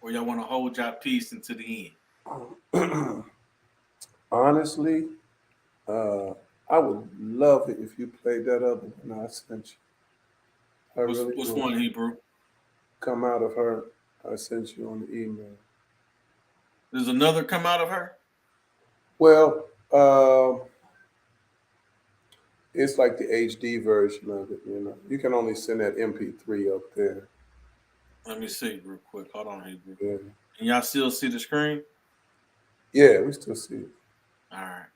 Or y'all want to hold y'all peace until the end? Honestly, I would love it if you played that other one I sent you. I really What's would. one, Hebrew? Come out of her. I sent you on the email. There's another come out of her? Well, it's like the HD version of it. You know, you can only send that MP3 up there. Let me see real quick. Hold on, Hebrew. Yeah, Can y'all still see the screen? yeah, we still see it. All right.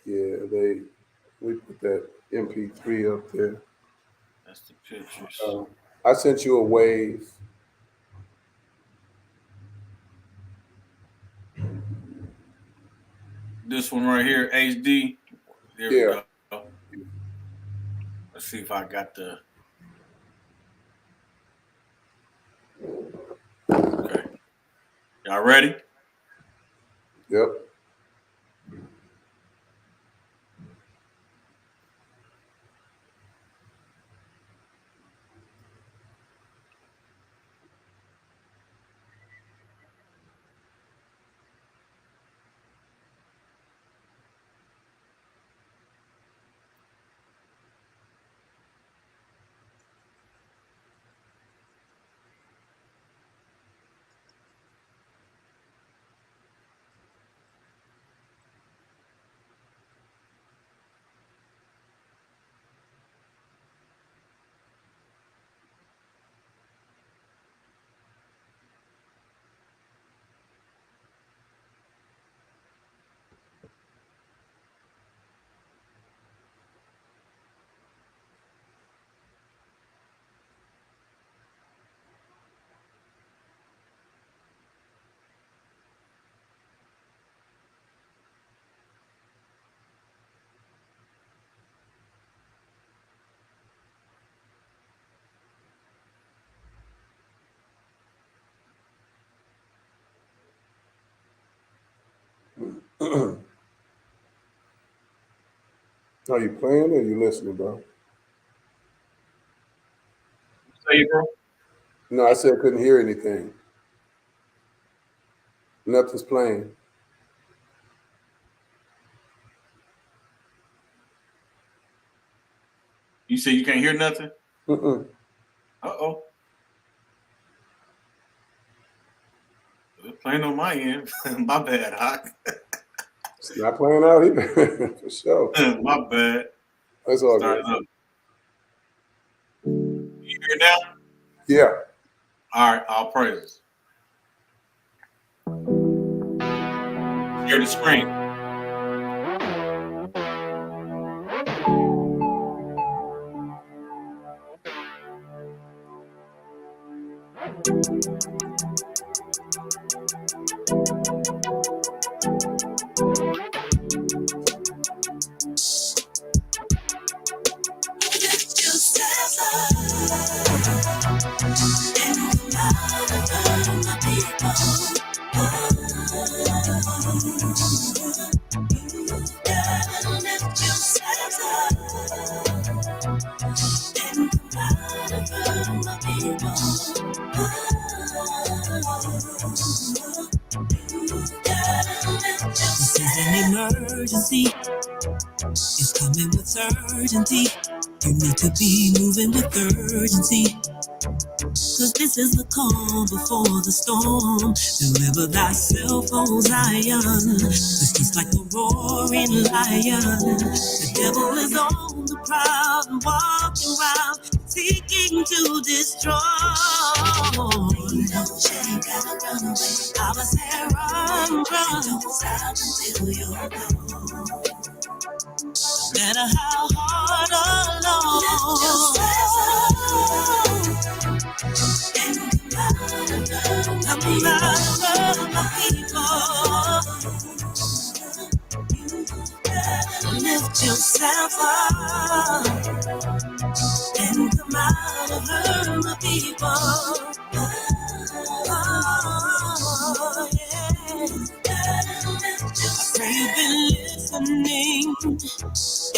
Yeah, we put that MP3 up there. That's the pictures. I sent you a wave. This one right here, HD. There we Yeah. go. Let's see if I got the. Okay. Y'all ready? Yep. Are you playing or are you listening, bro? Say, bro. No, I said I couldn't hear anything. Nothing's playing. You say you can't hear nothing? Mm-mm. Uh-oh. It's playing on my end. My bad, Hawk. It's not playing out either, for sure. My bad. That's all Start good. it up. You hear now? Yeah. All right, all praises. Share the screen. This is an emergency. It's coming with urgency. You need to be moving with urgency. Cause this is the calm before the storm. Deliver thyself, O Zion. This is like a roaring lion. The devil is on the prowl and walking around, seeking to destroy. Don't shake, gotta run away. I was there, run. Don't stop until you're gone. No matter how hard or long. Come out, my people. Lift yourself up and come out of her, my people. Oh, yeah. I pray you've been listening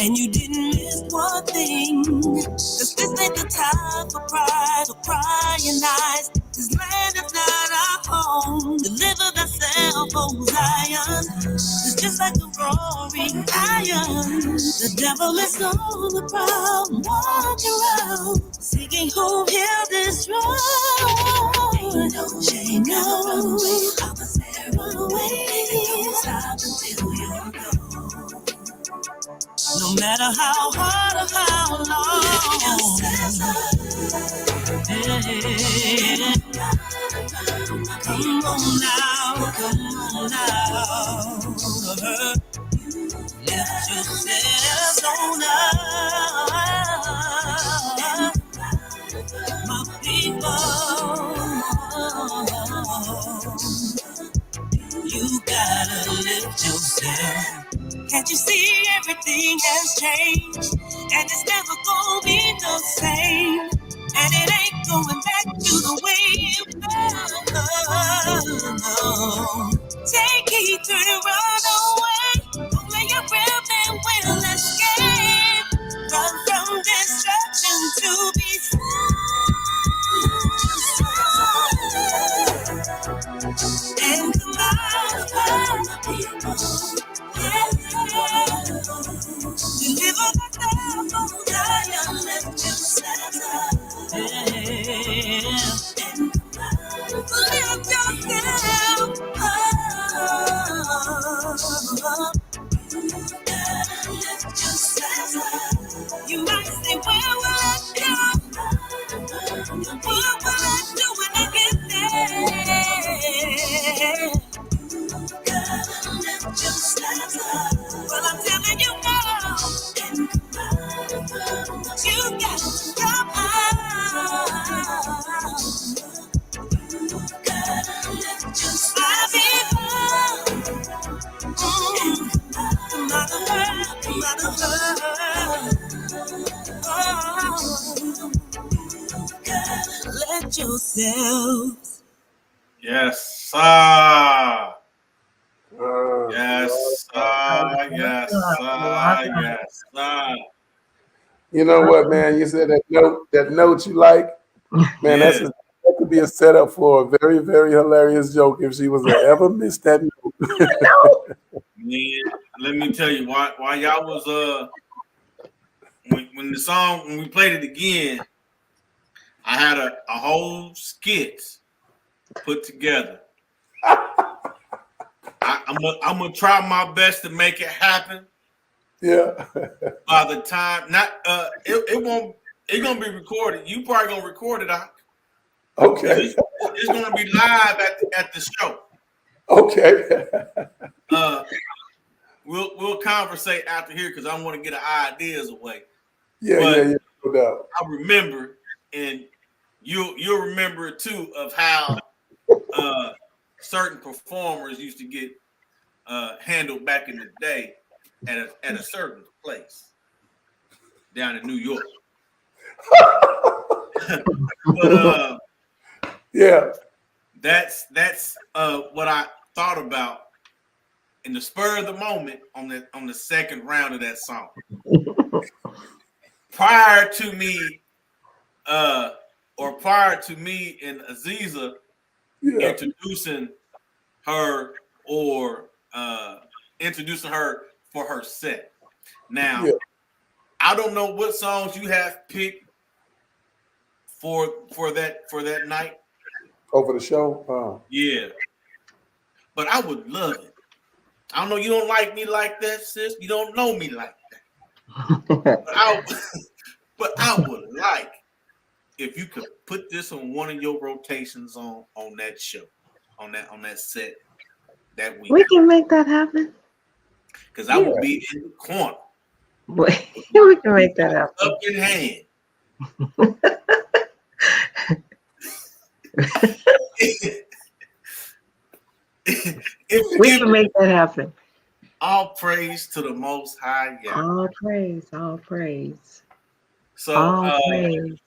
and you didn't miss one thing. Cause this ain't the time for pride or crying eyes. This This land is not our home. Deliver thyself, O Zion. It's just like a roaring lion. The devil is on the prowl, walking around, seeking who he'll destroy. Ain't no shame, no, I was there, run away. Don't stop until you're gone. No matter how hard or how long. Yeah. Come on now, come on now. Lift yourselves on up, my people. You gotta lift yourself. Can't you see everything has changed? And it's never gonna be the same. And it ain't going back to the way it was. Take heed, turn and run away. Only your real man will escape. Run from destruction to be saved. And come out, people. Deliver the devil, Zion, lift yourself up. Lift yourself up. Lift yourself up. You might say, where will I go? What will I do when I get there? Well, I'm telling you now, you got to come out. Let yourselves. Yes, sir. Yes, sir. Yes, sir. Yes, sir. You know what, man? You said that note you like, man. Yeah. That could be a setup for a very, very hilarious joke if she was to ever miss that note. Man, let me tell you why y'all was when we played it again, I had a whole skit put together. I'm gonna try my best to make it happen. Yeah. By the time it's gonna be recorded. You probably gonna record it out. Okay. It's gonna be live at the show. Okay. We'll conversate after here because I want to get our ideas away. Yeah, no doubt. I remember, and you'll remember it too, of how certain performers used to get handled back in the day at a certain place down in New York. But yeah, that's what I thought about in the spur of the moment on the second round of that song. Prior to me and Aziza introducing her for her set. Now, I don't know what songs you have picked for that night. Over the show? Yeah. But I would love it. I don't know, you don't like me like that, sis. You don't know me like that. But I would like if you could put this on one of your rotations on that show, on that set that week. We can make that happen. Because I will be in the corner. We can make that happen. Up in hand. We can make that happen. All praise to the Most High. Yeah. All praise, all praise. So, all praise.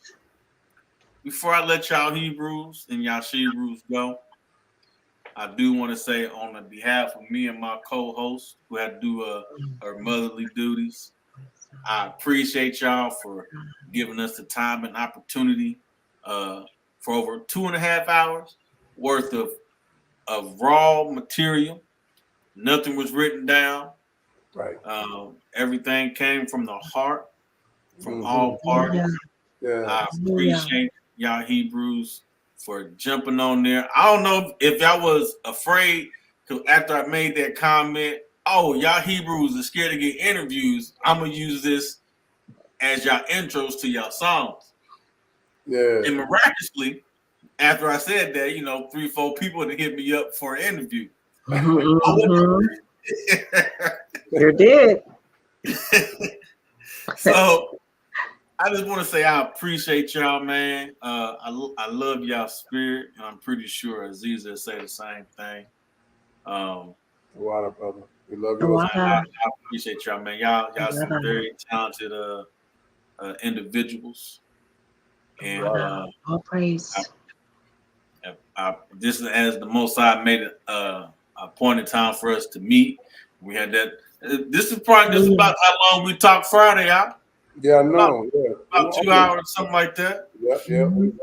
Before I let y'all Hebrews and y'all Shebrews go, I do want to say on the behalf of me and my co-host who had to do her motherly duties, I appreciate y'all for giving us the time and opportunity for over 2.5 hours worth of raw material. Nothing was written down. Right. Everything came from the heart, from Mhm. all parties. Yeah. I appreciate y'all Hebrews for jumping on there. I don't know if y'all was afraid, because after I made that comment, oh, y'all Hebrews are scared to get interviews, I'm going to use this as y'all intros to y'all songs. Yeah. And miraculously, after I said that, 3-4 people to hit me up for an interview. You did. So I just want to say I appreciate y'all, man. I love y'all spirit, and I'm pretty sure Aziza will say the same thing. Water, brother. We love you. Wow. I appreciate y'all, man. Y'all some very talented individuals, and all praise. this is as the Most High made it a appointed time for us to meet. We had that. This is probably just about how long we talked Friday, y'all. Yeah, I know. About 2 hours, something like that. Yeah. Mm-hmm. You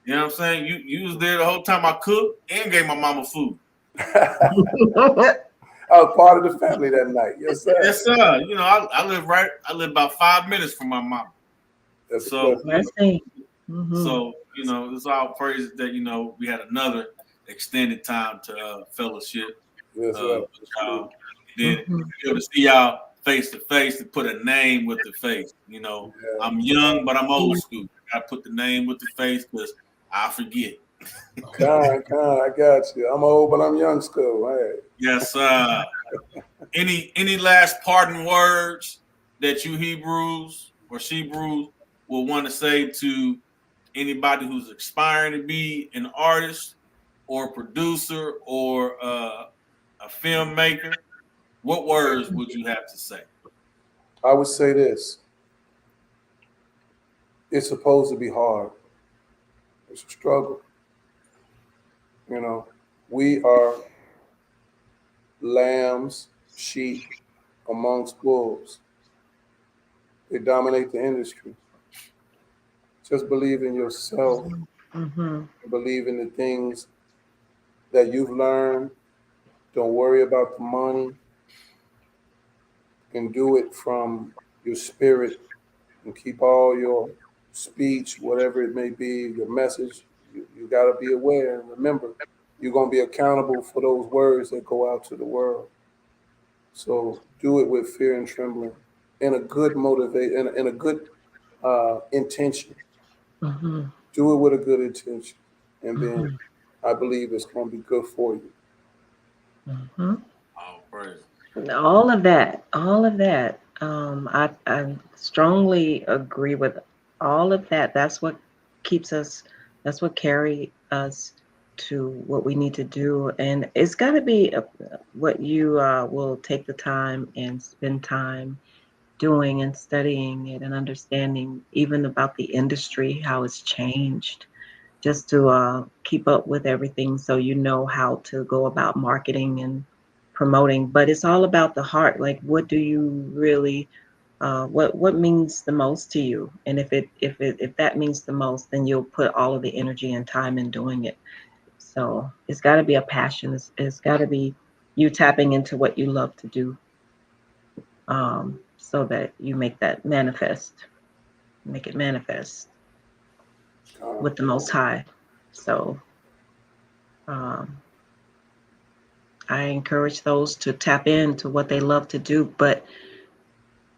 know what I'm saying? You was there the whole time I cooked and gave my mama food. I was part of the family that night. Yes, sir. Yes, sir. I live about 5 minutes from my mama. That's So, Mm-hmm. it's all praise that we had another extended time to fellowship. Yes, sir. With y'all. Then be able to see y'all face to face and put a name with the face. I'm young, but I'm old school. I gotta put the name with the face because I forget. Con, I got you. I'm old, but I'm young school. Hey. Yes, any last parting words that you Hebrews or Shebrews will want to say to anybody who's aspiring to be an artist or a producer or a filmmaker? What words would you have to say? I would say this. It's supposed to be hard. It's a struggle. We are lambs, sheep amongst wolves. They dominate the industry. Just believe in yourself. Believe in the things that you've learned. Don't worry about the money. And do it from your spirit and keep all your speech, whatever it may be, your message. You got to be aware and remember, you're going to be accountable for those words that go out to the world. So do it with fear and trembling, and a good and a good intention. Do it with a good intention, and then I believe it's going to be good for you. Oh, praise. All of that. I strongly agree with all of that. That's what keeps us. That's what carry us to what we need to do, and it's got to be what you will take the time and spend time doing and studying it and understanding even about the industry, how it's changed, just to keep up with everything so you know how to go about marketing and promoting. But it's all about the heart. Like, what do you really what means the most to you? And if that means the most, then you'll put all of the energy and time in doing it. So it's got to be a passion. It's got to be you tapping into what you love to do, so that you make it manifest with the Most High. So I encourage those to tap into what they love to do, but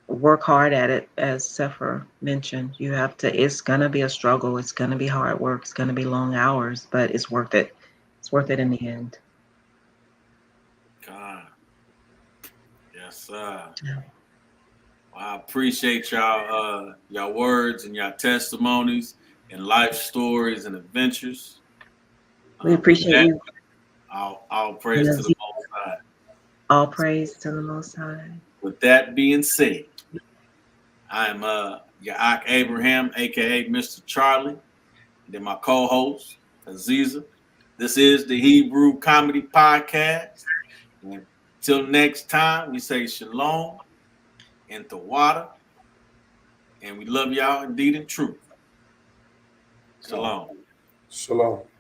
work hard at it. As Cepher mentioned, it's going to be a struggle. It's going to be hard work. It's going to be long hours, but it's worth it. It's worth it in the end. God. Yes, sir. Yeah. Well, I appreciate y'all words and y'all testimonies and life stories and adventures. We appreciate you. All praise to the Most High. All praise to the Most High. With that being said, I am Yaak Abraham, aka Mr. Charlie, and then my co-host Aziza. This is the Hebrew Comedy Podcast. And until next time, we say shalom and the water, and we love y'all indeed in truth. Shalom. Shalom.